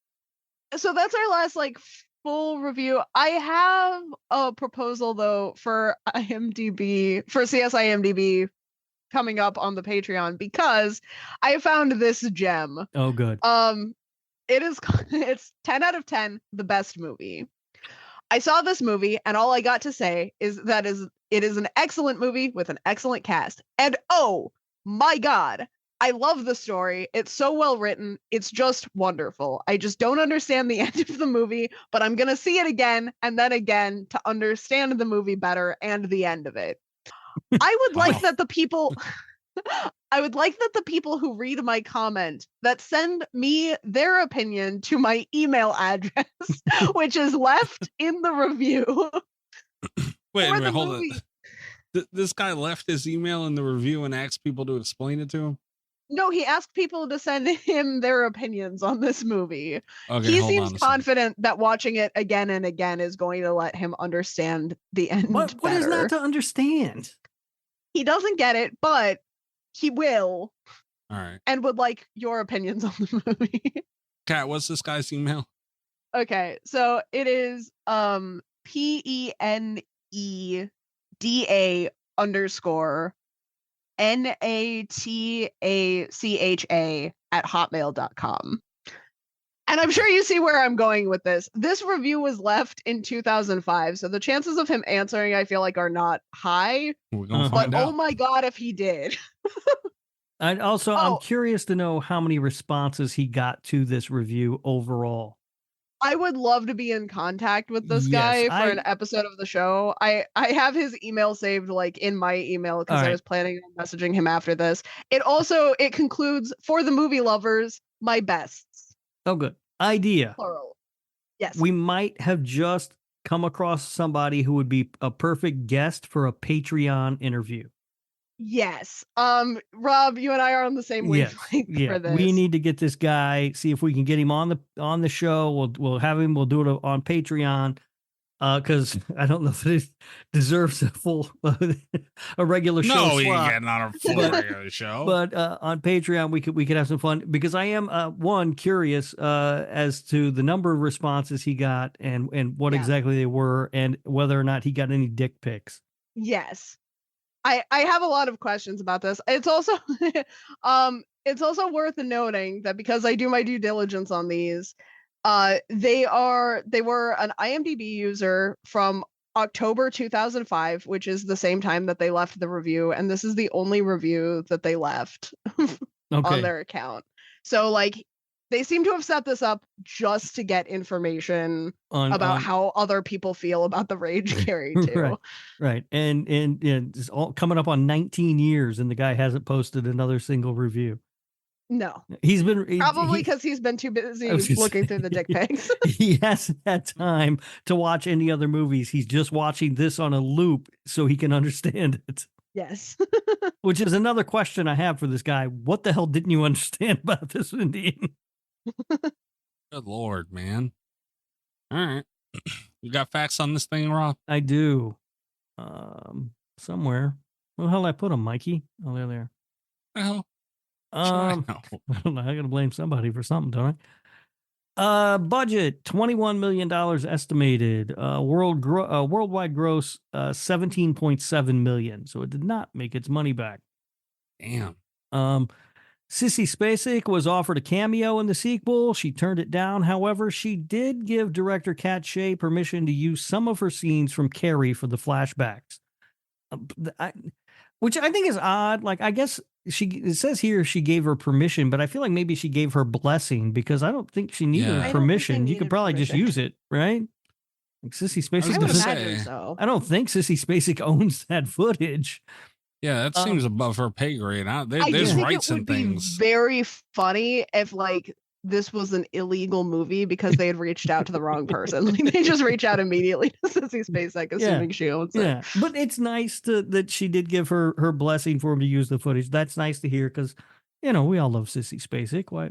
[SPEAKER 6] So that's our last full review. I have a proposal though for IMDb, for CSIMDb. coming up on the Patreon because I found this gem.
[SPEAKER 5] Oh, good.
[SPEAKER 6] It's 10 out of 10, the best movie. I saw this movie, and all I got to say is that it is an excellent movie with an excellent cast. And oh my God, I love the story. It's so well written. It's just wonderful. I just don't understand the end of the movie, but I'm going to see it again and then again to understand the movie better and the end of it. I would like that the people who read my comment that send me their opinion to my email address, which is left in the review.
[SPEAKER 4] Wait, hold on. This guy left his email in the review and asked people to explain it to him?
[SPEAKER 6] No, he asked people to send him their opinions on this movie.
[SPEAKER 4] Okay,
[SPEAKER 6] he seems confident that watching it again and again is going to let him understand the end
[SPEAKER 5] What is
[SPEAKER 6] better.
[SPEAKER 5] not to understand?
[SPEAKER 6] He doesn't get it, but he will.
[SPEAKER 4] All right.
[SPEAKER 6] And would like your opinions on the movie.
[SPEAKER 4] Kat, what's this guy's email?
[SPEAKER 6] Okay, so it is PENEDA_NATACHA@hotmail.com. And I'm sure you see where I'm going with this. This review was left in 2005, so the chances of him answering, I feel like, are not high.
[SPEAKER 4] We're gonna find
[SPEAKER 6] but
[SPEAKER 4] out.
[SPEAKER 6] oh my God, if he did.
[SPEAKER 5] And also, I'm curious to know how many responses he got to this review overall.
[SPEAKER 6] I would love to be in contact with this guy for an episode of the show. I have his email saved like in my email because I was planning on messaging him after this. It concludes, for the movie lovers, my bests.
[SPEAKER 5] Oh, good. Idea.
[SPEAKER 6] Plural. Yes.
[SPEAKER 5] We might have just come across somebody who would be a perfect guest for a Patreon interview.
[SPEAKER 6] Yes. Rob, you and I are on the same wavelength for this.
[SPEAKER 5] We need to get this guy, see if we can get him on the show. We'll have him, we'll do it on Patreon. Because I don't know if it deserves a full a regular show.
[SPEAKER 4] No, you
[SPEAKER 5] slot.
[SPEAKER 4] getting on a full regular show.
[SPEAKER 5] But on Patreon, we could have some fun because I am one curious as to the number of responses he got and what exactly they were and whether or not he got any dick pics.
[SPEAKER 6] Yes. I have a lot of questions about this. It's also worth noting that because I do my due diligence on these, they were an IMDb user from October 2005, which is the same time that they left the review, and this is the only review that they left on their account. So like they seem to have set this up just to get information about how other people feel about the Rage Carrie too.
[SPEAKER 5] Right. And it's all coming up on 19 years and the guy hasn't posted another single review.
[SPEAKER 6] No,
[SPEAKER 5] he's been
[SPEAKER 6] probably because he's been too busy looking through the dick pics.
[SPEAKER 5] He hasn't had time to watch any other movies. He's just watching this on a loop so he can understand it.
[SPEAKER 6] Yes.
[SPEAKER 5] Which is another question I have for this guy. What the hell didn't you understand about this Indian?
[SPEAKER 4] Good Lord, man. All right. You got facts on this thing, Rob?
[SPEAKER 5] I do. Somewhere. Where the hell did I put them, Mikey? Oh, they're there.
[SPEAKER 4] Well,
[SPEAKER 5] I don't know. I gotta blame somebody for something, don't I? Budget $21 million estimated. Worldwide gross $17.7 million. So it did not make its money back.
[SPEAKER 4] Damn.
[SPEAKER 5] Sissy Spacek was offered a cameo in the sequel. She turned it down. However, she did give director Kat Shea permission to use some of her scenes from Carrie for the flashbacks. Which I think is odd. Like, I guess it says here she gave her permission, but I feel like maybe she gave her blessing because I don't think she needed permission. You could probably just use it, right? Like Sissy Spacek doesn't. I don't think Sissy Spacek owns that footage.
[SPEAKER 4] Yeah, that seems above her pay grade. There's rights and things.
[SPEAKER 6] Very funny if like this was an illegal movie because they had reached out to the wrong person. Like they just reach out immediately to Sissy Spacek, assuming she owns it.
[SPEAKER 5] Yeah, but it's nice that she did give her blessing for him to use the footage. That's nice to hear because we all love Sissy Spacek. Why,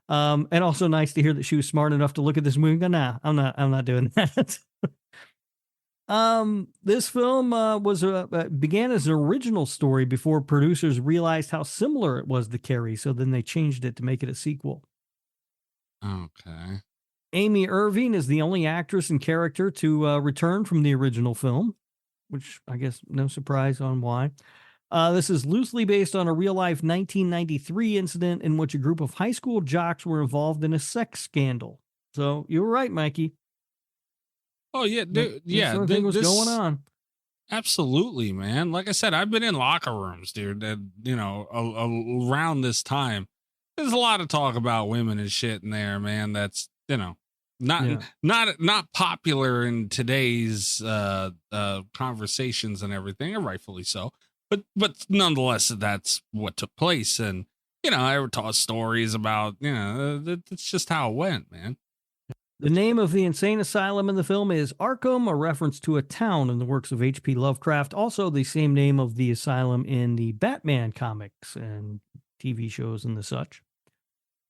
[SPEAKER 5] and also nice to hear that she was smart enough to look at this movie and go, nah, I'm not doing that. This film began as an original story before producers realized how similar it was to Carrie, so then they changed it to make it a sequel.
[SPEAKER 4] Okay.
[SPEAKER 5] Amy Irving is the only actress and character to return from the original film, which I guess no surprise on why. This is loosely based on a real-life 1993 incident in which a group of high school jocks were involved in a sex scandal. So you were right, Mikey.
[SPEAKER 4] Oh yeah, dude, yeah.
[SPEAKER 5] This thing was going on.
[SPEAKER 4] Absolutely, man. Like I said, I've been in locker rooms, dude. That around this time, there's a lot of talk about women and shit in there, man. That's not popular in today's conversations and everything, and rightfully so. But nonetheless, that's what took place, and I ever taught stories about that's just how it went, man.
[SPEAKER 5] The name of the insane asylum in the film is Arkham, a reference to a town in the works of H.P. Lovecraft. Also, the same name of the asylum in the Batman comics and TV shows and the such.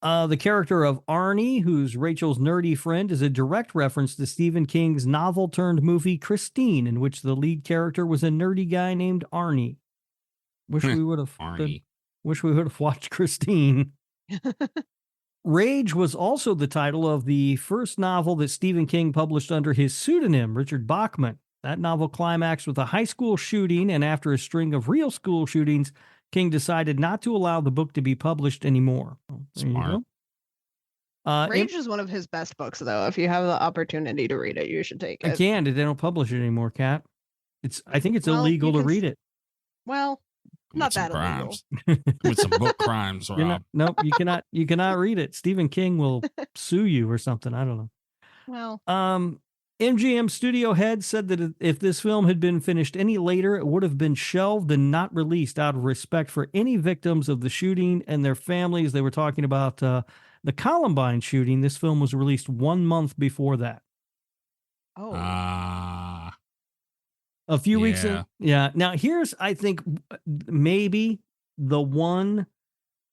[SPEAKER 5] The character of Arnie, who's Rachel's nerdy friend, is a direct reference to Stephen King's novel-turned-movie Christine, in which the lead character was a nerdy guy named Arnie. Wish we would have watched Christine. Rage was also the title of the first novel that Stephen King published under his pseudonym, Richard Bachman. That novel climaxed with a high school shooting, and after a string of real school shootings, King decided not to allow the book to be published anymore.
[SPEAKER 4] Smart.
[SPEAKER 6] Rage is one of his best books, though. If you have the opportunity to read it, you should take it.
[SPEAKER 5] I can't. They don't publish it anymore, Kat. I think it's illegal to read it.
[SPEAKER 6] Well, not that
[SPEAKER 4] crimes. With some book crimes, Rob.
[SPEAKER 5] Nope, you cannot read it. Stephen King will sue you or something. I don't know.
[SPEAKER 6] Well,
[SPEAKER 5] MGM studio head said that if this film had been finished any later, it would have been shelved and not released out of respect for any victims of the shooting and their families. They were talking about the Columbine shooting. This film was released 1 month before that.
[SPEAKER 6] Oh.
[SPEAKER 5] A few weeks in. Yeah. Now, here's, I think, maybe the one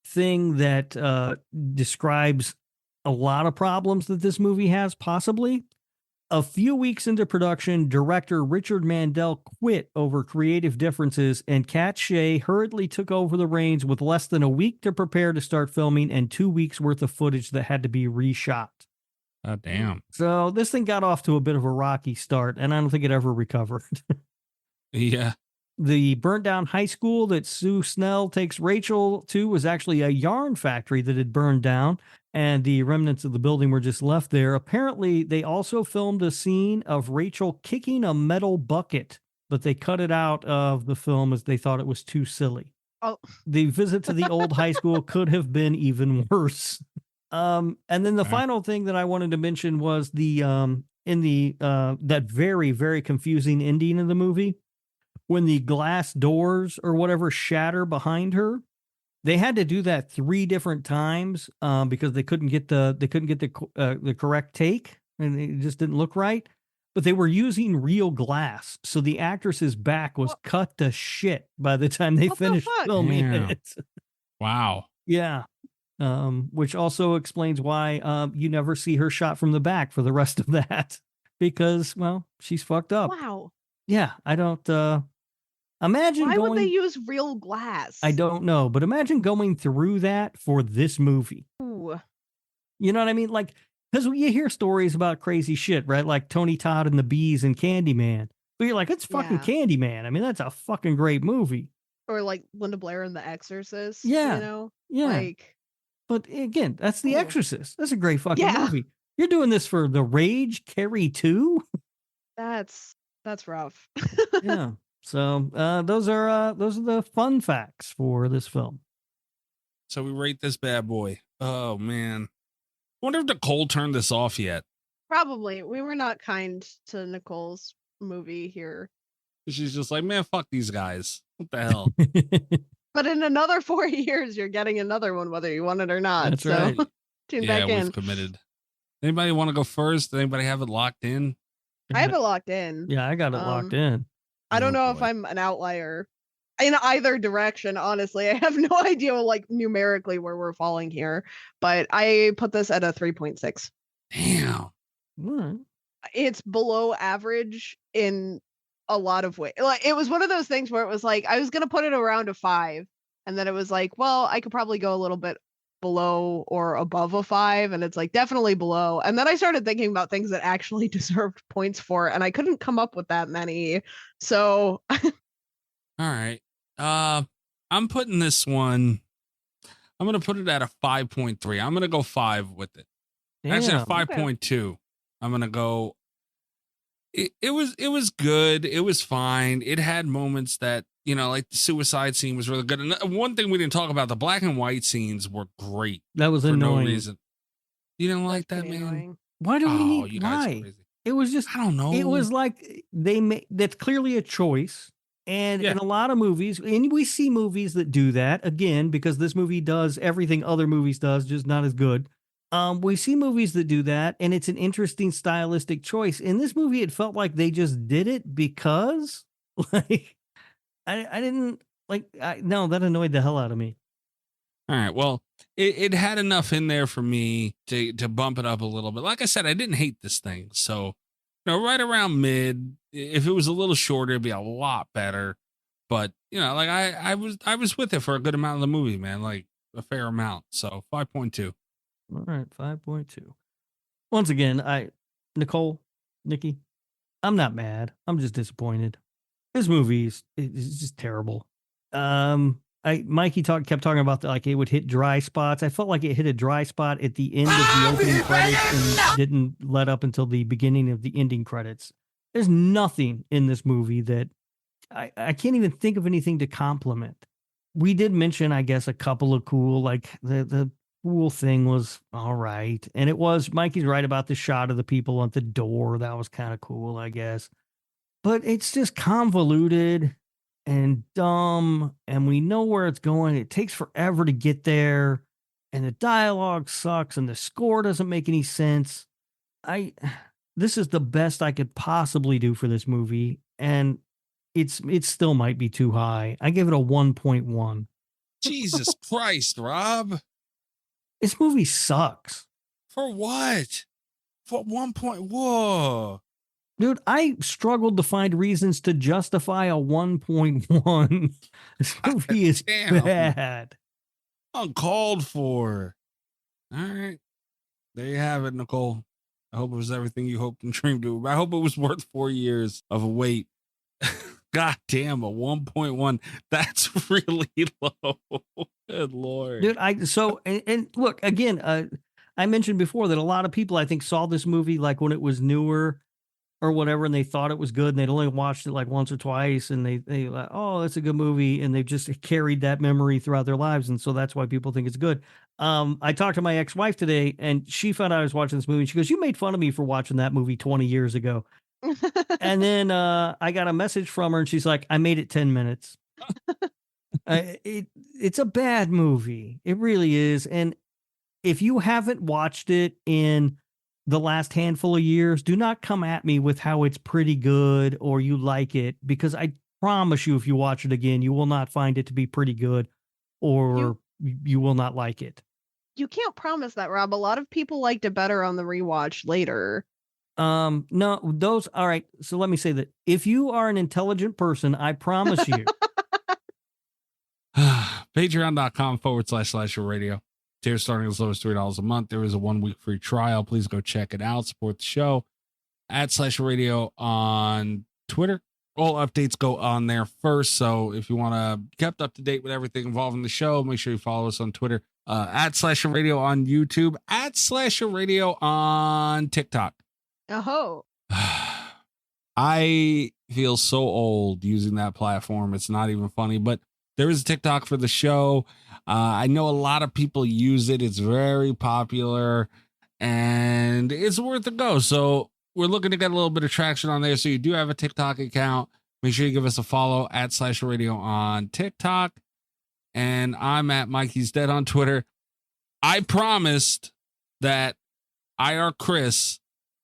[SPEAKER 5] thing that describes a lot of problems that this movie has, possibly. A few weeks into production, director Richard Mandel quit over creative differences, and Kat Shea hurriedly took over the reins with less than a week to prepare to start filming and 2 weeks worth of footage that had to be reshot.
[SPEAKER 4] Oh, damn.
[SPEAKER 5] So this thing got off to a bit of a rocky start, and I don't think it ever recovered.
[SPEAKER 4] Yeah.
[SPEAKER 5] The burnt down high school that Sue Snell takes Rachel to was actually a yarn factory that had burned down, and the remnants of the building were just left there. Apparently, they also filmed a scene of Rachel kicking a metal bucket, but they cut it out of the film as they thought it was too silly.
[SPEAKER 6] Oh.
[SPEAKER 5] The visit to the old high school could have been even worse. And then the final thing that I wanted to mention was that very, very confusing ending of the movie. When the glass doors or whatever shatter behind her, they had to do that 3 different times because they couldn't get the correct take, and it just didn't look right. But they were using real glass, so the actress's back was cut to shit by the time they finished filming it.
[SPEAKER 4] Wow.
[SPEAKER 5] Yeah. Which also explains why you never see her shot from the back for the rest of that, because, well, she's fucked up.
[SPEAKER 6] Wow.
[SPEAKER 5] Yeah, I don't imagine
[SPEAKER 6] Why would they use real glass?
[SPEAKER 5] I don't know, but imagine going through that for this movie.
[SPEAKER 6] Ooh.
[SPEAKER 5] You know what I mean? Like, because you hear stories about crazy shit, right? Like Tony Todd and the Bees and Candyman. But you're like, it's fucking Candyman. I mean, that's a fucking great movie.
[SPEAKER 6] Or like Linda Blair and The Exorcist.
[SPEAKER 5] Yeah.
[SPEAKER 6] You know?
[SPEAKER 5] Yeah.
[SPEAKER 6] Like,
[SPEAKER 5] but again, that's The Exorcist. That's a great fucking movie. You're doing this for The Rage, Carrie 2?
[SPEAKER 6] That's rough.
[SPEAKER 5] Yeah. So those are the fun facts for this film.
[SPEAKER 4] So we rate this bad boy. Oh man, wonder if Nicole turned this off yet.
[SPEAKER 6] Probably. We were not kind to Nicole's movie here.
[SPEAKER 4] She's just like, man, fuck these guys. What the hell?
[SPEAKER 6] But in another 4 years, you're getting another one, whether you want it or not.
[SPEAKER 5] That's right.
[SPEAKER 6] Tune back in.
[SPEAKER 4] We've committed. Anybody want to go first? Anybody have it locked in?
[SPEAKER 6] I have it locked in.
[SPEAKER 5] Yeah, I got it locked in.
[SPEAKER 6] I don't know if I'm an outlier in either direction, honestly. I have no idea, like, numerically where we're falling here, but I put this at a 3.6.
[SPEAKER 4] Damn.
[SPEAKER 6] It's below average in a lot of ways. Like, it was one of those things where it was like, I was going to put it around a 5, and then it was like, well, I could probably go a little bit below or above a 5, and it's like definitely below. And then I started thinking about things that actually deserved points for, and I couldn't come up with that many. So
[SPEAKER 4] all right, I'm putting this one. I'm going to put it at a 5.3. I'm going to go 5 with it. Actually, a 5.2. I'm going to go. It was good. It was fine. It had moments that, you know, like the suicide scene was really good. And one thing we didn't talk about, the black and white scenes were great.
[SPEAKER 5] That was
[SPEAKER 4] for
[SPEAKER 5] annoying.
[SPEAKER 4] No reason. You didn't like that, man?
[SPEAKER 6] Annoying.
[SPEAKER 5] Why do we need? Why? It was just.
[SPEAKER 4] I don't know.
[SPEAKER 5] It was like they made. That's clearly a choice. And in a lot of movies, and we see movies that do that again, because this movie does everything other movies does, just not as good. We see movies that do that, and it's an interesting stylistic choice. In this movie, it felt like they just did it because, like, I didn't like. No, that annoyed the hell out of me.
[SPEAKER 4] All right. Well, it had enough in there for me to bump it up a little bit. Like I said, I didn't hate this thing. So, you know, right around mid. If it was a little shorter, it'd be a lot better. But, you know, like I was with it for a good amount of the movie, man. Like a fair amount. So 5.2.
[SPEAKER 5] All right, 5.2. Once again, Nicole, Nikki, I'm not mad. I'm just disappointed. This movie is just terrible. Mikey kept talking about like it would hit dry spots. I felt like it hit a dry spot at the end of the opening credits and didn't let up until the beginning of the ending credits. There's nothing in this movie that I can't even think of anything to compliment. We did mention, I guess, a couple of cool, like the pool thing was all right. And it was, Mikey's right about the shot of the people at the door. That was kind of cool, I guess. But it's just convoluted and dumb, and we know where it's going. It takes forever to get there, and the dialogue sucks, and the score doesn't make any sense. This is the best I could possibly do for this movie, and it still might be too high. I give it a 1.1.
[SPEAKER 4] Jesus Christ, Rob.
[SPEAKER 5] This movie sucks.
[SPEAKER 4] For what? For 1 point? Whoa.
[SPEAKER 5] Dude, I struggled to find reasons to justify a 1.1. This movie is bad.
[SPEAKER 4] Uncalled for. All right. There you have it, Nicole. I hope it was everything you hoped and dreamed of. I hope it was worth 4 years of wait. God damn, a 1.1. That's really low. Good Lord.
[SPEAKER 5] Dude, and look, again, I mentioned before that a lot of people, I think, saw this movie like when it was newer or whatever, and they thought it was good, and they'd only watched it like once or twice, and they like, oh, that's a good movie, and they've just carried that memory throughout their lives, and so that's why people think it's good. I talked to my ex-wife today, and she found out I was watching this movie, and she goes, you made fun of me for watching that movie 20 years ago. And then I got a message from her, and she's like, I made it 10 minutes. It's a bad movie. It really is. And if you haven't watched it in the last handful of years, do not come at me with how it's pretty good or you like it, because I promise you, if you watch it again, you will not find it to be pretty good, or you will not like it.
[SPEAKER 6] You can't promise that, Rob. A lot of people liked it better on the rewatch later.
[SPEAKER 5] No, all right. So let me say that if you are an intelligent person, I promise you.
[SPEAKER 4] Patreon.com/SlasherRadio. Tiers starting as low as $3 a month. There is a 1 week free trial. Please go check it out. Support the show at @SlasherRadio on Twitter. All updates go on there first. So if you want to be kept up to date with everything involving the show, make sure you follow us on Twitter, at @SlasherRadio on YouTube, at @SlasherRadio on TikTok.
[SPEAKER 6] Oh.
[SPEAKER 4] I feel so old using that platform. It's not even funny, but there is a TikTok for the show. I know a lot of people use it. It's very popular and it's worth a go. So we're looking to get a little bit of traction on there. So you do have a TikTok account. Make sure you give us a follow at @SlasherRadio on TikTok. And I'm at Mikey's Dead on Twitter. I promised that EyeRChris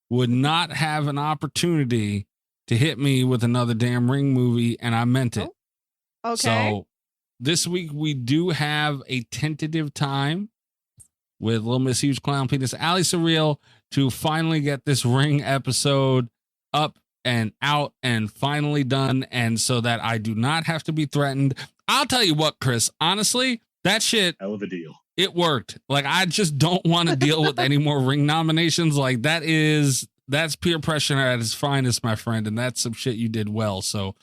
[SPEAKER 4] would not have an opportunity to hit me with another damn Ring movie, and I meant it.
[SPEAKER 6] Okay.
[SPEAKER 4] So this week we do have a tentative time with Little Miss Huge Clown Penis, Ali Surreal, to finally get this Ring episode up and out and finally done, and so that I do not have to be threatened. I'll tell you what, Chris, honestly, that shit,
[SPEAKER 13] hell of a deal.
[SPEAKER 4] It worked. Like, I just don't want to deal with any more Ring nominations. Like, that's peer pressure at its finest, my friend, and that's some shit you did well. So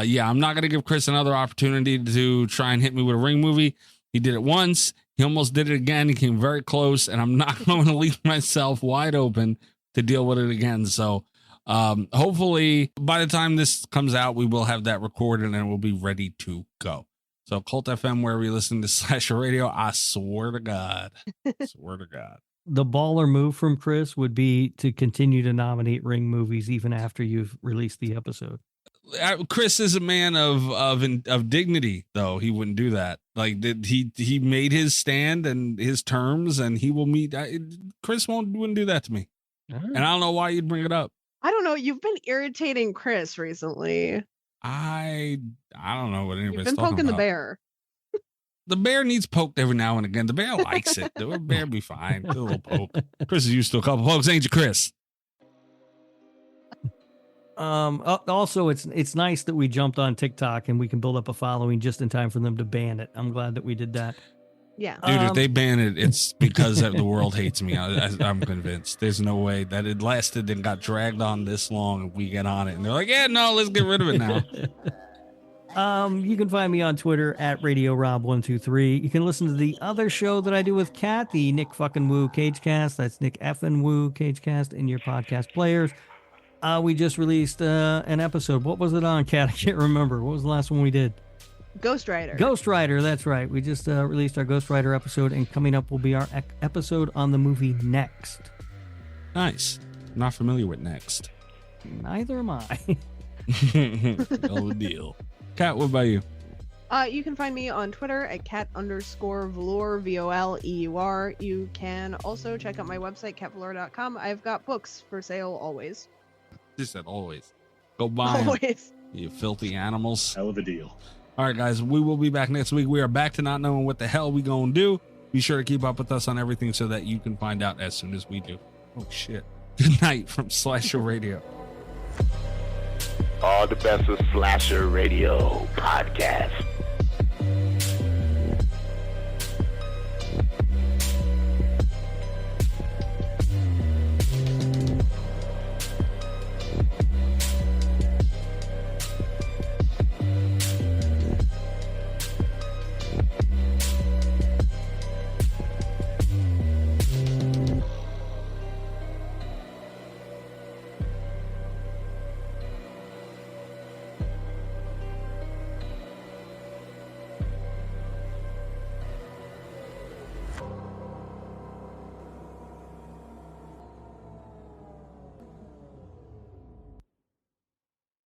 [SPEAKER 4] yeah, I'm not going to give Chris another opportunity to try and hit me with a Ring movie. He did it once. He almost did it again. He came very close, and I'm not going to leave myself wide open to deal with it again. So hopefully by the time this comes out, we will have that recorded and we'll be ready to go. So Cult FM, wherever you listen to Slasher Radio, I swear to God. Swear to God.
[SPEAKER 5] The baller move from Chris would be to continue to nominate Ring movies even after you've released the episode.
[SPEAKER 4] Chris is a man of dignity, though. He wouldn't do that. Like he made his stand and his terms, and he will meet. Chris wouldn't do that to me. And I don't know why you'd bring it up.
[SPEAKER 6] I don't know. You've been irritating Chris recently.
[SPEAKER 4] I don't know what anybody's
[SPEAKER 6] You've been poking
[SPEAKER 4] about.
[SPEAKER 6] the bear.
[SPEAKER 4] The bear needs poked every now and again. The bear likes it. The bear be fine. Do a little poke. Chris is used to a couple pokes, ain't you, Chris?
[SPEAKER 5] Also, it's nice that we jumped on TikTok and we can build up a following just in time for them to ban it. I'm glad that we did that.
[SPEAKER 6] Yeah,
[SPEAKER 4] dude, if they ban it, it's because the world hates me. I'm convinced. There's no way that it lasted and got dragged on this long and we get on it. And they're like, yeah, no, let's get rid of it now.
[SPEAKER 5] You can find me on Twitter at RadioRob123. You can listen to the other show that I do with Kat, the Nick fucking Woo Cagecast. That's Nick effing Woo Cagecast in your podcast players. We just released an episode. What was it on, Kat? I can't remember. What was the last one we did?
[SPEAKER 6] Ghost Rider.
[SPEAKER 5] Ghost Rider, that's right. We just released our Ghost Rider episode, and coming up will be our episode on the movie Next.
[SPEAKER 4] Nice. Not familiar with Next.
[SPEAKER 5] Neither am I.
[SPEAKER 4] No deal. Kat, what about you?
[SPEAKER 6] You can find me on Twitter at cat_velour, VOLEUR. You can also check out my website, catvelour.com. I've got books for sale always.
[SPEAKER 4] Just said always. Go buy them.
[SPEAKER 6] Always.
[SPEAKER 4] You filthy animals.
[SPEAKER 13] Hell of a deal.
[SPEAKER 4] All right, guys, we will be back next week. We are back to not knowing what the hell we gonna do. Be sure to keep up with us on everything so that you can find out as soon as we do. Oh, shit. Good night from Slasher Radio.
[SPEAKER 14] All the best of Slasher Radio podcast.